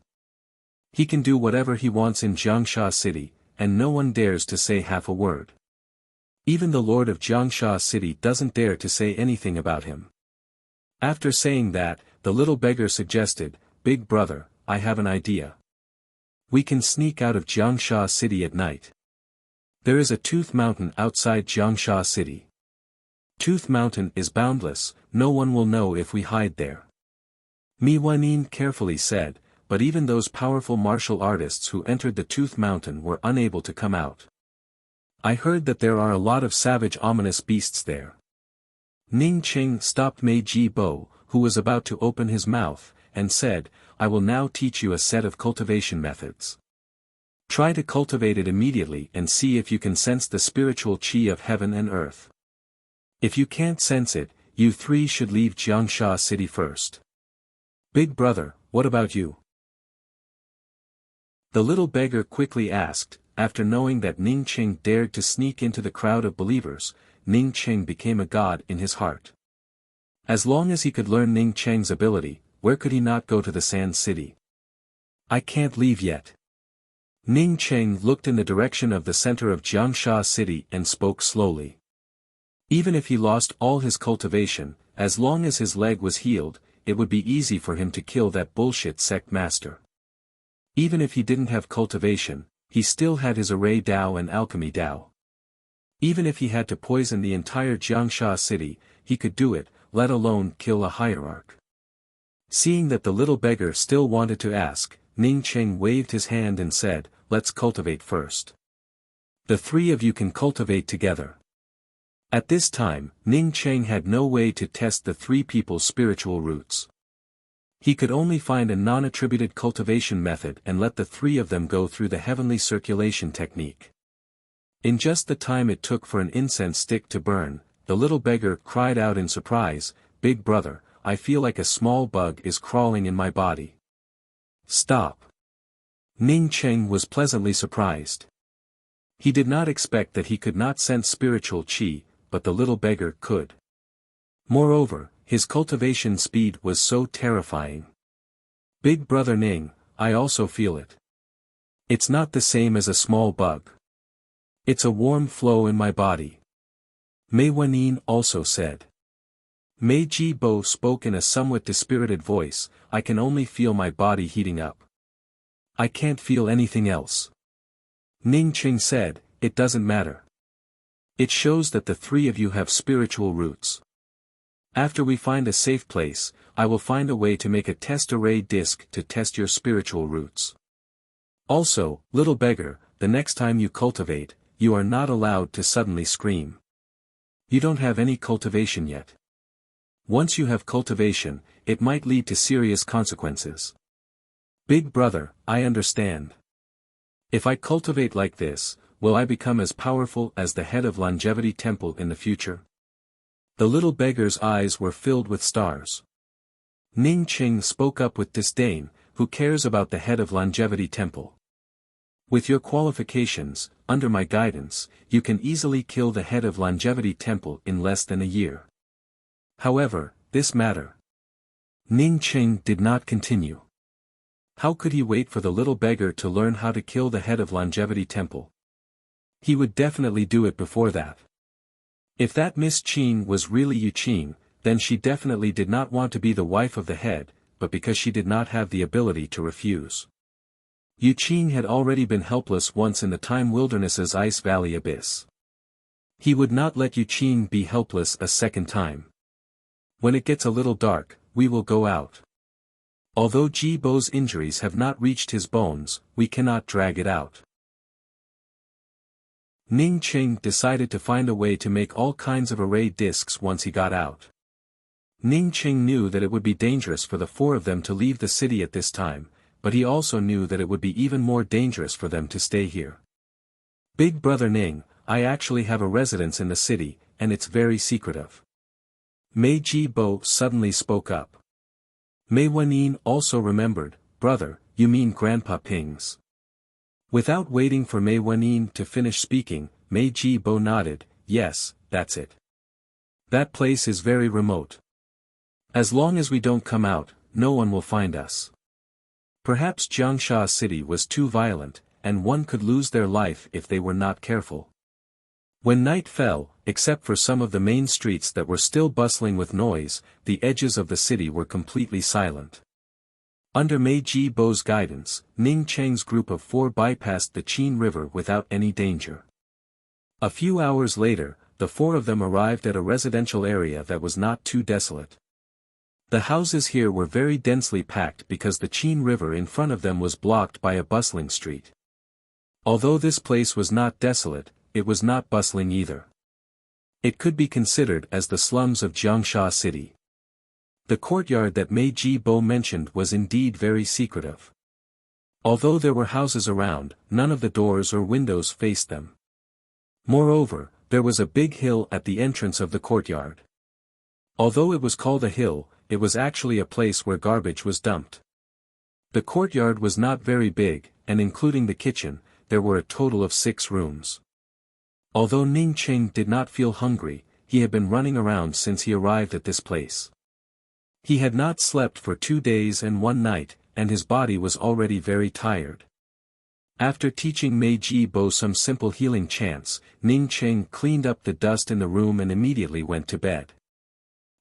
He can do whatever he wants in Jiangsha City, and no one dares to say half a word. Even the lord of Jiangsha City doesn't dare to say anything about him. After saying that, the little beggar suggested, Big brother, I have an idea. We can sneak out of Jiangsha City at night. There is a Tooth Mountain outside Jiangsha City. Tooth Mountain is boundless, no one will know if we hide there. Mi Wenyin carefully said, but even those powerful martial artists who entered the Tooth Mountain were unable to come out. I heard that there are a lot of savage ominous beasts there. Ning Cheng stopped Mei Ji Bo, who was about to open his mouth, and said, I will now teach you a set of cultivation methods. Try to cultivate it immediately and see if you can sense the spiritual qi of heaven and earth. If you can't sense it, you 3 should leave Jiangsha City first. Big brother, what about you? The little beggar quickly asked. After knowing that Ning Cheng dared to sneak into the crowd of believers, Ning Cheng became a god in his heart. As long as he could learn Ning Cheng's ability, where could he not go to the Sand City? I can't leave yet. Ning Cheng looked in the direction of the center of Jiangsha City and spoke slowly. Even if he lost all his cultivation, as long as his leg was healed, it would be easy for him to kill that bullshit sect master. Even if he didn't have cultivation, he still had his array Dao and alchemy Dao. Even if he had to poison the entire Jiangsha City, he could do it, let alone kill a hierarch. Seeing that the little beggar still wanted to ask, Ning Cheng waved his hand and said, let's cultivate first. The 3 of you can cultivate together. At this time, Ning Cheng had no way to test the 3 people's spiritual roots. He could only find a non-attributed cultivation method and let the 3 of them go through the heavenly circulation technique. In just the time it took for an incense stick to burn, the little beggar cried out in surprise, Big brother, I feel like a small bug is crawling in my body. Stop. Ning Cheng was pleasantly surprised. He did not expect that he could not sense spiritual qi, but the little beggar could. Moreover, his cultivation speed was so terrifying. Big brother Ning, I also feel it. It's not the same as a small bug. It's a warm flow in my body. Mei Wenyin also said. Mei Ji Bo spoke in a somewhat dispirited voice, I can only feel my body heating up. I can't feel anything else. Ning Cheng said, it doesn't matter. It shows that the 3 of you have spiritual roots. After we find a safe place, I will find a way to make a test array disc to test your spiritual roots. Also, little beggar, the next time you cultivate, you are not allowed to suddenly scream. You don't have any cultivation yet. Once you have cultivation, it might lead to serious consequences. Big brother, I understand. If I cultivate like this, will I become as powerful as the head of Longevity Temple in the future? The little beggar's eyes were filled with stars. Ning Cheng spoke up with disdain, who cares about the head of Longevity Temple? With your qualifications, under my guidance, you can easily kill the head of Longevity Temple in less than a year. However, this matter. Ning Cheng did not continue. How could he wait for the little beggar to learn how to kill the head of Longevity Temple? He would definitely do it before that. If that Miss Qing was really Yu Qing, then she definitely did not want to be the wife of the head, but because she did not have the ability to refuse. Yu Qing had already been helpless once in the Time Wilderness's Ice Valley Abyss. He would not let Yu Qing be helpless a second time. When it gets a little dark, we will go out. Although Ji Bo's injuries have not reached his bones, we cannot drag it out. Ning Qing decided to find a way to make all kinds of array discs once he got out. Ning Qing knew that it would be dangerous for the four of them to leave the city at this time, but he also knew that it would be even more dangerous for them to stay here. Big brother Ning, I actually have a residence in the city, and it's very secretive. Mei Ji Bo suddenly spoke up. Mei Wenyin also remembered, brother, you mean Grandpa Ping's. Without waiting for Mei Wenyin to finish speaking, Mei Ji Bo nodded, yes, that's it. That place is very remote. As long as we don't come out, no one will find us. Perhaps Jiangsha City was too violent, and one could lose their life if they were not careful. When night fell, except for some of the main streets that were still bustling with noise, the edges of the city were completely silent. Under Mei Ji Bo's guidance, Ning Cheng's group of four bypassed the Qin River without any danger. A few hours later, the four of them arrived at a residential area that was not too desolate. The houses here were very densely packed because the Qin River in front of them was blocked by a bustling street. Although this place was not desolate, it was not bustling either. It could be considered as the slums of Jiangsha City. The courtyard that Mei Ji Bo mentioned was indeed very secretive. Although there were houses around, none of the doors or windows faced them. Moreover, there was a big hill at the entrance of the courtyard. Although it was called a hill, it was actually a place where garbage was dumped. The courtyard was not very big, and including the kitchen, there were a total of 6 rooms. Although Ning Qing did not feel hungry, he had been running around since he arrived at this place. He had not slept for 2 days and 1 night, and his body was already very tired. After teaching Mei Ji Bo some simple healing chants, Ning Qing cleaned up the dust in the room and immediately went to bed.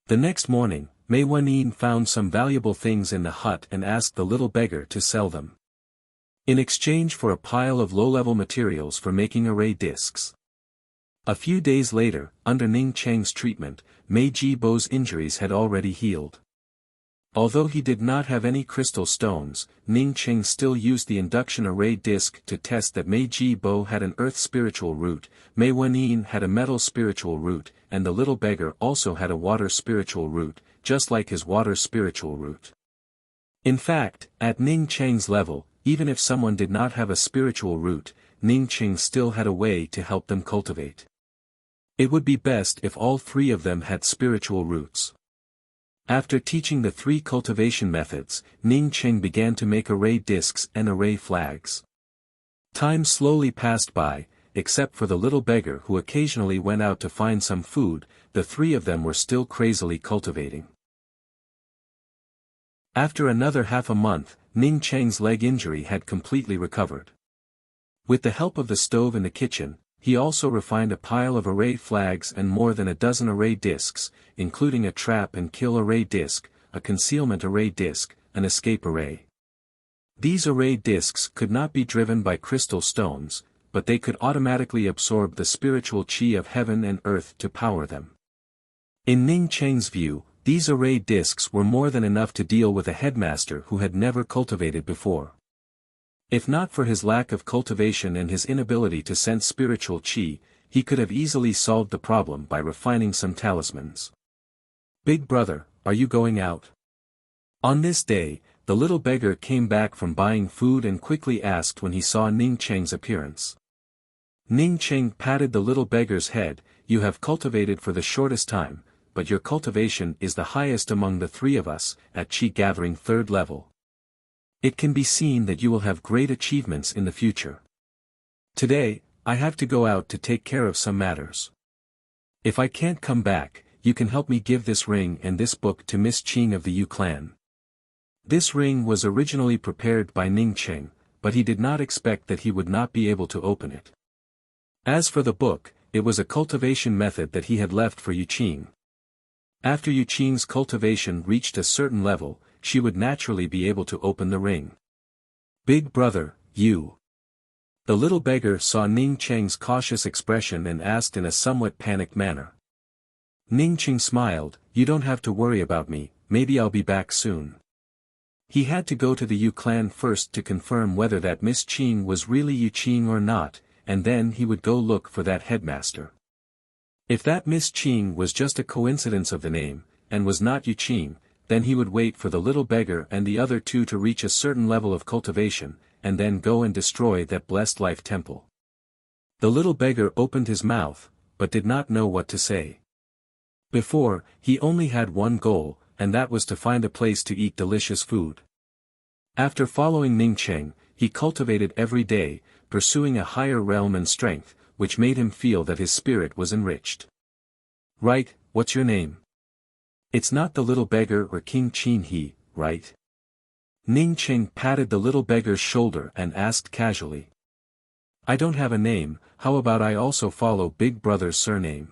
The next morning, Mei Wenyin found some valuable things in the hut and asked the little beggar to sell them. In exchange for a pile of low-level materials for making array discs. A few days later, under Ning Cheng's treatment, Mei Ji Bo's injuries had already healed. Although he did not have any crystal stones, Ning Qing still used the induction array disc to test that Mei Ji Bo had an earth spiritual root, Mei Wenyin had a metal spiritual root, and the little beggar also had a water spiritual root, just like his water spiritual root. In fact, at Ning Cheng's level, even if someone did not have a spiritual root, Ning Qing still had a way to help them cultivate. It would be best if all 3 of them had spiritual roots. After teaching the 3 cultivation methods, Ning Qing began to make array discs and array flags. Time slowly passed by, except for the little beggar who occasionally went out to find some food, the 3 of them were still crazily cultivating. After another half a month, Ning Cheng's leg injury had completely recovered. With the help of the stove in the kitchen, he also refined a pile of array flags and more than a dozen array discs, including a trap and kill array disc, a concealment array disc, an escape array. These array discs could not be driven by crystal stones, but they could automatically absorb the spiritual qi of heaven and earth to power them. In Ning Cheng's view, these array discs were more than enough to deal with a headmaster who had never cultivated before. If not for his lack of cultivation and his inability to sense spiritual qi, he could have easily solved the problem by refining some talismans. Big brother, are you going out? On this day, the little beggar came back from buying food and quickly asked when he saw Ning Cheng's appearance. Ning Cheng patted the little beggar's head, you have cultivated for the shortest time, but your cultivation is the highest among the 3 of us, at Qi Gathering 3rd level. It can be seen that you will have great achievements in the future. Today, I have to go out to take care of some matters. If I can't come back, you can help me give this ring and this book to Miss Qing of the Yu clan. This ring was originally prepared by Ning Cheng, but he did not expect that he would not be able to open it. As for the book, it was a cultivation method that he had left for Yuqing. After Yuqing's cultivation reached a certain level, she would naturally be able to open the ring. Big brother, you. The little beggar saw Ning Cheng's cautious expression and asked in a somewhat panicked manner. Ning Cheng smiled, you don't have to worry about me, maybe I'll be back soon. He had to go to the Yu clan first to confirm whether that Miss Qing was really Yuqing or not, and then he would go look for that headmaster. If that Miss Qing was just a coincidence of the name, and was not Yuqing, then he would wait for the little beggar and the other two to reach a certain level of cultivation, and then go and destroy that blessed life temple. The little beggar opened his mouth, but did not know what to say. Before, he only had one goal, and that was to find a place to eat delicious food. After following Ning Cheng, he cultivated every day, pursuing a higher realm and strength, which made him feel that his spirit was enriched. Right, what's your name? It's not the little beggar or King Qin He, right? Ning Cheng patted the little beggar's shoulder and asked casually. I don't have a name, how about I also follow Big Brother's surname?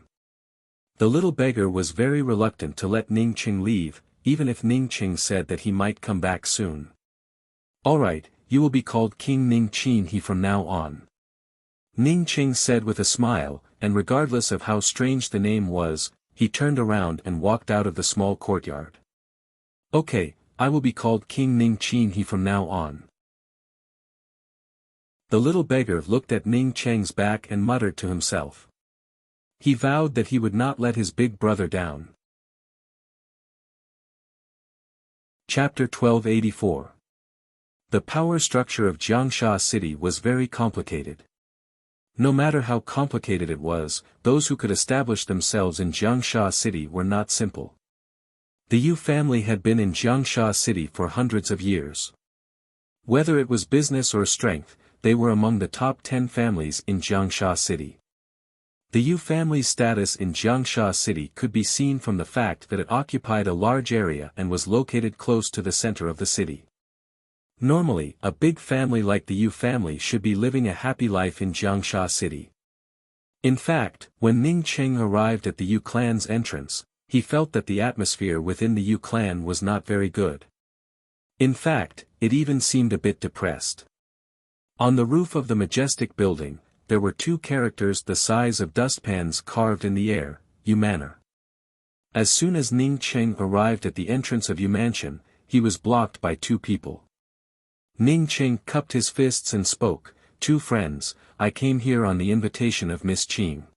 The little beggar was very reluctant to let Ning Cheng leave, even if Ning Cheng said that he might come back soon. Alright, you will be called King Ning Qin He from now on. Ning Cheng said with a smile, and regardless of how strange the name was, he turned around and walked out of the small courtyard. Okay, I will be called King Ning Qin He from now on. The little beggar looked at Ning Cheng's back and muttered to himself. He vowed that he would not let his big brother down. Chapter 1284. The power structure of Jiangsha City was very complicated. No matter how complicated it was, those who could establish themselves in Jiangsha City were not simple. The Yu family had been in Jiangsha City for hundreds of years. Whether it was business or strength, they were among the top 10 families in Jiangsha City. The Yu family's status in Jiangsha City could be seen from the fact that it occupied a large area and was located close to the center of the city. Normally, a big family like the Yu family should be living a happy life in Jiangsha City. In fact, when Ning Cheng arrived at the Yu clan's entrance, he felt that the atmosphere within the Yu clan was not very good. In fact, it even seemed a bit depressed. On the roof of the majestic building, there were two characters the size of dustpans carved in the air, Yu Manor. As soon as Ning Cheng arrived at the entrance of Yu Mansion, he was blocked by two people. Ning Cheng cupped his fists and spoke, "Two friends, I came here on the invitation of Miss Qing."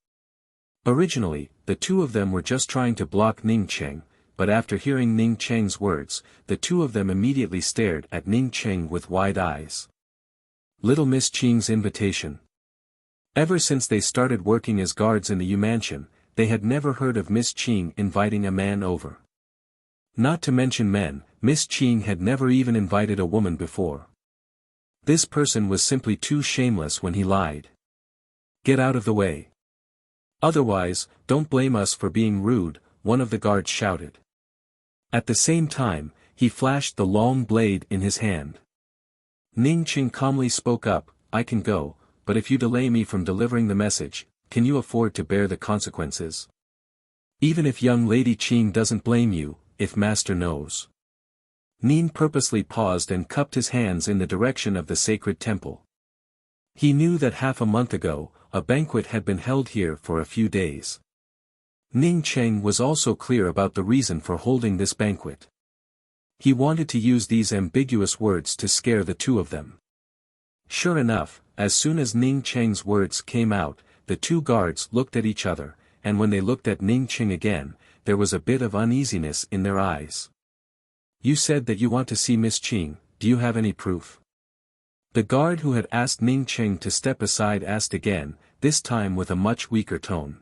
Originally, the two of them were just trying to block Ning Cheng, but after hearing Ning Cheng's words, the two of them immediately stared at Ning Cheng with wide eyes. Little Miss Qing's invitation. Ever since they started working as guards in the Yu Mansion, they had never heard of Miss Qing inviting a man over. Not to mention men, Miss Qing had never even invited a woman before. This person was simply too shameless when he lied. Get out of the way. Otherwise, don't blame us for being rude, one of the guards shouted. At the same time, he flashed the long blade in his hand. Ning Cheng calmly spoke up, I can go, but if you delay me from delivering the message, can you afford to bear the consequences? Even if young Lady Qing doesn't blame you, if master knows. Ning purposely paused and cupped his hands in the direction of the sacred temple. He knew that half a month ago, a banquet had been held here for a few days. Ning Cheng was also clear about the reason for holding this banquet. He wanted to use these ambiguous words to scare the two of them. Sure enough, as soon as Ning Cheng's words came out, the two guards looked at each other, and when they looked at Ning Cheng again, there was a bit of uneasiness in their eyes. You said that you want to see Miss Qing, do you have any proof? The guard who had asked Ning Cheng to step aside asked again, this time with a much weaker tone.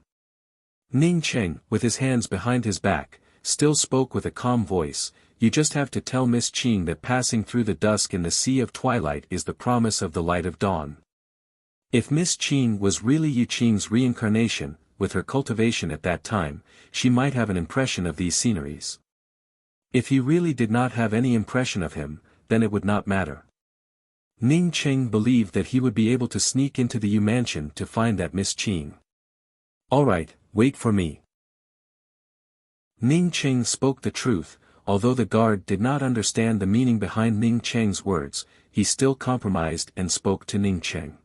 Ning Cheng, with his hands behind his back, still spoke with a calm voice, you just have to tell Miss Qing that passing through the dusk in the sea of twilight is the promise of the light of dawn. If Miss Qing was really Yu Qing's reincarnation, with her cultivation at that time, she might have an impression of these sceneries. If he really did not have any impression of him, then it would not matter. Ning Cheng believed that he would be able to sneak into the Yu Mansion to find that Miss Qing. All right, wait for me. Ning Cheng spoke the truth. Although the guard did not understand the meaning behind Ning Cheng's words, he still compromised and spoke to Ning Cheng.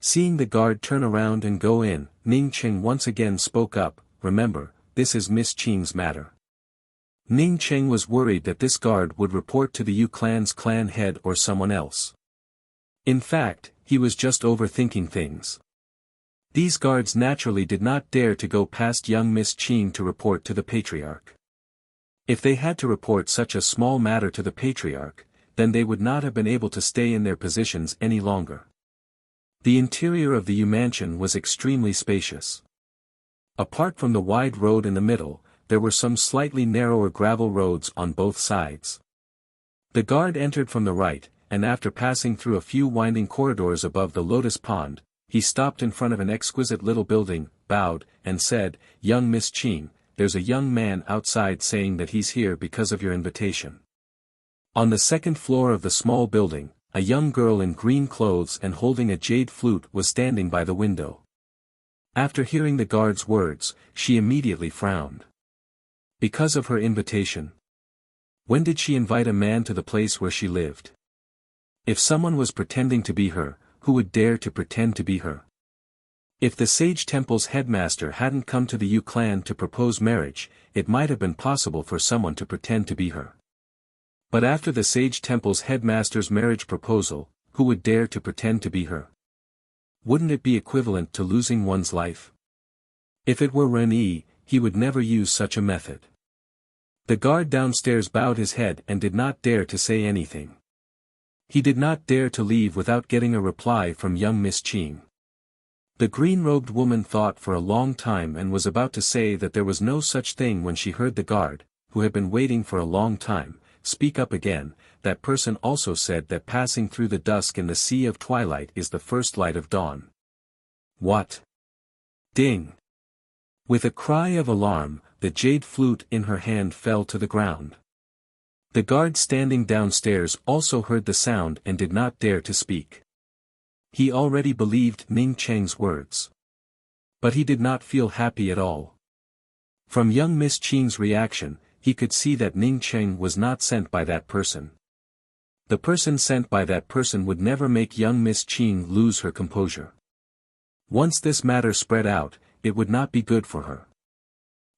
Seeing the guard turn around and go in, Ning Cheng once again spoke up, "Remember, this is Miss Ching's matter." Ning Cheng was worried that this guard would report to the Yu clan's clan head or someone else. In fact, he was just overthinking things. These guards naturally did not dare to go past young Miss Ching to report to the patriarch. If they had to report such a small matter to the patriarch, then they would not have been able to stay in their positions any longer. The interior of the Yu mansion was extremely spacious. Apart from the wide road in the middle, there were some slightly narrower gravel roads on both sides. The guard entered from the right, and after passing through a few winding corridors above the lotus pond, he stopped in front of an exquisite little building, bowed, and said, "Young Miss Ching, there's a young man outside saying that he's here because of your invitation." On the second floor of the small building, a young girl in green clothes and holding a jade flute was standing by the window. After hearing the guard's words, she immediately frowned. Because of her invitation? When did she invite a man to the place where she lived? If someone was pretending to be her, who would dare to pretend to be her? If the Sage Temple's headmaster hadn't come to the Yu clan to propose marriage, it might have been possible for someone to pretend to be her. But after the Sage Temple's headmaster's marriage proposal, who would dare to pretend to be her? Wouldn't it be equivalent to losing one's life? If it were Ren Yi, he would never use such a method. The guard downstairs bowed his head and did not dare to say anything. He did not dare to leave without getting a reply from young Miss Ching. The green-robed woman thought for a long time and was about to say that there was no such thing when she heard the guard, who had been waiting for a long time, speak up again. That person also said that passing through the dusk in the sea of twilight is the first light of dawn. What? Ding! With a cry of alarm, the jade flute in her hand fell to the ground. The guard standing downstairs also heard the sound and did not dare to speak. He already believed Ning Cheng's words. But he did not feel happy at all. From young Miss Ching's reaction, he could see that Ning Cheng was not sent by that person. The person sent by that person would never make young Miss Ching lose her composure. Once this matter spread out, it would not be good for her.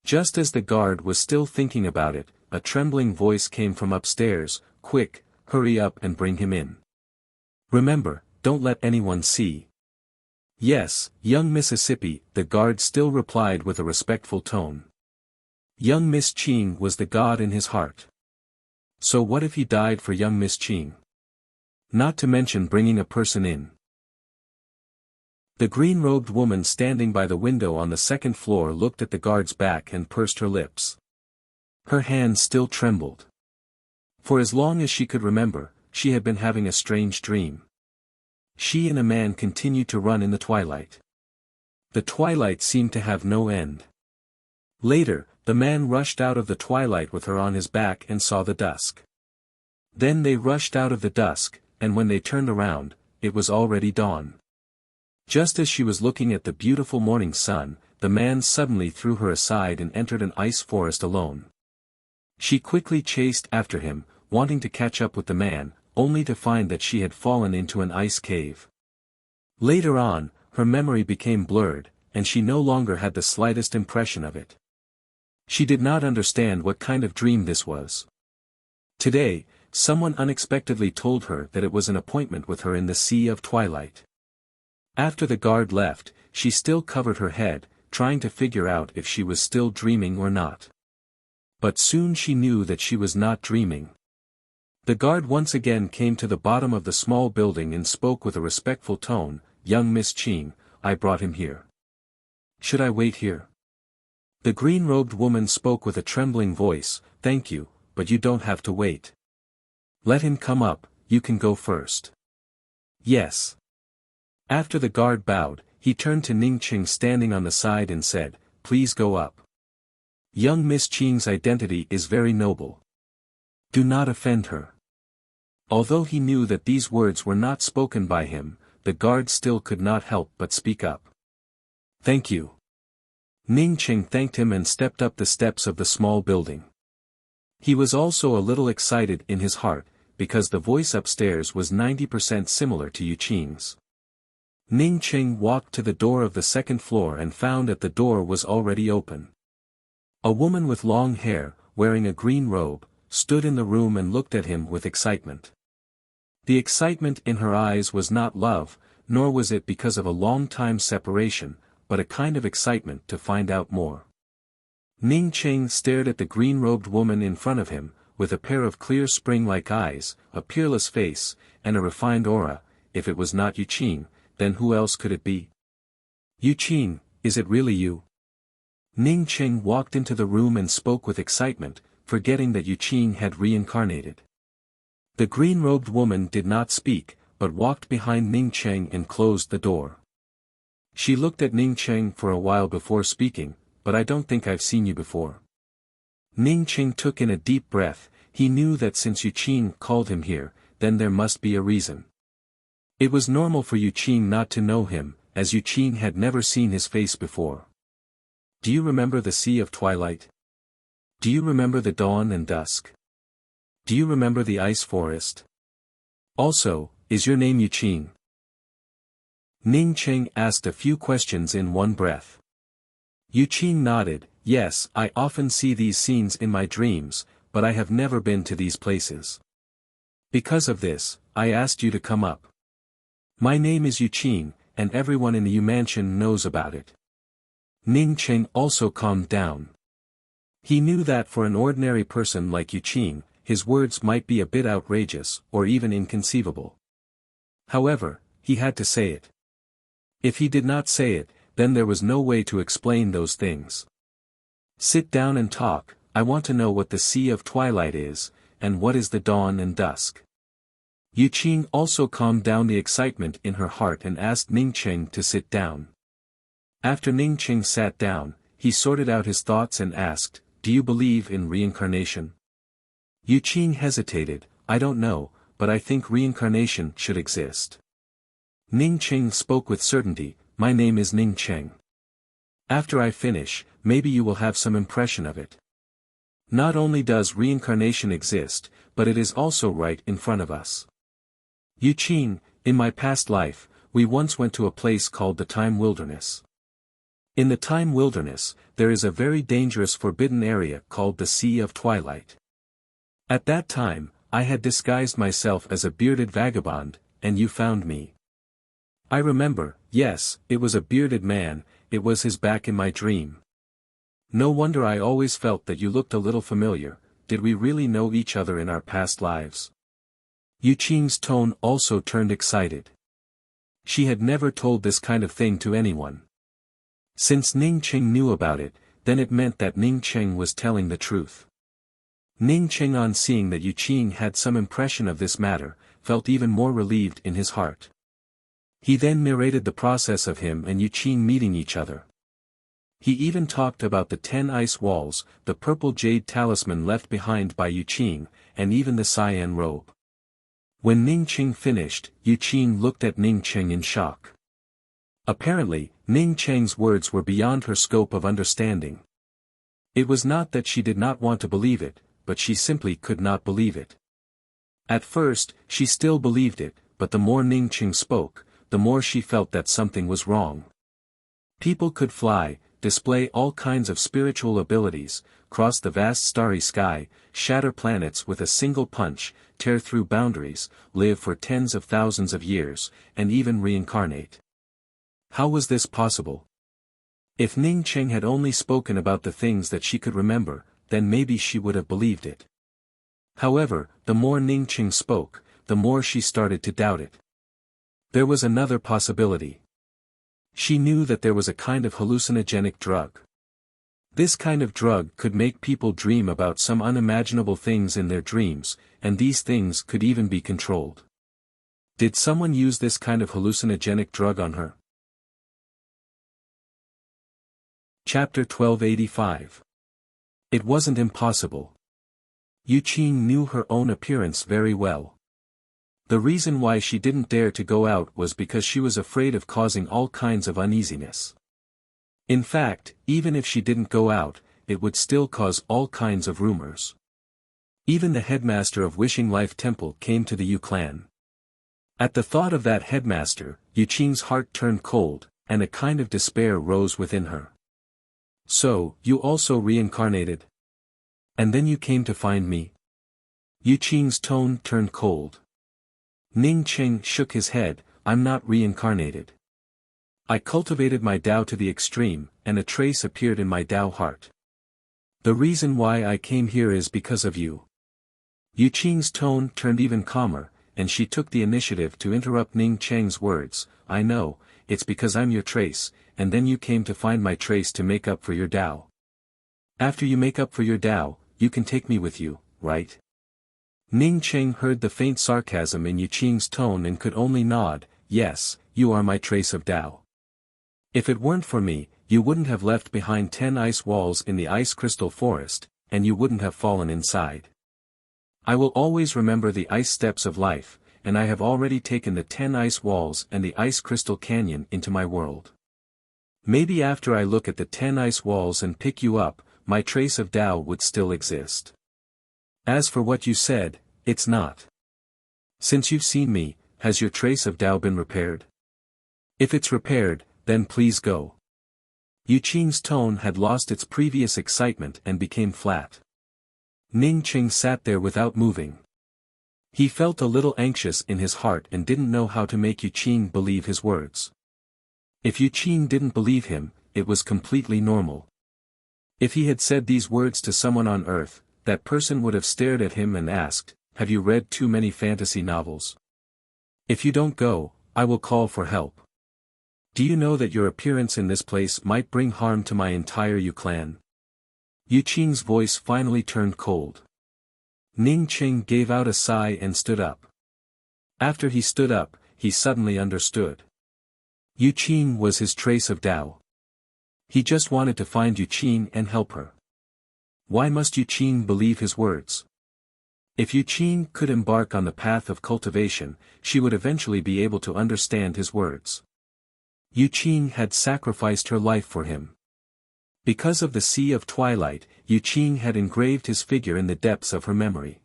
Just as the guard was still thinking about it, a trembling voice came from upstairs, "Quick, hurry up and bring him in. Remember, don't let anyone see." "Yes, young Mississippi," the guard still replied with a respectful tone. Young Miss Ching was the god in his heart. So what if he died for young Miss Ching? Not to mention bringing a person in. The green-robed woman standing by the window on the second floor looked at the guard's back and pursed her lips. Her hands still trembled. For as long as she could remember, she had been having a strange dream. She and a man continued to run in the twilight. The twilight seemed to have no end. Later, the man rushed out of the twilight with her on his back and saw the dusk. Then they rushed out of the dusk, and when they turned around, it was already dawn. Just as she was looking at the beautiful morning sun, the man suddenly threw her aside and entered an ice forest alone. She quickly chased after him, wanting to catch up with the man, only to find that she had fallen into an ice cave. Later on, her memory became blurred, and she no longer had the slightest impression of it. She did not understand what kind of dream this was. Today, someone unexpectedly told her that it was an appointment with her in the Sea of Twilight. After the guard left, she still covered her head, trying to figure out if she was still dreaming or not. But soon she knew that she was not dreaming. The guard once again came to the bottom of the small building and spoke with a respectful tone, "Young Miss Ching, I brought him here. Should I wait here?" The green-robed woman spoke with a trembling voice, "Thank you, but you don't have to wait. Let him come up, you can go first." "Yes." After the guard bowed, he turned to Ning Cheng standing on the side and said, "Please go up. Young Miss Ching's identity is very noble. Do not offend her." Although he knew that these words were not spoken by him, the guard still could not help but speak up. "Thank you. Ning Qing thanked him and stepped up the steps of the small building. He was also a little excited in his heart, because the voice upstairs was 90% similar to Yu Qing's. Ning Qing walked to the door of the second floor and found that the door was already open. A woman with long hair, wearing a green robe, stood in the room and looked at him with excitement. The excitement in her eyes was not love, nor was it because of a long-time separation, but a kind of excitement to find out more. Ning Qing stared at the green-robed woman in front of him, with a pair of clear spring-like eyes, a peerless face, and a refined aura. If it was not Yu Qing, then who else could it be? Yu Qing, is it really you? Ning Qing walked into the room and spoke with excitement, forgetting that Yu Qing had reincarnated. The green-robed woman did not speak, but walked behind Ning Qing and closed the door. She looked at Ning Qing for a while before speaking, but I don't think I've seen you before. Ning Qing took in a deep breath. He knew that since Yu Qing called him here, then there must be a reason. It was normal for Yu Qing not to know him, as Yu Qing had never seen his face before. Do you remember the Sea of Twilight? Do you remember the dawn and dusk? Do you remember the ice forest? Also, is your name Yu Qing? Ning Qing asked a few questions in one breath. Yu Qing nodded. Yes, I often see these scenes in my dreams, but I have never been to these places. Because of this, I asked you to come up. My name is Yu Qing, and everyone in the Yu Mansion knows about it. Ning Qing also calmed down. He knew that for an ordinary person like Yu Qing, his words might be a bit outrageous, or even inconceivable. However, he had to say it. If he did not say it, then there was no way to explain those things. Sit down and talk. I want to know what the Sea of Twilight is, and what is the dawn and dusk. Yu Qing also calmed down the excitement in her heart and asked Ning Qing to sit down. After Ning Qing sat down, he sorted out his thoughts and asked, do you believe in reincarnation? Yu Qing hesitated. I don't know, but I think reincarnation should exist. Ning Qing spoke with certainty. My name is Ning Qing. After I finish, maybe you will have some impression of it. Not only does reincarnation exist, but it is also right in front of us. Yu Qing, in my past life, we once went to a place called the Time Wilderness. In the Time Wilderness, there is a very dangerous forbidden area called the Sea of Twilight. At that time, I had disguised myself as a bearded vagabond, and you found me. I remember, yes, it was a bearded man. It was his back in my dream. No wonder I always felt that you looked a little familiar. Did we really know each other in our past lives? Yu Qing's tone also turned excited. She had never told this kind of thing to anyone. Since Ning Qing knew about it, then it meant that Ning Qing was telling the truth. Ning Qing, on seeing that Yu Qing had some impression of this matter, felt even more relieved in his heart. He then narrated the process of him and Yu Qing meeting each other. He even talked about the 10 ice walls, the purple jade talisman left behind by Yu Qing, and even the cyan robe. When Ning Qing finished, Yu Qing looked at Ning Qing in shock. Apparently, Ning Qing's words were beyond her scope of understanding. It was not that she did not want to believe it, but she simply could not believe it. At first, she still believed it, but the more Ning Qing spoke, the more she felt that something was wrong. People could fly, display all kinds of spiritual abilities, cross the vast starry sky, shatter planets with a single punch, tear through boundaries, live for tens of thousands of years, and even reincarnate. How was this possible? If Ning Qing had only spoken about the things that she could remember, then maybe she would have believed it. However, the more Ning Qing spoke, the more she started to doubt it. There was another possibility. She knew that there was a kind of hallucinogenic drug. This kind of drug could make people dream about some unimaginable things in their dreams, and these things could even be controlled. Did someone use this kind of hallucinogenic drug on her? Chapter 1285. It wasn't impossible. Yu Qing knew her own appearance very well. The reason why she didn't dare to go out was because she was afraid of causing all kinds of uneasiness. In fact, even if she didn't go out, it would still cause all kinds of rumors. Even the headmaster of Wishing Life Temple came to the Yu clan. At the thought of that headmaster, Yu Qing's heart turned cold, and a kind of despair rose within her. So, you also reincarnated? And then you came to find me? Yu Qing's tone turned cold. Ning Cheng shook his head. I'm not reincarnated. I cultivated my Tao to the extreme, and a trace appeared in my Tao heart. The reason why I came here is because of you. Yu Qing's tone turned even calmer, and she took the initiative to interrupt Ning Cheng's words. I know, it's because I'm your trace, and then you came to find my trace to make up for your Tao. After you make up for your Tao, you can take me with you, right? Ning Cheng heard the faint sarcasm in Yu Qing's tone and could only nod. Yes, you are my trace of Tao. If it weren't for me, you wouldn't have left behind 10 ice walls in the ice crystal forest, and you wouldn't have fallen inside. I will always remember the ice steps of life, and I have already taken the 10 ice walls and the ice crystal canyon into my world. Maybe after I look at the 10 ice walls and pick you up, my trace of Tao would still exist. As for what you said, it's not. Since you've seen me, has your trace of Tao been repaired? If it's repaired, then please go. Yu Qing's tone had lost its previous excitement and became flat. Ning Cheng sat there without moving. He felt a little anxious in his heart and didn't know how to make Yu Qing believe his words. If Yu Qing didn't believe him, it was completely normal. If he had said these words to someone on Earth, that person would have stared at him and asked, have you read too many fantasy novels? If you don't go, I will call for help. Do you know that your appearance in this place might bring harm to my entire Yu clan? Yu Qing's voice finally turned cold. Ning Cheng gave out a sigh and stood up. After he stood up, he suddenly understood. Yu Qing was his trace of Tao. He just wanted to find Yu Qing and help her. Why must Yu Qing believe his words? If Yu Qing could embark on the path of cultivation, she would eventually be able to understand his words. Yu Qing had sacrificed her life for him. Because of the Sea of Twilight, Yu Qing had engraved his figure in the depths of her memory.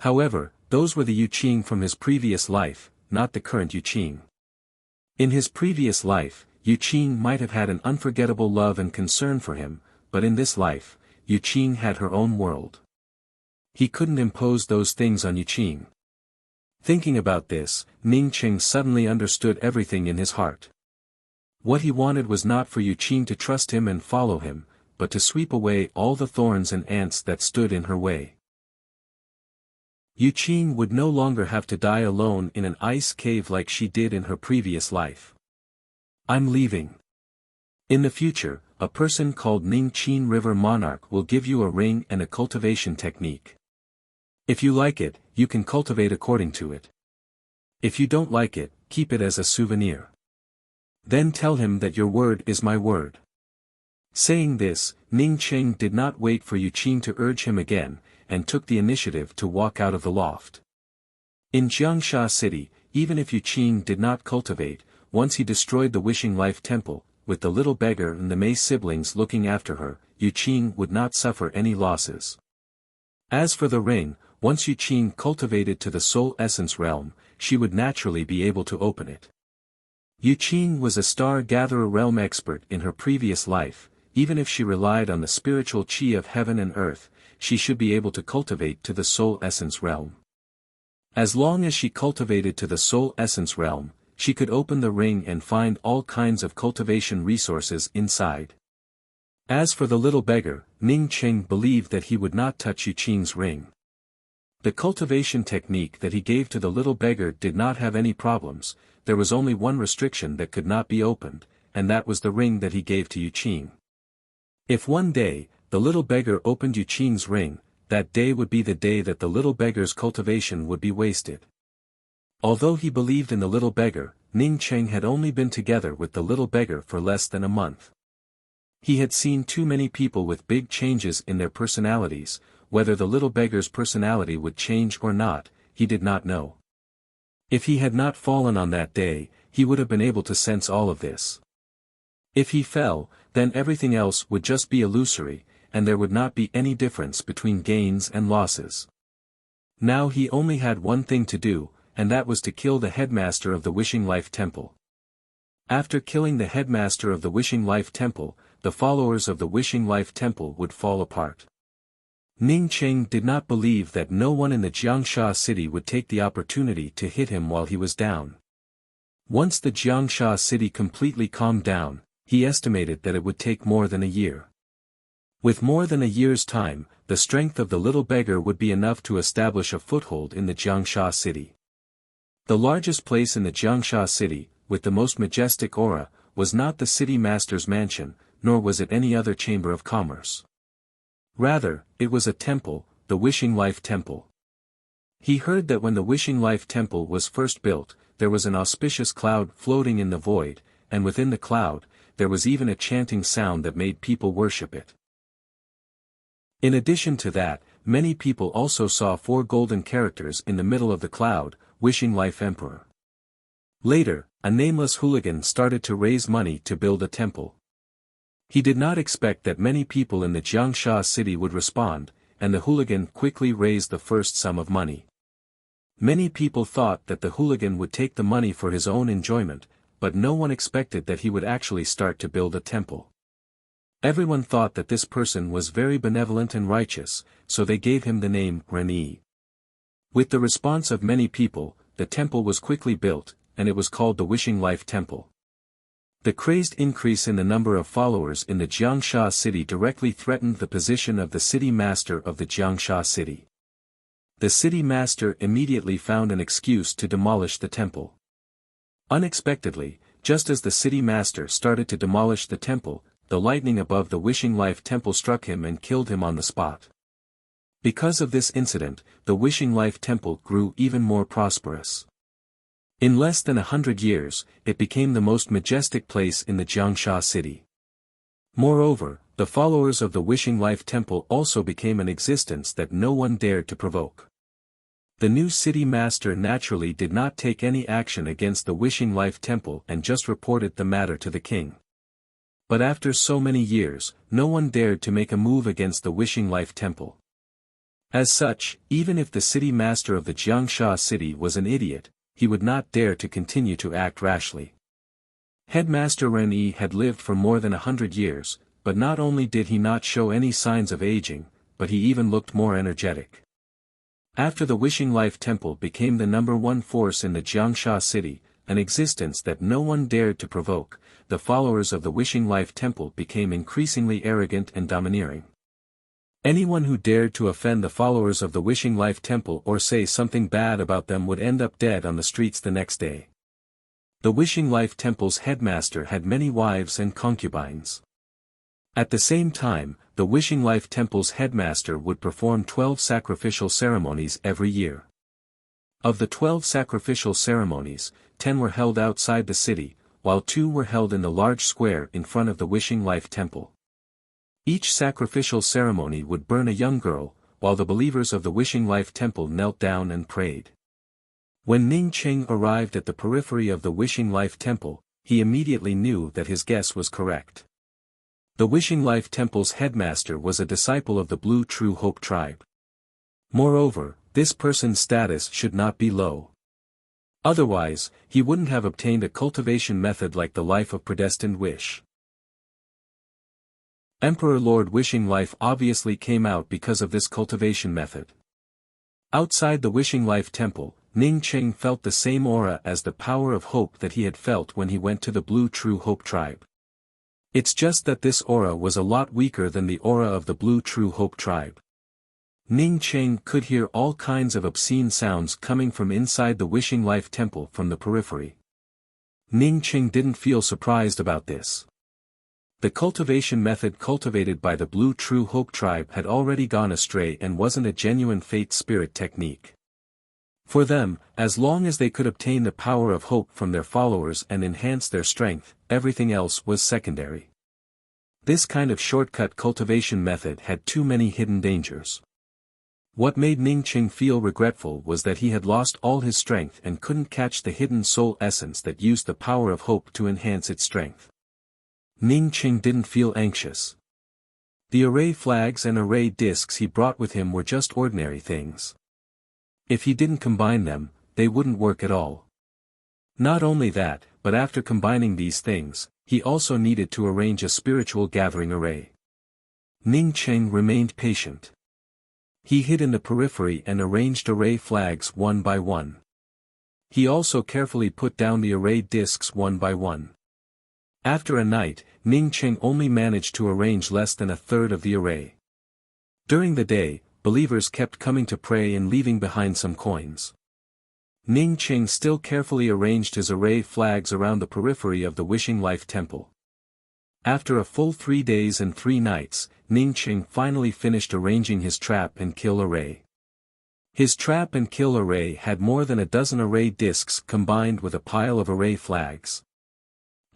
However, those were the Yu Qing from his previous life, not the current Yu Qing. In his previous life, Yu Qing might have had an unforgettable love and concern for him, but in this life, Yu Qing had her own world. He couldn't impose those things on Yu Qing. Thinking about this, Ning Cheng suddenly understood everything in his heart. What he wanted was not for Yu Qing to trust him and follow him, but to sweep away all the thorns and ants that stood in her way. Yu Qing would no longer have to die alone in an ice cave like she did in her previous life. I'm leaving. In the future, a person called Ning Qin River Monarch will give you a ring and a cultivation technique. If you like it, you can cultivate according to it. If you don't like it, keep it as a souvenir. Then tell him that your word is my word. Saying this, Ning Cheng did not wait for Yu Qing to urge him again, and took the initiative to walk out of the loft. In Jiangsha City, even if Yu Qing did not cultivate, once he destroyed the Wishing Life Temple, with the little beggar and the Mei siblings looking after her, Yu Qing would not suffer any losses. As for the ring, once Yu Qing cultivated to the soul essence realm, she would naturally be able to open it. Yu Qing was a star-gatherer realm expert in her previous life. Even if she relied on the spiritual qi of heaven and earth, she should be able to cultivate to the soul essence realm. As long as she cultivated to the soul essence realm, she could open the ring and find all kinds of cultivation resources inside. As for the little beggar, Ning Cheng believed that he would not touch Yu Qing's ring. The cultivation technique that he gave to the little beggar did not have any problems. There was only one restriction that could not be opened, and that was the ring that he gave to Yu Qing. If one day, the little beggar opened Yu Qing's ring, that day would be the day that the little beggar's cultivation would be wasted. Although he believed in the little beggar, Ning Cheng had only been together with the little beggar for less than a month. He had seen too many people with big changes in their personalities. Whether the little beggar's personality would change or not, he did not know. If he had not fallen on that day, he would have been able to sense all of this. If he fell, Then everything else would just be illusory, and there would not be any difference between gains and losses. Now he only had one thing to do, and that was to kill the headmaster of the Wishing Life Temple. After killing the headmaster of the Wishing Life Temple, the followers of the Wishing Life Temple would fall apart. Ning Cheng did not believe that no one in the Jiangsha city would take the opportunity to hit him while he was down. Once the Jiangsha city completely calmed down, he estimated that it would take more than a year. With more than a year's time, the strength of the little beggar would be enough to establish a foothold in the Jiangsha city. The largest place in the Jiangsha city, with the most majestic aura, was not the city master's mansion, nor was it any other chamber of commerce. Rather, it was a temple, the Wishing Life Temple. He heard that when the Wishing Life Temple was first built, there was an auspicious cloud floating in the void, and within the cloud, there was even a chanting sound that made people worship it. In addition to that, many people also saw 4 golden characters in the middle of the cloud, Wishing Life Emperor. Later, a nameless hooligan started to raise money to build a temple. He did not expect that many people in the Jiangsha city would respond, and the hooligan quickly raised the first sum of money. Many people thought that the hooligan would take the money for his own enjoyment, but no one expected that he would actually start to build a temple. Everyone thought that this person was very benevolent and righteous, so they gave him the name Renyi. With the response of many people, the temple was quickly built, and it was called the Wishing Life Temple. The crazed increase in the number of followers in the Jiangsha city directly threatened the position of the city master of the Jiangsha city. The city master immediately found an excuse to demolish the temple. Unexpectedly, just as the city master started to demolish the temple, the lightning above the Wishing Life Temple struck him and killed him on the spot. Because of this incident, the Wishing Life Temple grew even more prosperous. In less than 100 years, it became the most majestic place in the Jiangsha city. Moreover, the followers of the Wishing Life Temple also became an existence that no one dared to provoke. The new city master naturally did not take any action against the Wishing Life Temple and just reported the matter to the king. But after so many years, no one dared to make a move against the Wishing Life Temple. As such, even if the city master of the Jiangsha city was an idiot, he would not dare to continue to act rashly. Headmaster Renyi had lived for more than 100 years, but not only did he not show any signs of aging, but he even looked more energetic. After the Wishing Life Temple became the #1 force in the Jiangsha city, an existence that no one dared to provoke, the followers of the Wishing Life Temple became increasingly arrogant and domineering. Anyone who dared to offend the followers of the Wishing Life Temple or say something bad about them would end up dead on the streets the next day. The Wishing Life Temple's headmaster had many wives and concubines. At the same time, the Wishing Life Temple's headmaster would perform 12 sacrificial ceremonies every year. Of the 12 sacrificial ceremonies, 10 were held outside the city, while 2 were held in the large square in front of the Wishing Life Temple. Each sacrificial ceremony would burn a young girl, while the believers of the Wishing Life Temple knelt down and prayed. When Ning Cheng arrived at the periphery of the Wishing Life Temple, he immediately knew that his guess was correct. The Wishing Life Temple's headmaster was a disciple of the Blue True Hope tribe. Moreover, this person's status should not be low. Otherwise, he wouldn't have obtained a cultivation method like the Life of Predestined Wish. Emperor Lord Wishing Life obviously came out because of this cultivation method. Outside the Wishing Life Temple, Ning Cheng felt the same aura as the power of hope that he had felt when he went to the Blue True Hope tribe. It's just that this aura was a lot weaker than the aura of the Blue True Hope tribe. Ning Cheng could hear all kinds of obscene sounds coming from inside the Wishing Life Temple from the periphery. Ning Cheng didn't feel surprised about this. The cultivation method cultivated by the Blue True Hope tribe had already gone astray and wasn't a genuine fate spirit technique. For them, as long as they could obtain the power of hope from their followers and enhance their strength, everything else was secondary. This kind of shortcut cultivation method had too many hidden dangers. What made Ning Cheng feel regretful was that he had lost all his strength and couldn't catch the hidden soul essence that used the power of hope to enhance its strength. Ning Qing didn't feel anxious. The array flags and array discs he brought with him were just ordinary things. If he didn't combine them, they wouldn't work at all. Not only that, but after combining these things, he also needed to arrange a spiritual gathering array. Ning Qing remained patient. He hid in the periphery and arranged array flags one by one. He also carefully put down the array discs one by one. After a night, Ning Qing only managed to arrange less than a third of the array. During the day, believers kept coming to pray and leaving behind some coins. Ning Qing still carefully arranged his array flags around the periphery of the Wishing Life Temple. After a full 3 days and 3 nights, Ning Qing finally finished arranging his trap and kill array. His trap and kill array had more than a dozen array discs combined with a pile of array flags.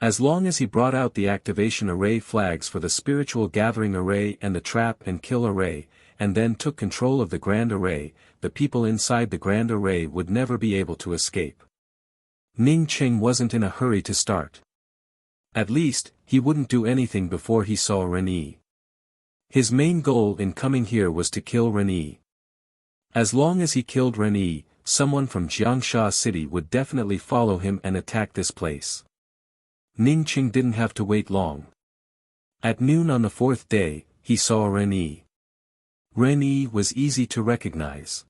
As long as he brought out the activation array flags for the spiritual gathering array and the trap and kill array, and then took control of the grand array, the people inside the grand array would never be able to escape. Ning Qing wasn't in a hurry to start. At least, he wouldn't do anything before he saw Ren Yi. His main goal in coming here was to kill Ren Yi. As long as he killed Ren Yi, someone from Jiangsha City would definitely follow him and attack this place. Ning Qing didn't have to wait long. At noon on the 4th day, he saw Ren Yi. Ren Yi was easy to recognize.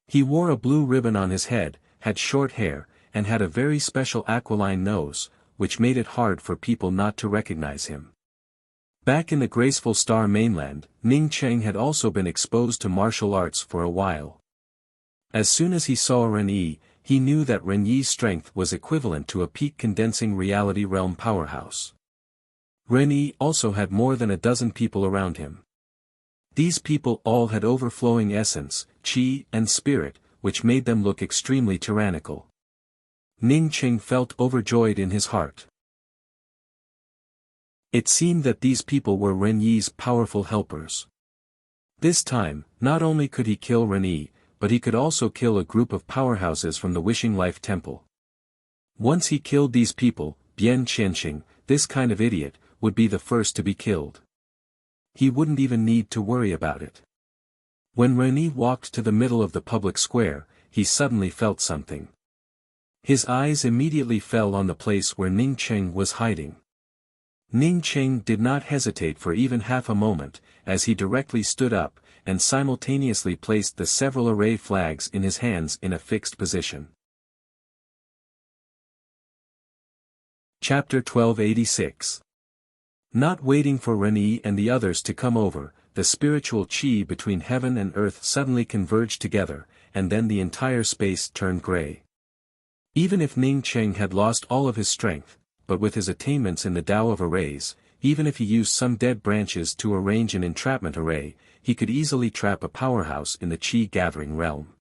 He wore a blue ribbon on his head, had short hair, and had a very special aquiline nose, which made it hard for people not to recognize him. Back in the graceful Star Mainland, Ning Qing had also been exposed to martial arts for a while. As soon as he saw Ren Yi, he knew that Ren Yi's strength was equivalent to a peak condensing reality realm powerhouse. Ren Yi also had more than a dozen people around him. These people all had overflowing essence, qi and spirit, which made them look extremely tyrannical. Ning Qing felt overjoyed in his heart. It seemed that these people were Ren Yi's powerful helpers. This time, not only could he kill Ren Yi, but he could also kill a group of powerhouses from the Wishing Life Temple. Once he killed these people, Bian Qianqing, this kind of idiot, would be the first to be killed. He wouldn't even need to worry about it. When Ren Yi walked to the middle of the public square, he suddenly felt something. His eyes immediately fell on the place where Ning Qing was hiding. Ning Qing did not hesitate for even half a moment, as he directly stood up, and simultaneously placed the several array flags in his hands in a fixed position. Chapter 1286. Not waiting for Ren Yi and the others to come over, the spiritual qi between heaven and earth suddenly converged together, and then the entire space turned gray. Even if Ning Qing had lost all of his strength, but with his attainments in the Tao of arrays, even if he used some dead branches to arrange an entrapment array, he could easily trap a powerhouse in the qi gathering realm.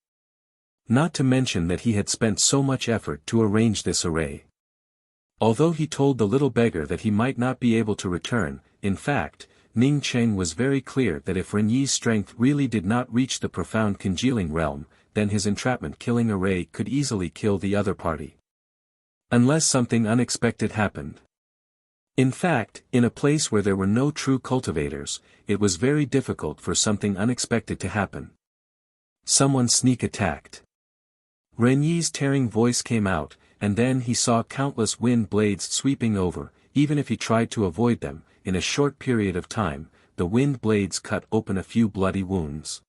Not to mention that he had spent so much effort to arrange this array. Although he told the little beggar that he might not be able to return, in fact, Ning Qing was very clear that if Ren Yi's strength really did not reach the profound congealing realm, then his entrapment killing array could easily kill the other party. Unless something unexpected happened. In fact, in a place where there were no true cultivators, it was very difficult for something unexpected to happen. Someone sneak attacked. Ren Yi's tearing voice came out, and then he saw countless wind blades sweeping over. Even if he tried to avoid them, in a short period of time, the wind blades cut open a few bloody wounds.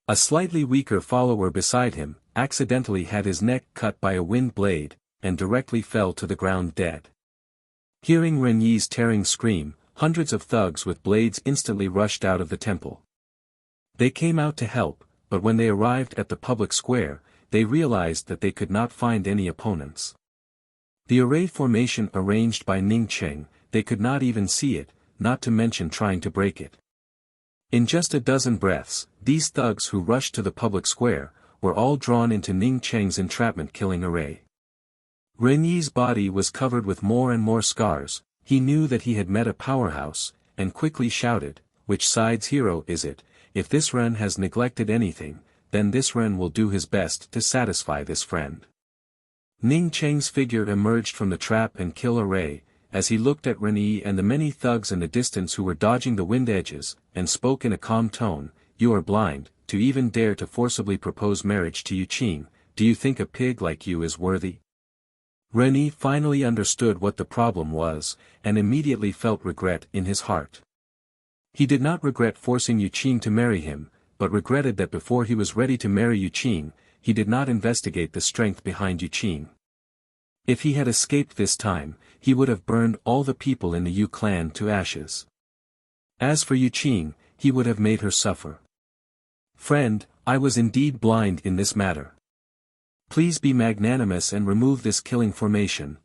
A slightly weaker follower beside him, accidentally had his neck cut by a wind blade, and directly fell to the ground dead. Hearing Ren Yi's tearing scream, hundreds of thugs with blades instantly rushed out of the temple. They came out to help, but when they arrived at the public square, they realized that they could not find any opponents. The array formation arranged by Ning Qing, they could not even see it, not to mention trying to break it. In just a dozen breaths, these thugs who rushed to the public square, were all drawn into Ning Qing's entrapment killing array. Ren Yi's body was covered with more and more scars. He knew that he had met a powerhouse, and quickly shouted, "Which side's hero is it? If this Ren has neglected anything, then this Ren will do his best to satisfy this friend." Ning Qing's figure emerged from the trap and kill array, as he looked at Ren'yi and the many thugs in the distance who were dodging the wind edges, and spoke in a calm tone, "You are blind, to even dare to forcibly propose marriage to Yuqing. Do you think a pig like you is worthy?" Ren'yi finally understood what the problem was, and immediately felt regret in his heart. He did not regret forcing Yuqing to marry him, but regretted that before he was ready to marry Yuqing, he did not investigate the strength behind Yuqing. If he had escaped this time, he would have burned all the people in the Yu clan to ashes. As for Yuqing, he would have made her suffer. "Friend, I was indeed blind in this matter. Please be magnanimous and remove this killing formation."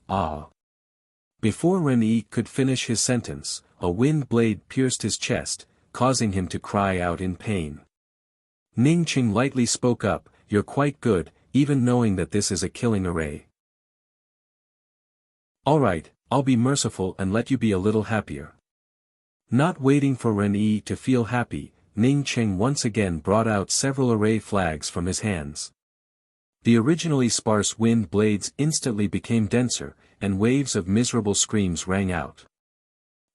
Before Ren'yi could finish his sentence, a wind blade pierced his chest, causing him to cry out in pain. Ningqing lightly spoke up, "You're quite good, even knowing that this is a killing array." "Alright, I'll be merciful and let you be a little happier." Not waiting for Ren'yi to feel happy, Ningqing once again brought out several array flags from his hands. The originally sparse wind blades instantly became denser, and waves of miserable screams rang out.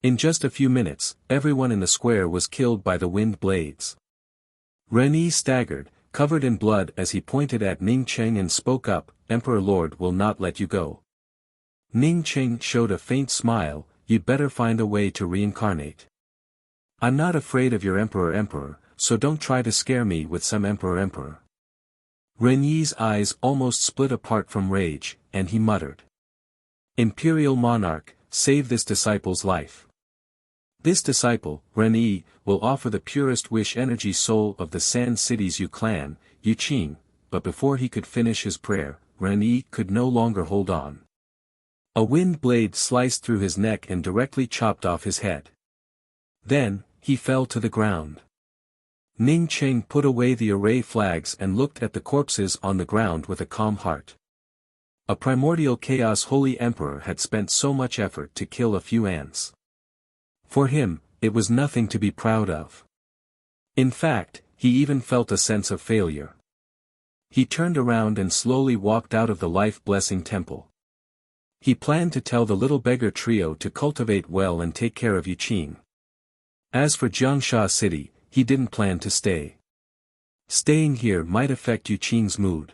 In just a few minutes, everyone in the square was killed by the wind blades. Ren'yi staggered, covered in blood as he pointed at Ningqing and spoke up, "Emperor Lord will not let you go." Ningqing showed a faint smile, "You'd better find a way to reincarnate. I'm not afraid of your emperor, so don't try to scare me with some emperor. Ren'yi's eyes almost split apart from rage, and he muttered, "Imperial monarch, save this disciple's life. This disciple, Ren'yi, will offer the purest wish energy soul of the Sand City's Yu clan, Yuqing," but before he could finish his prayer, Ren'yi could no longer hold on. A wind blade sliced through his neck and directly chopped off his head. Then, he fell to the ground. Ningqing put away the array flags and looked at the corpses on the ground with a calm heart. A primordial chaos holy emperor had spent so much effort to kill a few ants. For him, it was nothing to be proud of. In fact, he even felt a sense of failure. He turned around and slowly walked out of the life-blessing temple. He planned to tell the little beggar trio to cultivate well and take care of Yuqing. As for Jiangsha City, he didn't plan to stay. Staying here might affect Yuqing's mood.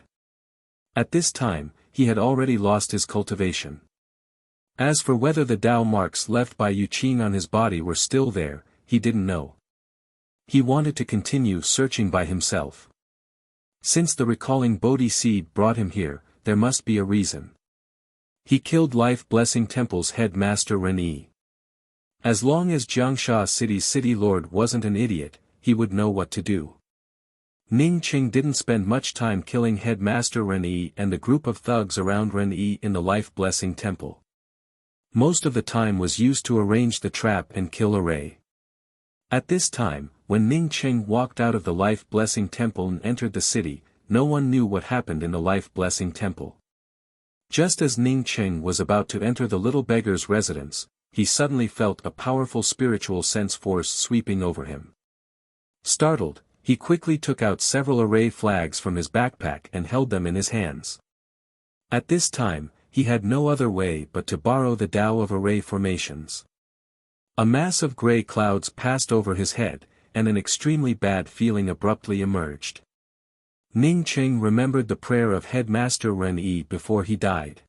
At this time, he had already lost his cultivation. As for whether the Dao marks left by Yuqing on his body were still there, he didn't know. He wanted to continue searching by himself. Since the recalling Bodhi seed brought him here, there must be a reason. He killed Life-Blessing Temple's headmaster Ren'yi. As long as Jiangsha City's city lord wasn't an idiot, he would know what to do. Ningqing didn't spend much time killing headmaster Ren'yi and the group of thugs around Ren'yi in the Life-Blessing Temple. Most of the time was used to arrange the trap and kill Array. At this time, when Ningqing walked out of the Life-Blessing Temple and entered the city, no one knew what happened in the Life-Blessing Temple. Just as Ningqing was about to enter the little beggar's residence, he suddenly felt a powerful spiritual sense force sweeping over him. Startled, he quickly took out several array flags from his backpack and held them in his hands. At this time, he had no other way but to borrow the Tao of array formations. A mass of gray clouds passed over his head, and an extremely bad feeling abruptly emerged. Ningqing remembered the prayer of Headmaster Ren'yi before he died.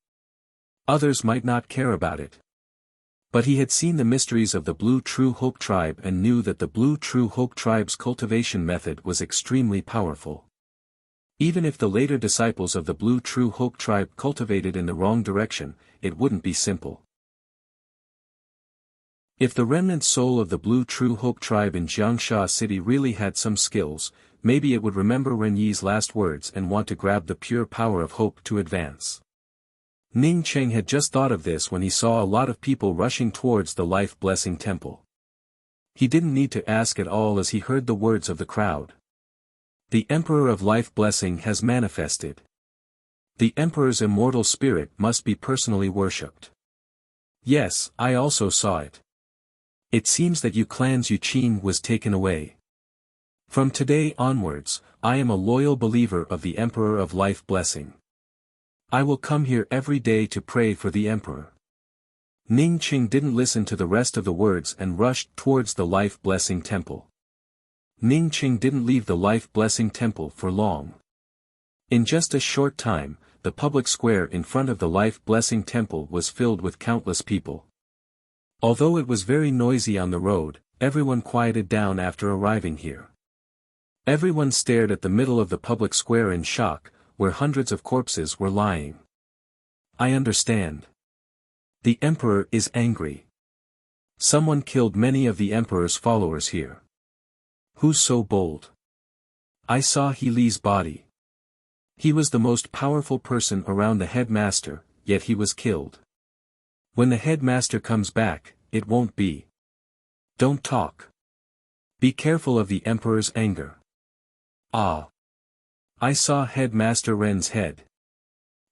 Others might not care about it. But he had seen the mysteries of the Blue True Hope tribe and knew that the Blue True Hope tribe's cultivation method was extremely powerful. Even if the later disciples of the Blue True Hope tribe cultivated in the wrong direction, it wouldn't be simple. If the remnant soul of the Blue True Hope tribe in Jiangsha City really had some skills, maybe it would remember Ren'yi's last words and want to grab the pure power of hope to advance. Ningqing had just thought of this when he saw a lot of people rushing towards the Life-Blessing Temple. He didn't need to ask at all as he heard the words of the crowd. The Emperor of Life-Blessing has manifested. The Emperor's immortal spirit must be personally worshipped. Yes, I also saw it. It seems that Yu clan's Yuqing was taken away. From today onwards, I am a loyal believer of the Emperor of Life-Blessing. I will come here every day to pray for the Emperor. Ning Qing didn't listen to the rest of the words and rushed towards the life-blessing temple. Ning Qing didn't leave the life-blessing temple for long. In just a short time, the public square in front of the life-blessing temple was filled with countless people. Although it was very noisy on the road, everyone quieted down after arriving here. Everyone stared at the middle of the public square in shock, where hundreds of corpses were lying. I understand. The emperor is angry. Someone killed many of the emperor's followers here. Who's so bold? I saw He Li's body. He was the most powerful person around the headmaster, yet he was killed. When the headmaster comes back, it won't be. Don't talk. Be careful of the emperor's anger. Ah. I saw Headmaster Ren's head.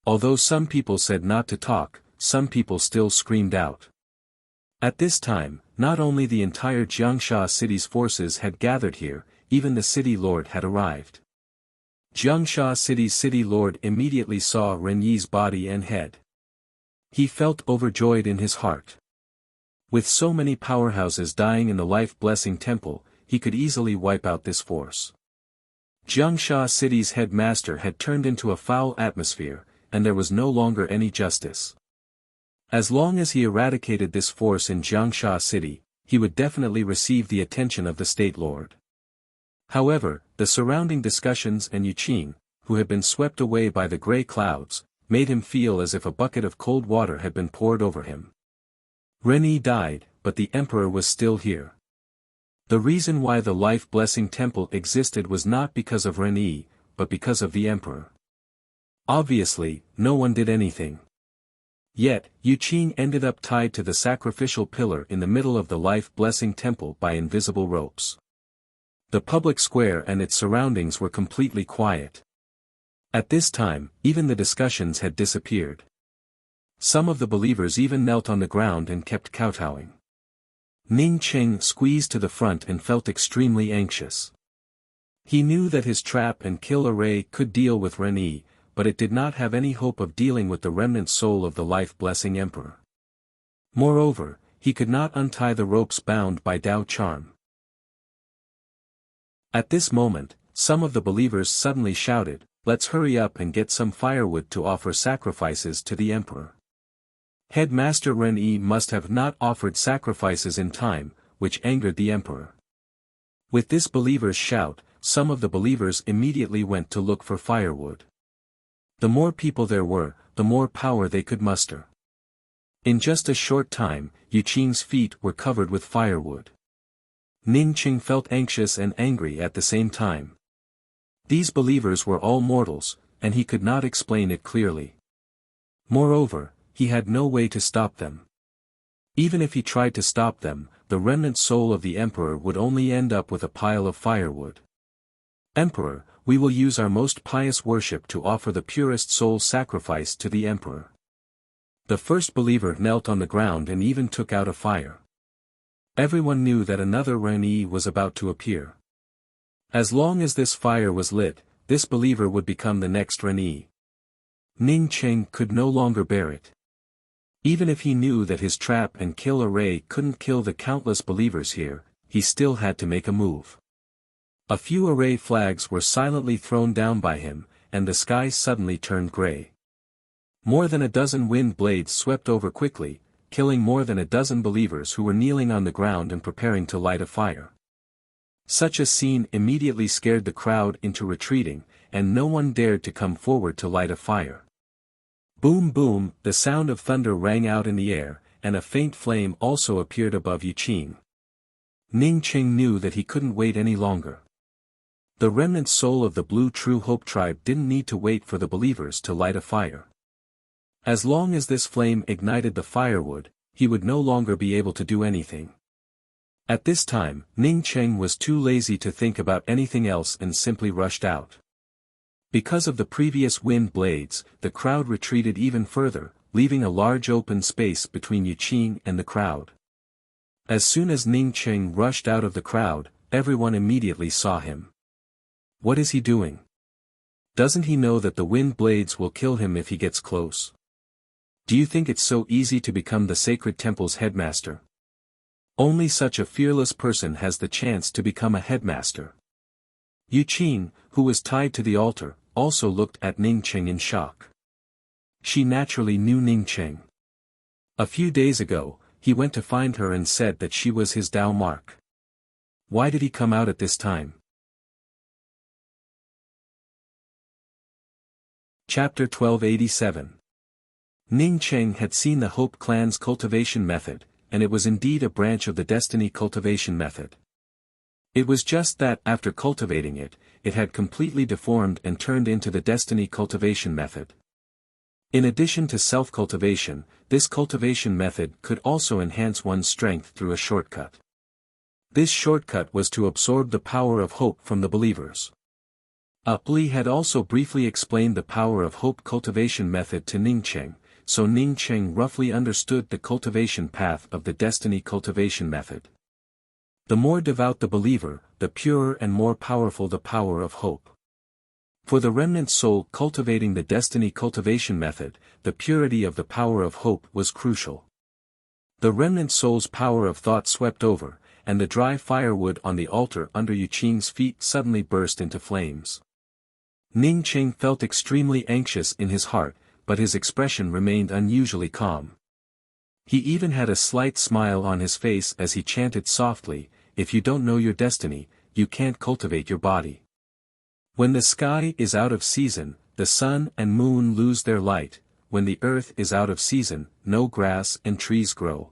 Although some people said not to talk, some people still screamed out. At this time, not only the entire Jiangsha city's forces had gathered here, even the city lord had arrived. Jiangsha city's city lord immediately saw Ren Yi's body and head. He felt overjoyed in his heart. With so many powerhouses dying in the life-blessing temple, he could easily wipe out this force. Jiangsha city's headmaster had turned into a foul atmosphere, and there was no longer any justice. As long as he eradicated this force in Jiangsha city, he would definitely receive the attention of the state lord. However, the surrounding discussions and Yuqing, who had been swept away by the gray clouds, made him feel as if a bucket of cold water had been poured over him. Ren Yi died, but the emperor was still here. The reason why the life-blessing temple existed was not because of Ren Yi, but because of the emperor. Obviously, no one did anything. Yet, Yuqing ended up tied to the sacrificial pillar in the middle of the life-blessing temple by invisible ropes. The public square and its surroundings were completely quiet. At this time, even the discussions had disappeared. Some of the believers even knelt on the ground and kept kowtowing. Ning Qing squeezed to the front and felt extremely anxious. He knew that his trap and kill array could deal with Ren Yi, but it did not have any hope of dealing with the remnant soul of the life-blessing emperor. Moreover, he could not untie the ropes bound by Dao charm. At this moment, some of the believers suddenly shouted, "Let's hurry up and get some firewood to offer sacrifices to the emperor." Headmaster Ren Yi must have not offered sacrifices in time, which angered the emperor. With this believer's shout, some of the believers immediately went to look for firewood. The more people there were, the more power they could muster. In just a short time, Yuqing's feet were covered with firewood. Ning Qing felt anxious and angry at the same time. These believers were all mortals, and he could not explain it clearly. Moreover, he had no way to stop them. Even if he tried to stop them, the remnant soul of the emperor would only end up with a pile of firewood. "Emperor, we will use our most pious worship to offer the purest soul sacrifice to the emperor." The first believer knelt on the ground and even took out a fire. Everyone knew that another Ren Yi was about to appear. As long as this fire was lit, this believer would become the next Ren Yi. Ning Qing could no longer bear it. Even if he knew that his trap and kill array couldn't kill the countless believers here, he still had to make a move. A few array flags were silently thrown down by him, and the sky suddenly turned gray. More than a dozen wind blades swept over quickly, killing more than a dozen believers who were kneeling on the ground and preparing to light a fire. Such a scene immediately scared the crowd into retreating, and no one dared to come forward to light a fire. Boom boom, the sound of thunder rang out in the air, and a faint flame also appeared above Yuqing. Ning Qing knew that he couldn't wait any longer. The remnant soul of the Blue True Hope tribe didn't need to wait for the believers to light a fire. As long as this flame ignited the firewood, he would no longer be able to do anything. At this time, Ning Qing was too lazy to think about anything else and simply rushed out. Because of the previous wind blades, the crowd retreated even further, leaving a large open space between Yuqing and the crowd. As soon as Ning Qing rushed out of the crowd, everyone immediately saw him. What is he doing? Doesn't he know that the wind blades will kill him if he gets close? Do you think it's so easy to become the sacred temple's headmaster? Only such a fearless person has the chance to become a headmaster. Yu Qing, who was tied to the altar, also looked at Ning Qing in shock. She naturally knew Ning Qing. A few days ago, he went to find her and said that she was his Dao mark. Why did he come out at this time? Chapter 1287. Ning Qing had seen the Hope clan's cultivation method, and it was indeed a branch of the destiny cultivation method. It was just that after cultivating it, it had completely deformed and turned into the destiny cultivation method. In addition to self-cultivation, this cultivation method could also enhance one's strength through a shortcut. This shortcut was to absorb the power of hope from the believers. Li had also briefly explained the power of hope cultivation method to Ning Qing, so Ning Qing roughly understood the cultivation path of the destiny cultivation method. The more devout the believer, the purer and more powerful the power of hope. For the remnant soul cultivating the destiny cultivation method, the purity of the power of hope was crucial. The remnant soul's power of thought swept over, and the dry firewood on the altar under Yu Qing's feet suddenly burst into flames. Ning Qing felt extremely anxious in his heart, but his expression remained unusually calm. He even had a slight smile on his face as he chanted softly, "If you don't know your destiny, you can't cultivate your body. When the sky is out of season, the sun and moon lose their light, when the earth is out of season, no grass and trees grow.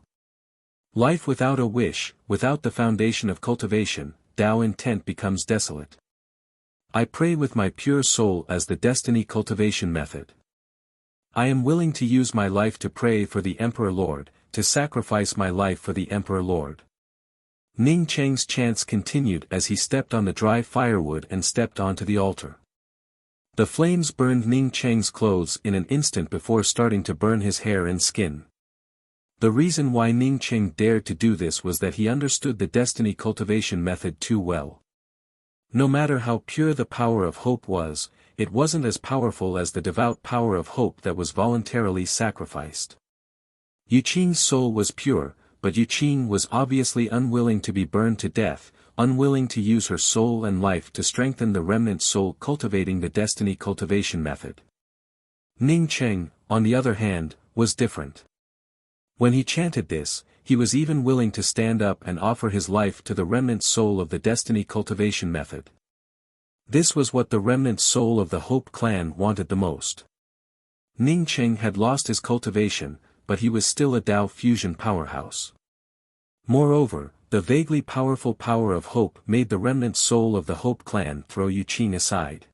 Life without a wish, without the foundation of cultivation, Tao intent becomes desolate. I pray with my pure soul as the destiny cultivation method. I am willing to use my life to pray for the Emperor Lord, to sacrifice my life for the Emperor Lord." Ning Qing's chants continued as he stepped on the dry firewood and stepped onto the altar. The flames burned Ning Qing's clothes in an instant before starting to burn his hair and skin. The reason why Ning Qing dared to do this was that he understood the destiny cultivation method too well. No matter how pure the power of hope was, it wasn't as powerful as the devout power of hope that was voluntarily sacrificed. Yu Qing's soul was pure, but Yu Qing was obviously unwilling to be burned to death, unwilling to use her soul and life to strengthen the remnant soul cultivating the destiny cultivation method. Ning Qing, on the other hand, was different. When he chanted this, he was even willing to stand up and offer his life to the remnant soul of the destiny cultivation method. This was what the remnant soul of the Hope clan wanted the most. Ning Qing had lost his cultivation, but he was still a Tao fusion powerhouse. Moreover, the vaguely powerful power of hope made the remnant soul of the Hope clan throw Yu Qing aside.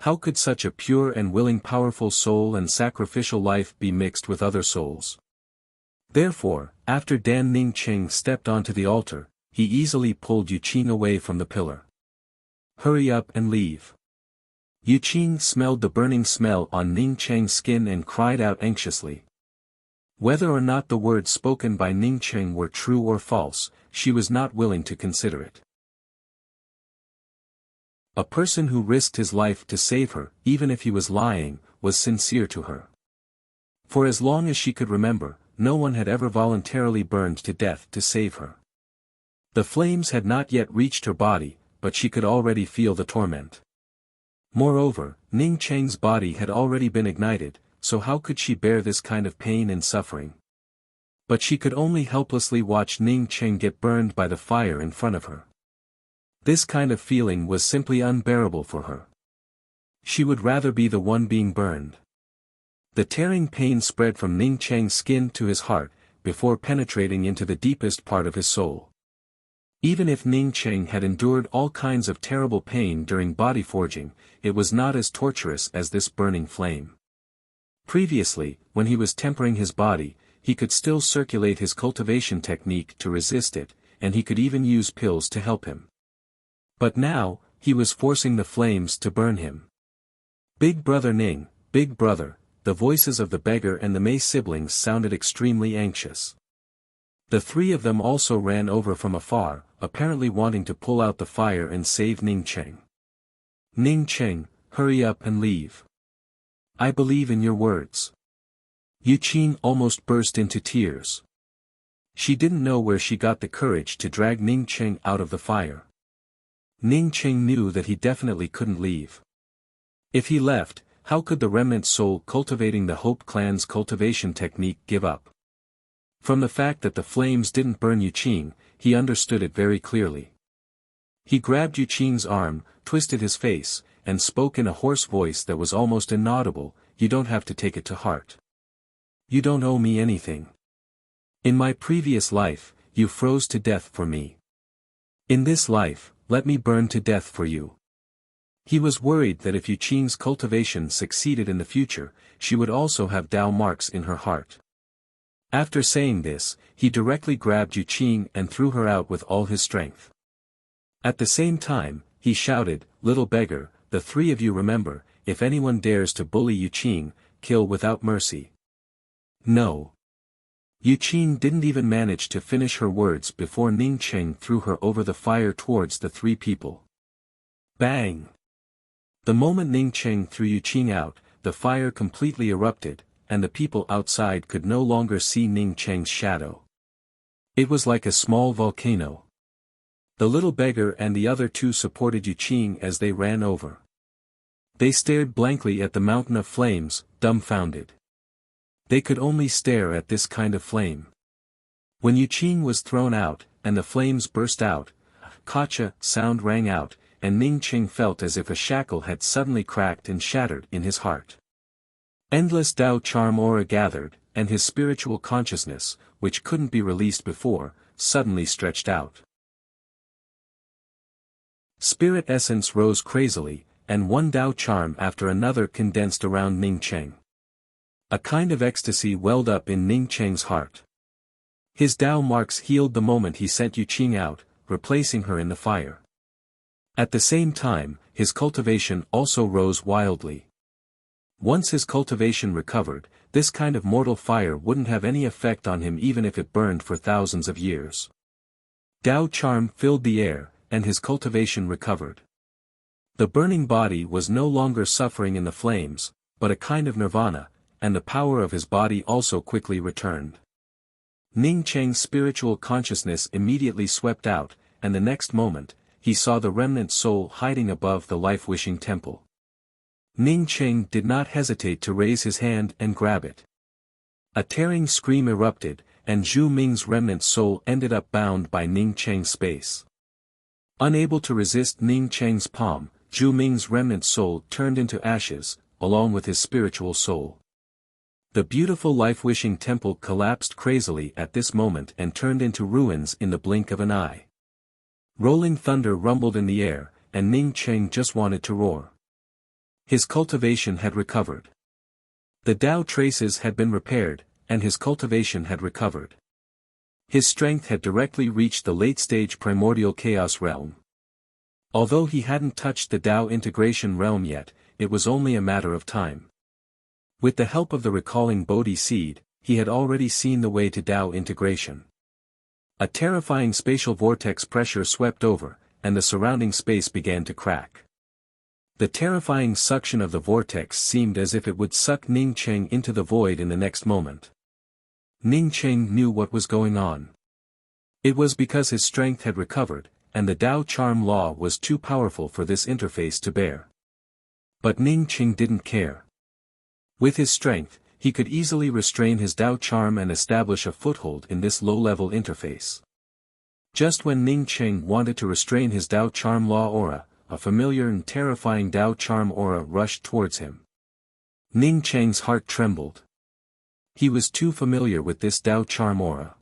How could such a pure and willing powerful soul and sacrificial life be mixed with other souls? Therefore, after Dan Ning Qing stepped onto the altar, he easily pulled Yu Qing away from the pillar. "Hurry up and leave." Yu Qing smelled the burning smell on Ning Qing's skin and cried out anxiously. Whether or not the words spoken by Ning Qing were true or false, she was not willing to consider it. A person who risked his life to save her, even if he was lying, was sincere to her. For as long as she could remember, no one had ever voluntarily burned to death to save her. The flames had not yet reached her body, but she could already feel the torment. Moreover, Ning Qing's body had already been ignited, so how could she bear this kind of pain and suffering? But she could only helplessly watch Ning Qing get burned by the fire in front of her. This kind of feeling was simply unbearable for her. She would rather be the one being burned. The tearing pain spread from Ning Qing's skin to his heart, before penetrating into the deepest part of his soul. Even if Ning Qing had endured all kinds of terrible pain during body forging, it was not as torturous as this burning flame. Previously, when he was tempering his body, he could still circulate his cultivation technique to resist it, and he could even use pills to help him. But now, he was forcing the flames to burn him. "Big brother Ning, big brother," the voices of the beggar and the Mei siblings sounded extremely anxious. The three of them also ran over from afar, apparently wanting to pull out the fire and save Ning Qing. "Ning Qing, hurry up and leave. I believe in your words. Yuqing almost burst into tears. She didn't know where she got the courage to drag Ning Cheng out of the fire. Ning Cheng knew that he definitely couldn't leave. If he left, how could the remnant soul cultivating the Hope Clan's cultivation technique give up? From the fact that the flames didn't burn Yuqing, he understood it very clearly. He grabbed Yuqing's arm, twisted his face, and spoke in a hoarse voice that was almost inaudible, "You don't have to take it to heart. You don't owe me anything. In my previous life, you froze to death for me. In this life, let me burn to death for you." He was worried that if Yuqing's cultivation succeeded in the future, she would also have Dao marks in her heart. After saying this, he directly grabbed Yuqing and threw her out with all his strength. At the same time, he shouted, "Little beggar, the three of you remember, if anyone dares to bully Yuqing, kill without mercy." No. Yuqing didn't even manage to finish her words before Ning Cheng threw her over the fire towards the three people. Bang! The moment Ning Cheng threw Yuqing out, the fire completely erupted, and the people outside could no longer see Ning Cheng's shadow. It was like a small volcano. The little beggar and the other two supported Yuqing as they ran over. They stared blankly at the mountain of flames, dumbfounded. They could only stare at this kind of flame. When Yuqing was thrown out, and the flames burst out, a "Kacha" sound rang out, and Ning Cheng felt as if a shackle had suddenly cracked and shattered in his heart. Endless Dao charm aura gathered, and his spiritual consciousness, which couldn't be released before, suddenly stretched out. Spirit essence rose crazily, and one Dao charm after another condensed around Ning Cheng. A kind of ecstasy welled up in Ning Cheng's heart. His Dao marks healed the moment he sent Yuqing out, replacing her in the fire. At the same time, his cultivation also rose wildly. Once his cultivation recovered, this kind of mortal fire wouldn't have any effect on him even if it burned for thousands of years. Dao charm filled the air, and his cultivation recovered. The burning body was no longer suffering in the flames, but a kind of nirvana, and the power of his body also quickly returned. Ning Cheng's spiritual consciousness immediately swept out, and the next moment, he saw the remnant soul hiding above the life-wishing temple. Ning Cheng did not hesitate to raise his hand and grab it. A tearing scream erupted, and Zhu Ming's remnant soul ended up bound by Ning Cheng's space. Unable to resist Ning Cheng's palm, Zhu Ming's remnant soul turned into ashes, along with his spiritual soul. The beautiful life-wishing temple collapsed crazily at this moment and turned into ruins in the blink of an eye. Rolling thunder rumbled in the air, and Ning Cheng just wanted to roar. His cultivation had recovered. The Dao traces had been repaired, and his cultivation had recovered. His strength had directly reached the late-stage primordial chaos realm. Although he hadn't touched the Dao integration realm yet, it was only a matter of time. With the help of the recalling Bodhi seed, he had already seen the way to Dao integration. A terrifying spatial vortex pressure swept over, and the surrounding space began to crack. The terrifying suction of the vortex seemed as if it would suck Ning Cheng into the void in the next moment. Ning Cheng knew what was going on. It was because his strength had recovered, and the Dao charm law was too powerful for this interface to bear. But Ning Cheng didn't care. With his strength, he could easily restrain his Dao charm and establish a foothold in this low-level interface. Just when Ning Cheng wanted to restrain his Dao charm law aura, a familiar and terrifying Dao charm aura rushed towards him. Ning Cheng's heart trembled. He was too familiar with this Dao charm aura.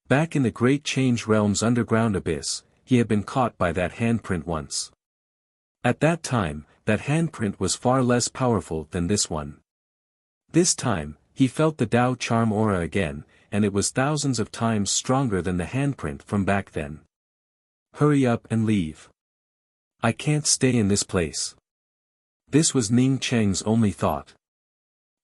Back in the Great Change Realm's underground abyss, he had been caught by that handprint once. At that time, that handprint was far less powerful than this one. This time, he felt the Dao charm aura again, and it was thousands of times stronger than the handprint from back then. Hurry up and leave. I can't stay in this place. This was Ning Cheng's only thought.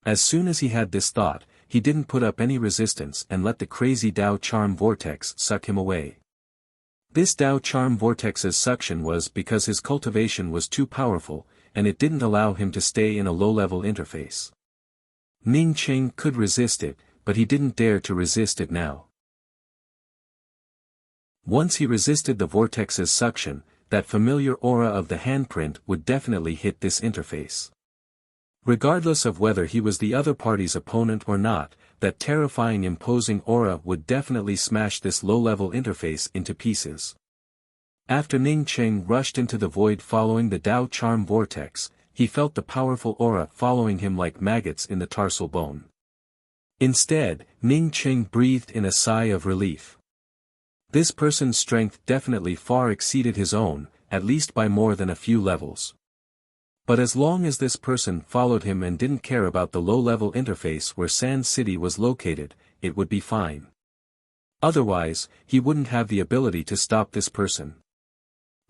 As soon as he had this thought, he didn't put up any resistance and let the crazy Dao charm vortex suck him away. This Dao charm vortex's suction was because his cultivation was too powerful, and it didn't allow him to stay in a low-level interface. Ning Qing could resist it, but he didn't dare to resist it now. Once he resisted the vortex's suction, that familiar aura of the handprint would definitely hit this interface. Regardless of whether he was the other party's opponent or not, that terrifying imposing aura would definitely smash this low-level interface into pieces. After Ning Qing rushed into the void following the Dao charm vortex, he felt the powerful aura following him like maggots in the tarsal bone. Instead, Ning Qing breathed in a sigh of relief. This person's strength definitely far exceeded his own, at least by more than a few levels. But as long as this person followed him and didn't care about the low-level interface where Sand City was located, it would be fine. Otherwise, he wouldn't have the ability to stop this person.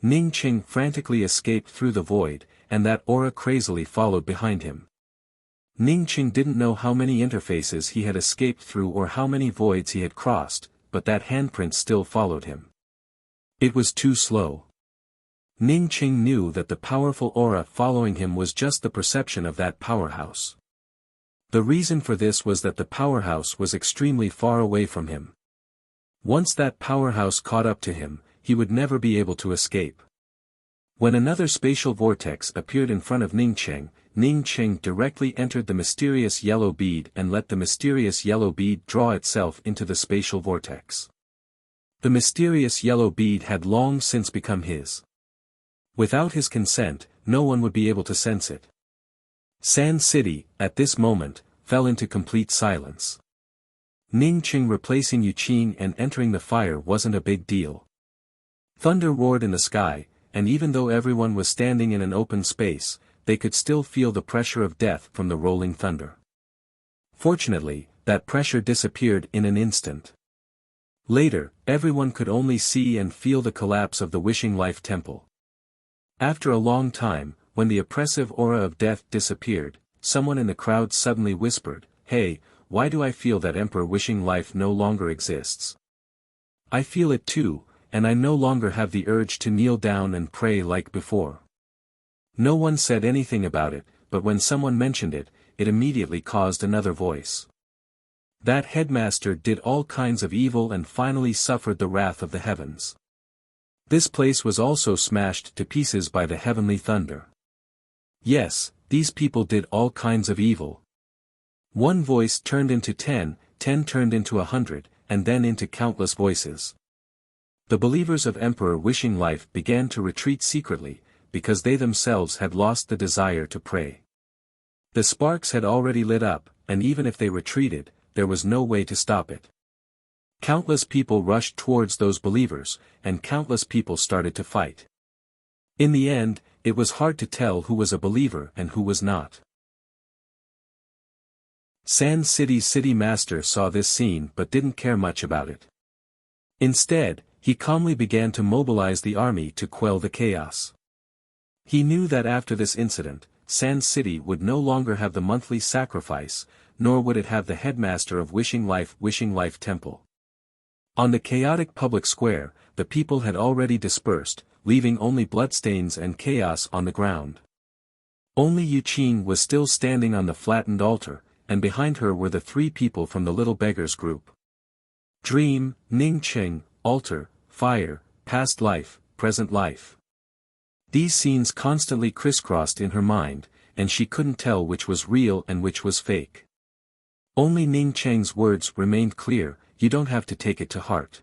Ning Qing frantically escaped through the void, and that aura crazily followed behind him. Ning Qing didn't know how many interfaces he had escaped through or how many voids he had crossed, but that handprint still followed him. It was too slow. Ning Qing knew that the powerful aura following him was just the perception of that powerhouse. The reason for this was that the powerhouse was extremely far away from him. Once that powerhouse caught up to him, he would never be able to escape. When another spatial vortex appeared in front of Ning Qing directly entered the mysterious yellow bead and let the mysterious yellow bead draw itself into the spatial vortex. The mysterious yellow bead had long since become his. Without his consent, no one would be able to sense it. Sand City, at this moment, fell into complete silence. Ning Qing replacing Yu Qin and entering the fire wasn't a big deal. Thunder roared in the sky, and even though everyone was standing in an open space, they could still feel the pressure of death from the rolling thunder. Fortunately, that pressure disappeared in an instant. Later, everyone could only see and feel the collapse of the Wishing Life Temple. After a long time, when the oppressive aura of death disappeared, someone in the crowd suddenly whispered, "Hey, why do I feel that Emperor Wishing Life no longer exists? I feel it too, and I no longer have the urge to kneel down and pray like before." No one said anything about it, but when someone mentioned it, it immediately caused another voice. That headmaster did all kinds of evil and finally suffered the wrath of the heavens. This place was also smashed to pieces by the heavenly thunder. Yes, these people did all kinds of evil. One voice turned into 10, 10 turned into 100, and then into countless voices. The believers of Emperor Wishing Life began to retreat secretly, because they themselves had lost the desire to pray. The sparks had already lit up, and even if they retreated, there was no way to stop it. Countless people rushed towards those believers, and countless people started to fight. In the end, it was hard to tell who was a believer and who was not. Sand City's city master saw this scene but didn't care much about it. Instead, he calmly began to mobilize the army to quell the chaos. He knew that after this incident, Sand City would no longer have the monthly sacrifice, nor would it have the headmaster of Wishing Life Temple. On the chaotic public square, the people had already dispersed, leaving only bloodstains and chaos on the ground. Only Yu Qin was still standing on the flattened altar, and behind her were the three people from the Little Beggars group. Dream, Ning Qing, Altar, Fire, Past Life, Present Life. These scenes constantly crisscrossed in her mind, and she couldn't tell which was real and which was fake. Only Ning Qing's words remained clear, "You don't have to take it to heart.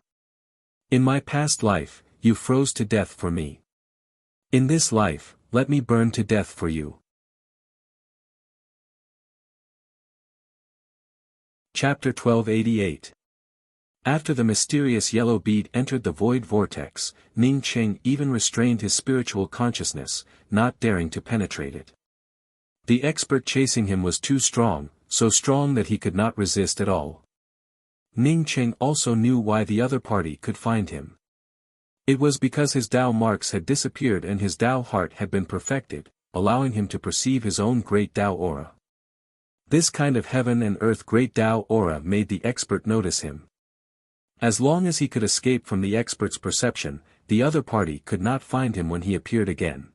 In my past life, you froze to death for me. In this life, let me burn to death for you." Chapter 1288. After the mysterious yellow bead entered the void vortex, Ning Qing even restrained his spiritual consciousness, not daring to penetrate it. The expert chasing him was too strong, so strong that he could not resist at all. Ning Qing also knew why the other party could find him. It was because his Tao marks had disappeared and his Tao heart had been perfected, allowing him to perceive his own great Tao aura. This kind of heaven and earth great Tao aura made the expert notice him. As long as he could escape from the expert's perception, the other party could not find him when he appeared again.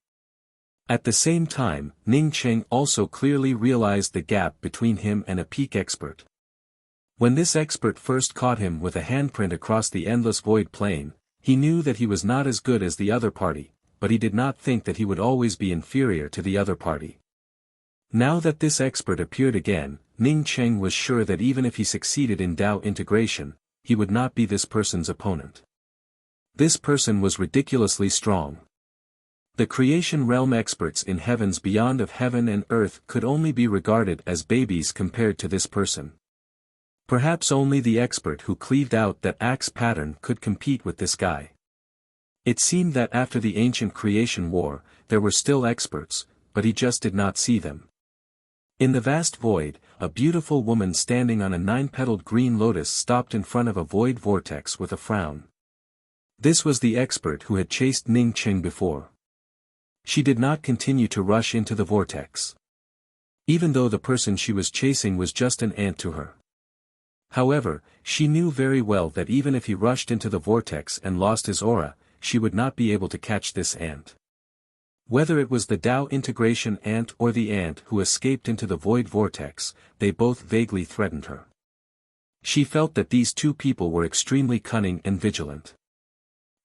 At the same time, Ning Cheng also clearly realized the gap between him and a peak expert. When this expert first caught him with a handprint across the endless void plain, he knew that he was not as good as the other party, but he did not think that he would always be inferior to the other party. Now that this expert appeared again, Ning Cheng was sure that even if he succeeded in Dao integration, he would not be this person's opponent. This person was ridiculously strong. The creation realm experts in heavens beyond of heaven and earth could only be regarded as babies compared to this person. Perhaps only the expert who cleaved out that axe pattern could compete with this guy. It seemed that after the ancient creation war, there were still experts, but he just did not see them. In the vast void, a beautiful woman standing on a 9-petaled green lotus stopped in front of a void vortex with a frown. This was the expert who had chased Ning Cheng before. She did not continue to rush into the vortex. Even though the person she was chasing was just an ant to her. However, she knew very well that even if he rushed into the vortex and lost his aura, she would not be able to catch this ant. Whether it was the Dao integration ant or the ant who escaped into the void vortex, they both vaguely threatened her. She felt that these two people were extremely cunning and vigilant.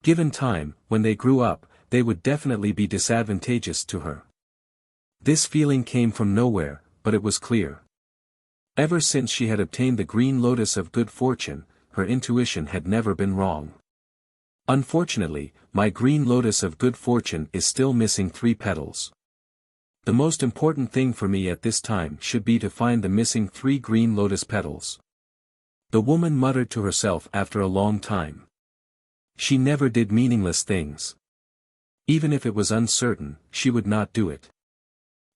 Given time, when they grew up, they would definitely be disadvantageous to her. This feeling came from nowhere, but it was clear. Ever since she had obtained the green lotus of good fortune, her intuition had never been wrong. Unfortunately, my green lotus of good fortune is still missing 3 petals. The most important thing for me at this time should be to find the missing 3 green lotus petals. The woman muttered to herself after a long time. She never did meaningless things. Even if it was uncertain, she would not do it.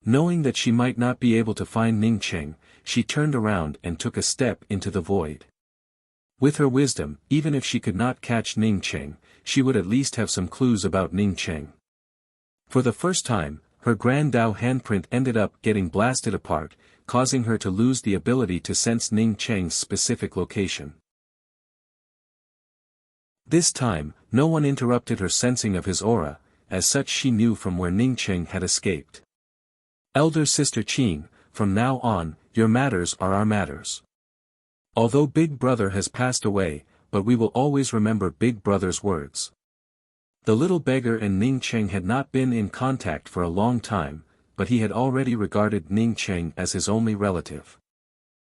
Knowing that she might not be able to find Ning Cheng, she turned around and took a step into the void. With her wisdom, even if she could not catch Ning Cheng, she would at least have some clues about Ning Cheng. For the first time, her Grand Dao handprint ended up getting blasted apart, causing her to lose the ability to sense Ning Cheng's specific location. This time, no one interrupted her sensing of his aura, as such she knew from where Ning Cheng had escaped. Elder Sister Qing, from now on, your matters are our matters. Although Big Brother has passed away, but we will always remember Big Brother's words. The little beggar and Ning Cheng had not been in contact for a long time, but he had already regarded Ning Cheng as his only relative.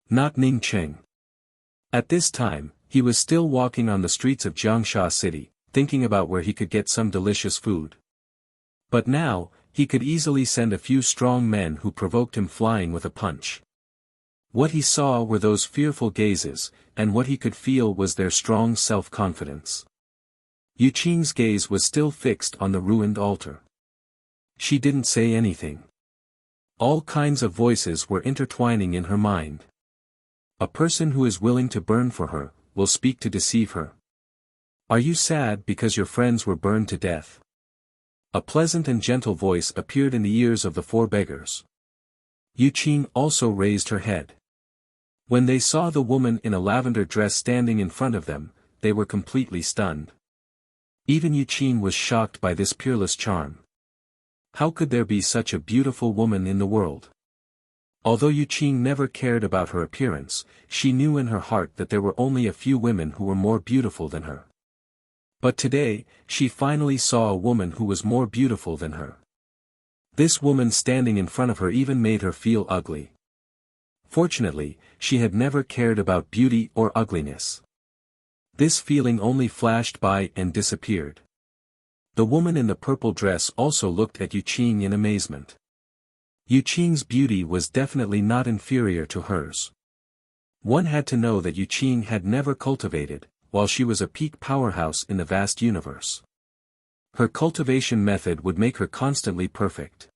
Not Ning Cheng. At this time, he was still walking on the streets of Jiangsha City, thinking about where he could get some delicious food. But now, he could easily send a few strong men who provoked him flying with a punch. What he saw were those fearful gazes, and what he could feel was their strong self-confidence. Yu Qing's gaze was still fixed on the ruined altar. She didn't say anything. All kinds of voices were intertwining in her mind. A person who is willing to burn for her, will speak to deceive her. Are you sad because your friends were burned to death? A pleasant and gentle voice appeared in the ears of the 4 beggars. Yu Qing also raised her head. When they saw the woman in a lavender dress standing in front of them, they were completely stunned. Even Yu Qing was shocked by this peerless charm. How could there be such a beautiful woman in the world? Although Yu Qing never cared about her appearance, she knew in her heart that there were only a few women who were more beautiful than her. But today, she finally saw a woman who was more beautiful than her. This woman standing in front of her even made her feel ugly. Fortunately, she had never cared about beauty or ugliness. This feeling only flashed by and disappeared. The woman in the purple dress also looked at Yu Qing in amazement. Yu Qing's beauty was definitely not inferior to hers. One had to know that Yu Qing had never cultivated, while she was a peak powerhouse in the vast universe. Her cultivation method would make her constantly perfect.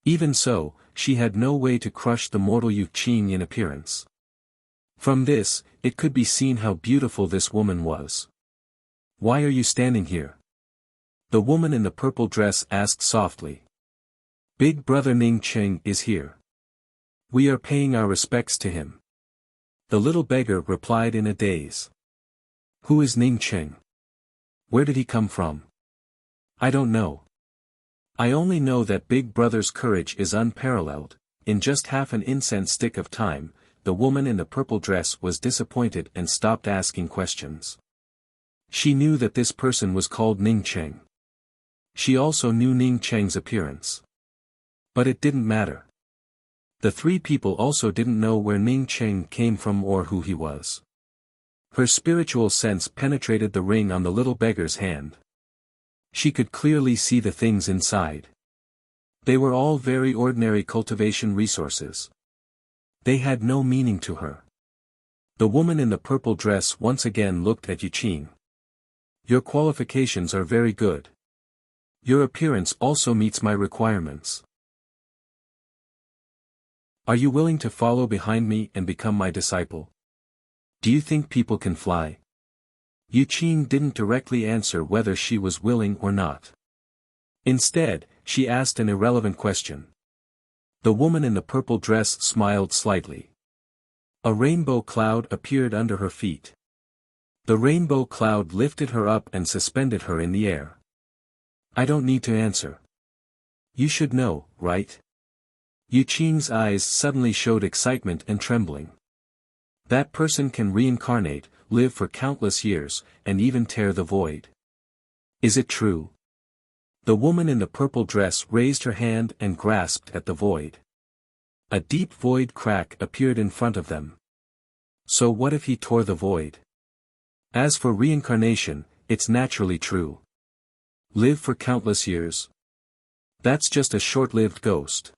Even so, she had no way to crush the mortal Yu Qing in appearance. From this, it could be seen how beautiful this woman was. Why are you standing here? The woman in the purple dress asked softly. Big Brother Ning Cheng is here. We are paying our respects to him. The little beggar replied in a daze. Who is Ning Cheng? Where did he come from? I don't know. I only know that Big Brother's courage is unparalleled. In just half an incense stick of time, the woman in the purple dress was disappointed and stopped asking questions. She knew that this person was called Ning Cheng. She also knew Ning Cheng's appearance. But it didn't matter. The three people also didn't know where Ning Cheng came from or who he was. Her spiritual sense penetrated the ring on the little beggar's hand. She could clearly see the things inside. They were all very ordinary cultivation resources. They had no meaning to her. The woman in the purple dress once again looked at Yuqing. Your qualifications are very good. Your appearance also meets my requirements. Are you willing to follow behind me and become my disciple? Do you think people can fly? Yuqing didn't directly answer whether she was willing or not. Instead, she asked an irrelevant question. The woman in the purple dress smiled slightly. A rainbow cloud appeared under her feet. The rainbow cloud lifted her up and suspended her in the air. I don't need to answer. You should know, right? Yuqing's eyes suddenly showed excitement and trembling. That person can reincarnate, live for countless years, and even tear the void. Is it true? The woman in the purple dress raised her hand and grasped at the void. A deep void crack appeared in front of them. So what if he tore the void? As for reincarnation, it's naturally true. Live for countless years. That's just a short-lived ghost.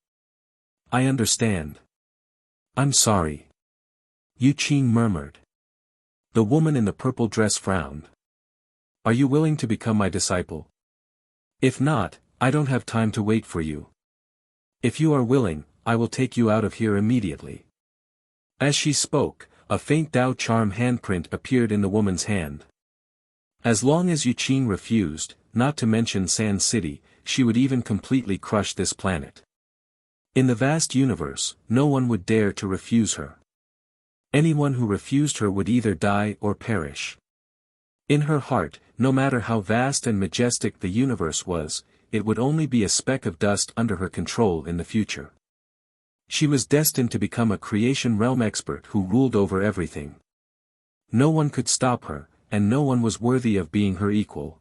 I understand. I'm sorry. Yuqing murmured. The woman in the purple dress frowned. Are you willing to become my disciple? If not, I don't have time to wait for you. If you are willing, I will take you out of here immediately. As she spoke, a faint Dao charm handprint appeared in the woman's hand. As long as Yuqing refused, not to mention Sand City, she would even completely crush this planet. In the vast universe, no one would dare to refuse her. Anyone who refused her would either die or perish. In her heart, no matter how vast and majestic the universe was, it would only be a speck of dust under her control in the future. She was destined to become a creation realm expert who ruled over everything. No one could stop her, and no one was worthy of being her equal.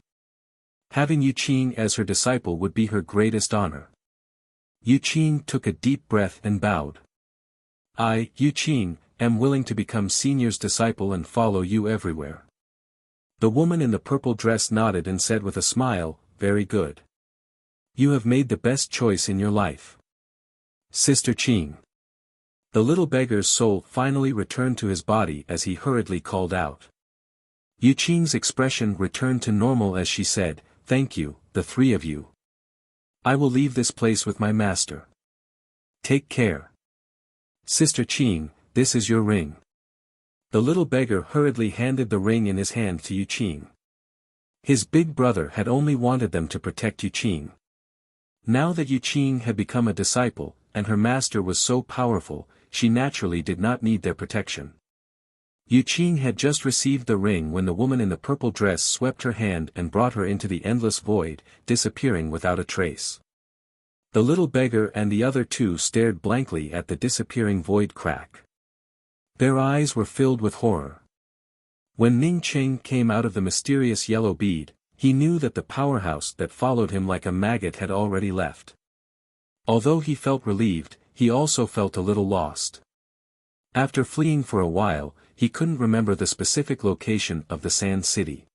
Having Yuqing as her disciple would be her greatest honor. Yuqing took a deep breath and bowed. I, Yuqing, am willing to become Senior's disciple and follow you everywhere. The woman in the purple dress nodded and said with a smile, very good. You have made the best choice in your life. Sister Qing. The little beggar's soul finally returned to his body as he hurriedly called out. Yuqing's expression returned to normal as she said, thank you, the three of you. I will leave this place with my master. Take care. Sister Qing, this is your ring. The little beggar hurriedly handed the ring in his hand to Yuqing. His big brother had only wanted them to protect Yuqing. Now that Yuqing had become a disciple, and her master was so powerful, she naturally did not need their protection. Yuqing had just received the ring when the woman in the purple dress swept her hand and brought her into the endless void, disappearing without a trace. The little beggar and the other two stared blankly at the disappearing void crack. Their eyes were filled with horror. When Ning Cheng came out of the mysterious yellow bead, he knew that the powerhouse that followed him like a maggot had already left. Although he felt relieved, he also felt a little lost. After fleeing for a while, he couldn't remember the specific location of the Sand City.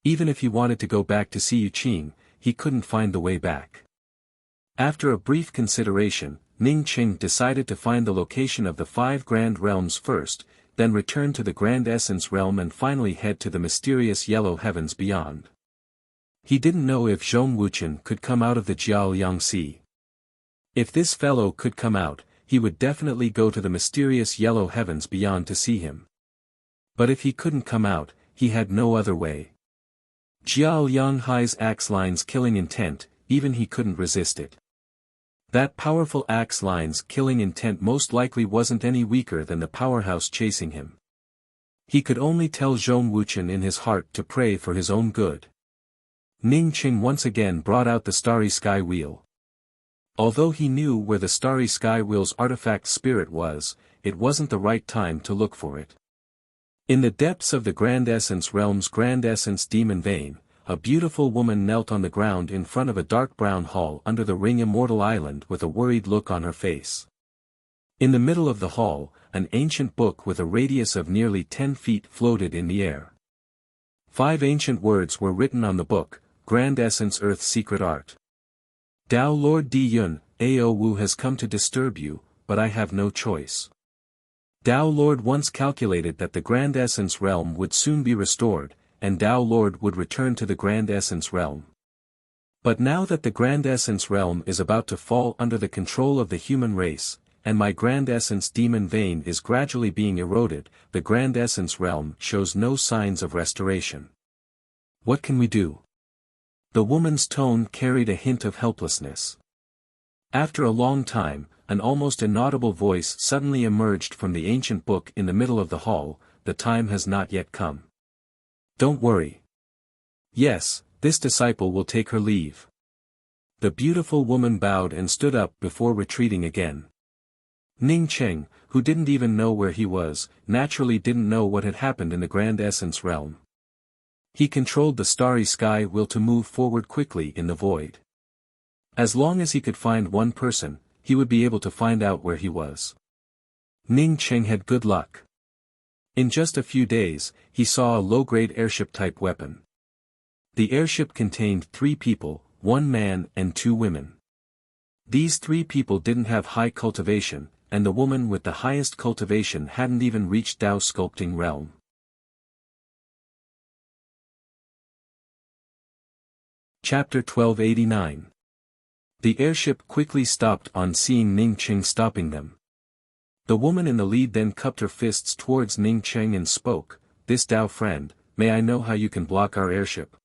Even if he wanted to go back to see Yuqing, he couldn't find the way back. After a brief consideration, Ning Cheng decided to find the location of the 5 Grand Realms first, then return to the Grand Essence Realm and finally head to the mysterious yellow heavens beyond. He didn't know if Zhong Wuchen could come out of the Jiaoliang Sea. If this fellow could come out, he would definitely go to the mysterious yellow heavens beyond to see him. But if he couldn't come out, he had no other way. Jiaoliang Hai's axe line's killing intent, even he couldn't resist it. That powerful axe line's killing intent most likely wasn't any weaker than the powerhouse chasing him. He could only tell Zhong Wuchen in his heart to pray for his own good. Ning Qing once again brought out the starry sky wheel. Although he knew where the starry sky wheel's artifact spirit was, it wasn't the right time to look for it. In the depths of the Grand Essence Realm's Grand Essence Demon Vein, a beautiful woman knelt on the ground in front of a dark brown hall under the Ring Immortal Island with a worried look on her face. In the middle of the hall, an ancient book with a radius of nearly 10 feet floated in the air. 5 ancient words were written on the book: Grand Essence Earth's Secret Art. Dao Lord Di Yun, Ao Wu has come to disturb you, but I have no choice. Dao Lord once calculated that the Grand Essence Realm would soon be restored, and Dao Lord would return to the Grand Essence Realm. But now that the Grand Essence Realm is about to fall under the control of the human race, and my Grand Essence Demon Vein is gradually being eroded, the Grand Essence Realm shows no signs of restoration. What can we do? The woman's tone carried a hint of helplessness. After a long time, an almost inaudible voice suddenly emerged from the ancient book in the middle of the hall: the time has not yet come. Don't worry. Yes, this disciple will take her leave. The beautiful woman bowed and stood up before retreating again. Ning Qing, who didn't even know where he was, naturally didn't know what had happened in the Grand Essence Realm. He controlled the starry sky wheel to move forward quickly in the void. As long as he could find one person, he would be able to find out where he was. Ning Qing had good luck. In just a few days, he saw a low-grade airship-type weapon. The airship contained 3 people, 1 man and 2 women. These 3 people didn't have high cultivation, and the woman with the highest cultivation hadn't even reached Dao sculpting realm. Chapter 1289. The airship quickly stopped on seeing Ning Qing stopping them. The woman in the lead then cupped her fists towards Ning Qing and spoke: "This Dao friend, may I know how you can block our airship?"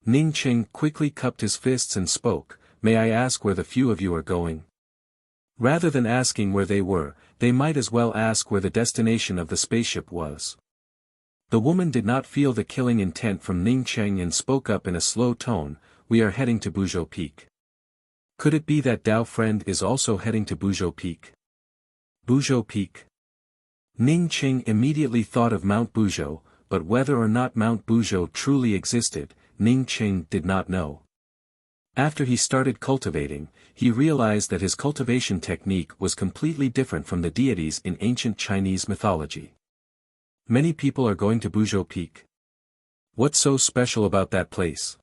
Ning Qing quickly cupped his fists and spoke: "May I ask where the few of you are going?" Rather than asking where they were, they might as well ask where the destination of the spaceship was. The woman did not feel the killing intent from Ning Qing and spoke up in a slow tone: "We are heading to Buzhou Peak." Could it be that Dao friend is also heading to Buzhou Peak? Buzhou Peak. Ning Qing immediately thought of Mount Buzhou, but whether or not Mount Buzhou truly existed, Ning Qing did not know. After he started cultivating, he realized that his cultivation technique was completely different from the deities in ancient Chinese mythology. Many people are going to Buzhou Peak. What's so special about that place?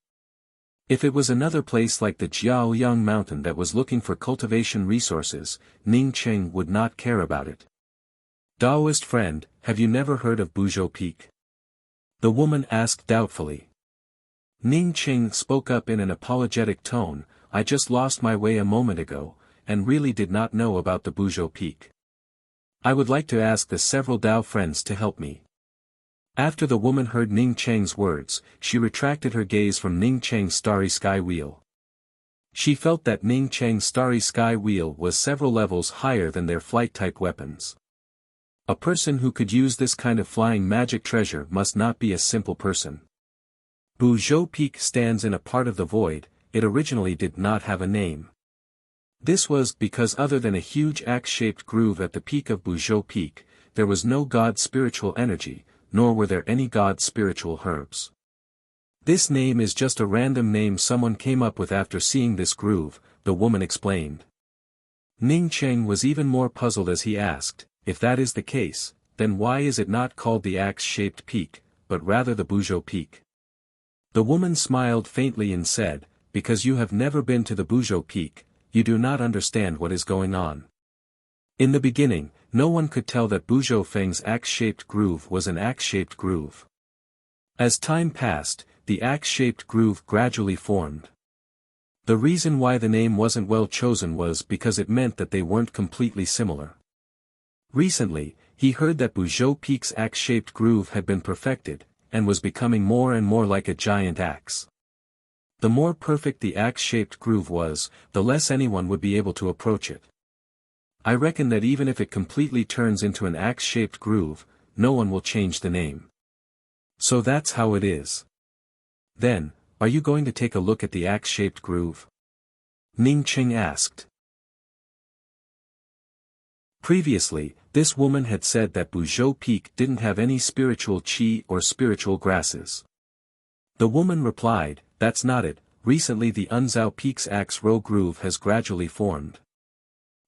If it was another place like the Jiaoyang mountain that was looking for cultivation resources, Ning Qing would not care about it. Daoist friend, have you never heard of Buzhou Peak? The woman asked doubtfully. Ning Qing spoke up in an apologetic tone: "I just lost my way a moment ago, and really did not know about the Buzhou Peak. I would like to ask the several Dao friends to help me." After the woman heard Ning Qing's words, she retracted her gaze from Ning Qing's starry sky wheel. She felt that Ning Qing's starry sky wheel was several levels higher than their flight-type weapons. A person who could use this kind of flying magic treasure must not be a simple person. Buzhou Peak stands in a part of the void. It originally did not have a name. This was because other than a huge axe-shaped groove at the peak of Buzhou Peak, there was no god spiritual energy, nor were there any god spiritual herbs. This name is just a random name someone came up with after seeing this groove, the woman explained. Ning Qing was even more puzzled as he asked, if that is the case, then why is it not called the axe-shaped peak, but rather the Buzhou Peak? The woman smiled faintly and said, because you have never been to the Buzhou Peak, you do not understand what is going on. In the beginning, no one could tell that Buzhou Feng's axe-shaped groove was an axe-shaped groove. As time passed, the axe-shaped groove gradually formed. The reason why the name wasn't well chosen was because it meant that they weren't completely similar. Recently, he heard that Buzhou Peak's axe-shaped groove had been perfected, and was becoming more and more like a giant axe. The more perfect the axe-shaped groove was, the less anyone would be able to approach it. I reckon that even if it completely turns into an axe-shaped groove, no one will change the name. So that's how it is. Then, "Are you going to take a look at the axe-shaped groove?" Ning Qing asked. Previously, this woman had said that Buzhou Peak didn't have any spiritual qi or spiritual grasses. The woman replied, "That's not it, recently the Unzhao Peak's axe row groove has gradually formed.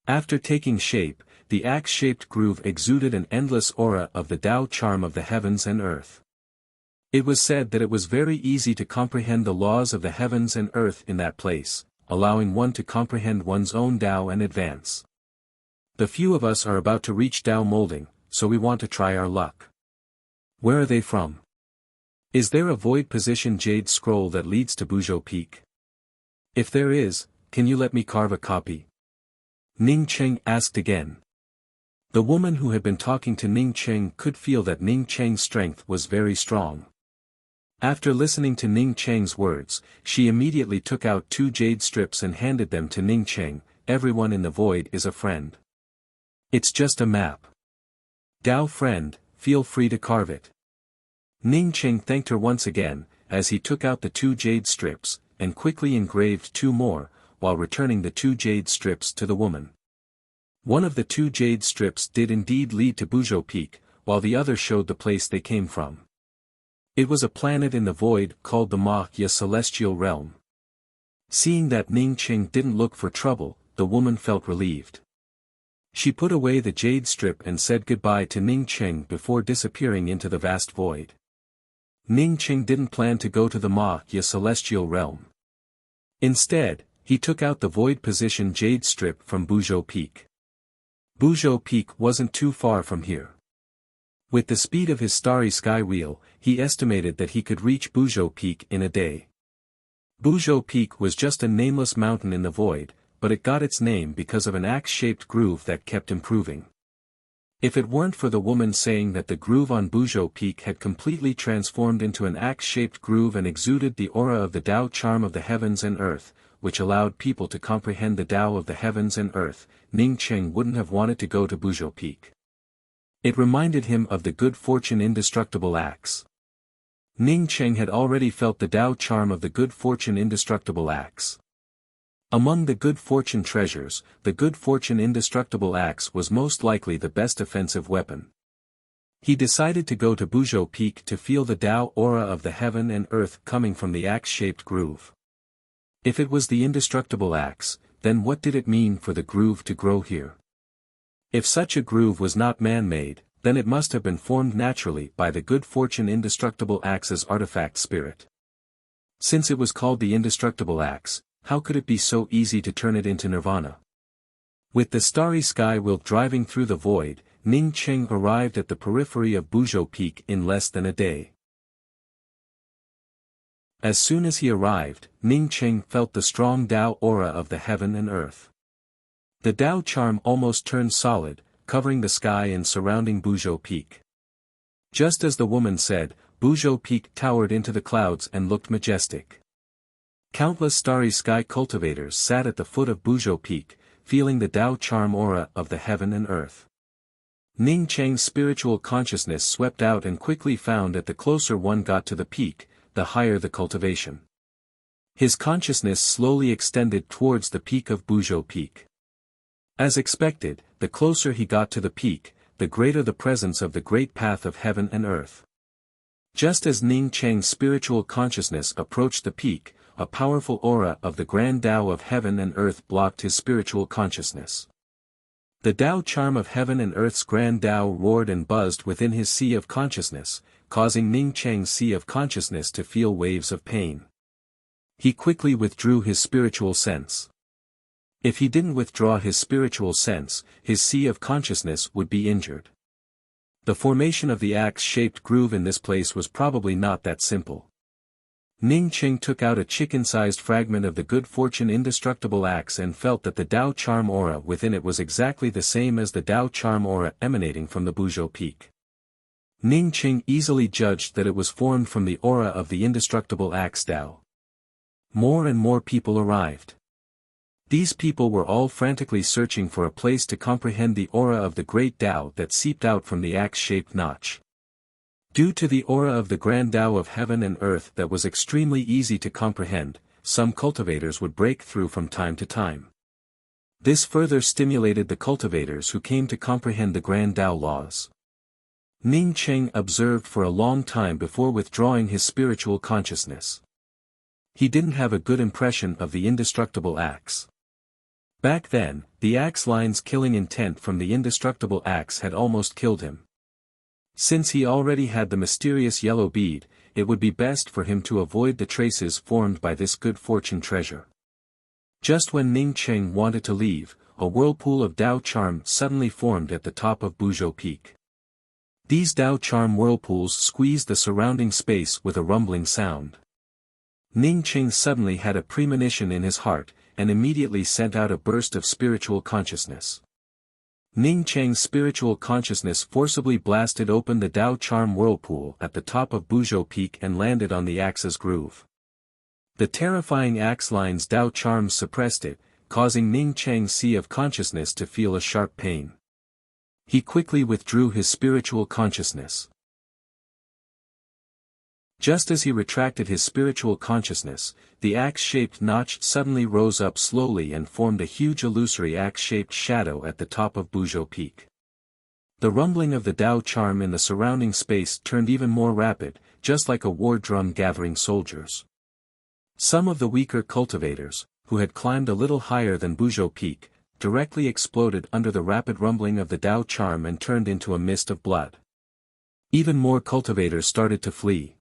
After taking shape, the axe-shaped groove exuded an endless aura of the Tao charm of the heavens and earth. It was said that it was very easy to comprehend the laws of the heavens and earth in that place, allowing one to comprehend one's own Tao and advance. The few of us are about to reach Tao molding, so we want to try our luck. Where are they from? Is there a void position jade scroll that leads to Buzhou Peak? If there is, can you let me carve a copy?" Ning Cheng asked again. The woman who had been talking to Ning Cheng could feel that Ning Cheng's strength was very strong. After listening to Ning Cheng's words, she immediately took out 2 jade strips and handed them to Ning Cheng. "Everyone in the void is a friend. It's just a map. Tao friend, feel free to carve it." Ning Cheng thanked her once again, as he took out the 2 jade strips, and quickly engraved 2 more, while returning the 2 jade strips to the woman. One of the 2 jade strips did indeed lead to Buzhou Peak, while the other showed the place they came from. It was a planet in the void called the Wuxia Celestial Realm. Seeing that Ning Cheng didn't look for trouble, the woman felt relieved. She put away the jade strip and said goodbye to Ning Cheng before disappearing into the vast void. Ning Cheng didn't plan to go to the Wuxia Celestial Realm. Instead, he took out the void position jade strip from Buzhou Peak. Buzhou Peak wasn't too far from here. With the speed of his starry sky wheel, he estimated that he could reach Buzhou Peak in a day. Buzhou Peak was just a nameless mountain in the void, but it got its name because of an axe-shaped groove that kept improving. If it weren't for the woman saying that the groove on Buzhou Peak had completely transformed into an axe-shaped groove and exuded the aura of the Tao charm of the heavens and earth, which allowed people to comprehend the Tao of the heavens and earth, Ning Cheng wouldn't have wanted to go to Buzhou Peak. It reminded him of the good fortune indestructible axe. Ning Cheng had already felt the Tao charm of the good fortune indestructible axe. Among the good fortune treasures, the good fortune indestructible axe was most likely the best offensive weapon. He decided to go to Buzhou Peak to feel the Tao aura of the heaven and earth coming from the axe-shaped groove. If it was the indestructible axe, then what did it mean for the groove to grow here? If such a groove was not man-made, then it must have been formed naturally by the good fortune indestructible axe's artifact spirit. Since it was called the indestructible axe, how could it be so easy to turn it into nirvana? With the starry sky wheel driving through the void, Ning Cheng arrived at the periphery of Buzhou Peak in less than a day. As soon as he arrived, Ning Cheng felt the strong Tao aura of the heaven and earth. The Tao charm almost turned solid, covering the sky and surrounding Buzhou Peak. Just as the woman said, Buzhou Peak towered into the clouds and looked majestic. Countless starry sky cultivators sat at the foot of Buzhou Peak, feeling the Tao charm aura of the heaven and earth. Ning Cheng's spiritual consciousness swept out and quickly found that the closer one got to the peak, the higher the cultivation. His consciousness slowly extended towards the peak of Buzhou Peak. As expected, the closer he got to the peak, the greater the presence of the great path of heaven and earth. Just as Ning Cheng's spiritual consciousness approached the peak, a powerful aura of the grand Tao of heaven and earth blocked his spiritual consciousness. The Tao charm of heaven and earth's grand Tao roared and buzzed within his sea of consciousness, causing Ning Cheng's sea of consciousness to feel waves of pain. He quickly withdrew his spiritual sense. If he didn't withdraw his spiritual sense, his sea of consciousness would be injured. The formation of the axe-shaped groove in this place was probably not that simple. Ning Cheng took out a chicken-sized fragment of the good fortune indestructible axe and felt that the Tao charm aura within it was exactly the same as the Tao charm aura emanating from the Buzhou Peak. Ning Cheng easily judged that it was formed from the aura of the indestructible axe Tao. More and more people arrived. These people were all frantically searching for a place to comprehend the aura of the great Tao that seeped out from the axe-shaped notch. Due to the aura of the grand Tao of heaven and earth that was extremely easy to comprehend, some cultivators would break through from time to time. This further stimulated the cultivators who came to comprehend the grand Tao laws. Ning Cheng observed for a long time before withdrawing his spiritual consciousness. He didn't have a good impression of the indestructible axe. Back then, the axe line's killing intent from the indestructible axe had almost killed him. Since he already had the mysterious yellow bead, it would be best for him to avoid the traces formed by this good fortune treasure. Just when Ning Cheng wanted to leave, a whirlpool of Tao charm suddenly formed at the top of Buzhou Peak. These Tao charm whirlpools squeezed the surrounding space with a rumbling sound. Ning Cheng suddenly had a premonition in his heart, and immediately sent out a burst of spiritual consciousness. Ning Cheng's spiritual consciousness forcibly blasted open the Tao charm whirlpool at the top of Buzhou Peak and landed on the axe's groove. The terrifying axe line's Tao charms suppressed it, causing Ning Cheng's sea of consciousness to feel a sharp pain. He quickly withdrew his spiritual consciousness. Just as he retracted his spiritual consciousness, the axe-shaped notch suddenly rose up slowly and formed a huge illusory axe-shaped shadow at the top of Buzhou Peak. The rumbling of the Tao charm in the surrounding space turned even more rapid, just like a war drum gathering soldiers. Some of the weaker cultivators, who had climbed a little higher than Buzhou Peak, directly exploded under the rapid rumbling of the Tao charm and turned into a mist of blood. Even more cultivators started to flee.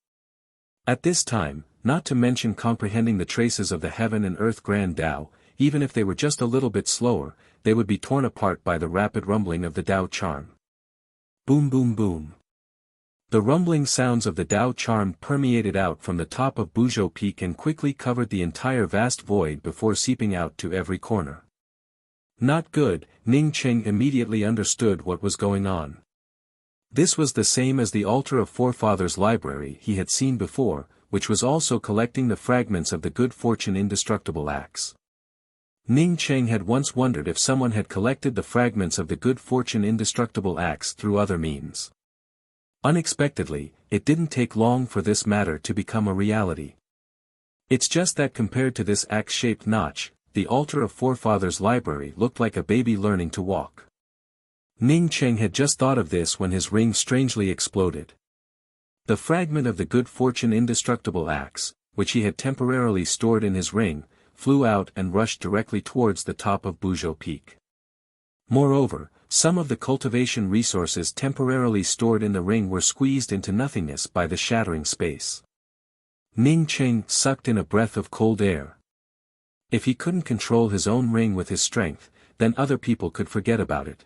At this time, not to mention comprehending the traces of the heaven and earth grand Tao, even if they were just a little bit slower, they would be torn apart by the rapid rumbling of the Tao charm. Boom boom boom. The rumbling sounds of the Tao charm permeated out from the top of Buzhou Peak and quickly covered the entire vast void before seeping out to every corner. Not good, Ning Cheng immediately understood what was going on. This was the same as the altar of forefathers library he had seen before, which was also collecting the fragments of the good fortune indestructible axe. Ning Cheng had once wondered if someone had collected the fragments of the good fortune indestructible axe through other means. Unexpectedly, it didn't take long for this matter to become a reality. It's just that compared to this axe-shaped notch, the altar of forefathers library looked like a baby learning to walk. Ning Cheng had just thought of this when his ring strangely exploded. The fragment of the good fortune indestructible axe, which he had temporarily stored in his ring, flew out and rushed directly towards the top of Buzhou Peak. Moreover, some of the cultivation resources temporarily stored in the ring were squeezed into nothingness by the shattering space. Ning Cheng sucked in a breath of cold air. If he couldn't control his own ring with his strength, then other people could forget about it.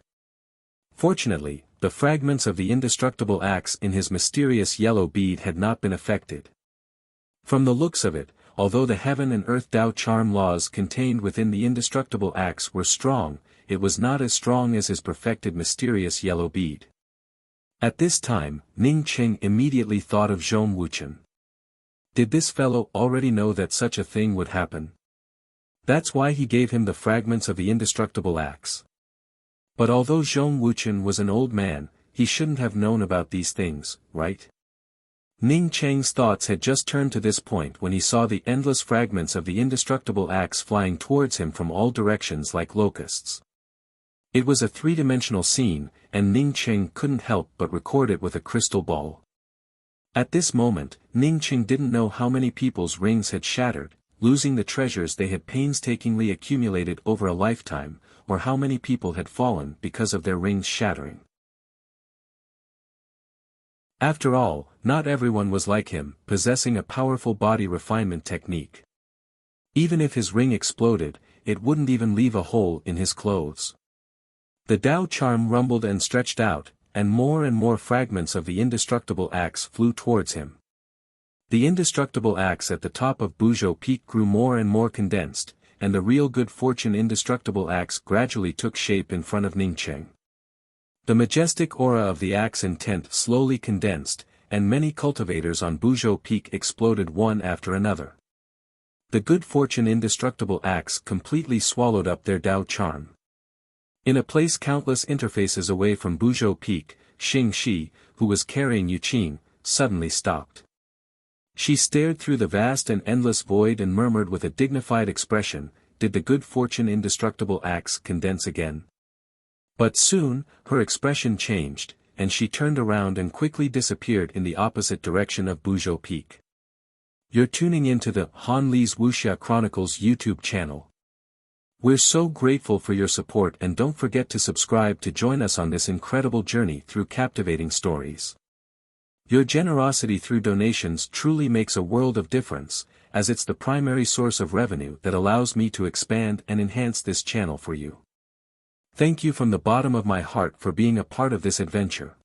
Fortunately, the fragments of the indestructible axe in his mysterious yellow bead had not been affected. From the looks of it, although the heaven and earth Tao charm laws contained within the indestructible axe were strong, it was not as strong as his perfected mysterious yellow bead. At this time, Ning Cheng immediately thought of Zhong Wuchen. Did this fellow already know that such a thing would happen? That's why he gave him the fragments of the indestructible axe. But although Zhong Wuchen was an old man, he shouldn't have known about these things, right? Ning Cheng's thoughts had just turned to this point when he saw the endless fragments of the indestructible axe flying towards him from all directions like locusts. It was a three-dimensional scene, and Ning Cheng couldn't help but record it with a crystal ball. At this moment, Ning Cheng didn't know how many people's rings had shattered, losing the treasures they had painstakingly accumulated over a lifetime, or how many people had fallen because of their rings shattering. After all, not everyone was like him, possessing a powerful body refinement technique. Even if his ring exploded, it wouldn't even leave a hole in his clothes. The Tao charm rumbled and stretched out, and more fragments of the indestructible axe flew towards him. The indestructible axe at the top of Buzhou Peak grew more and more condensed, and the real good fortune indestructible axe gradually took shape in front of Ning Cheng. The majestic aura of the axe intent slowly condensed, and many cultivators on Buzhou Peak exploded one after another. The good fortune indestructible axe completely swallowed up their Tao charm. In a place countless interfaces away from Buzhou Peak, Xing Shi, who was carrying Yuqing, suddenly stopped. She stared through the vast and endless void and murmured with a dignified expression, "Did the good fortune indestructible axe condense again?" But soon, her expression changed, and she turned around and quickly disappeared in the opposite direction of Buzhou Peak. You're tuning into the Han Li's Wuxia Chronicles YouTube channel. We're so grateful for your support, and don't forget to subscribe to join us on this incredible journey through captivating stories. Your generosity through donations truly makes a world of difference, as it's the primary source of revenue that allows me to expand and enhance this channel for you. Thank you from the bottom of my heart for being a part of this adventure.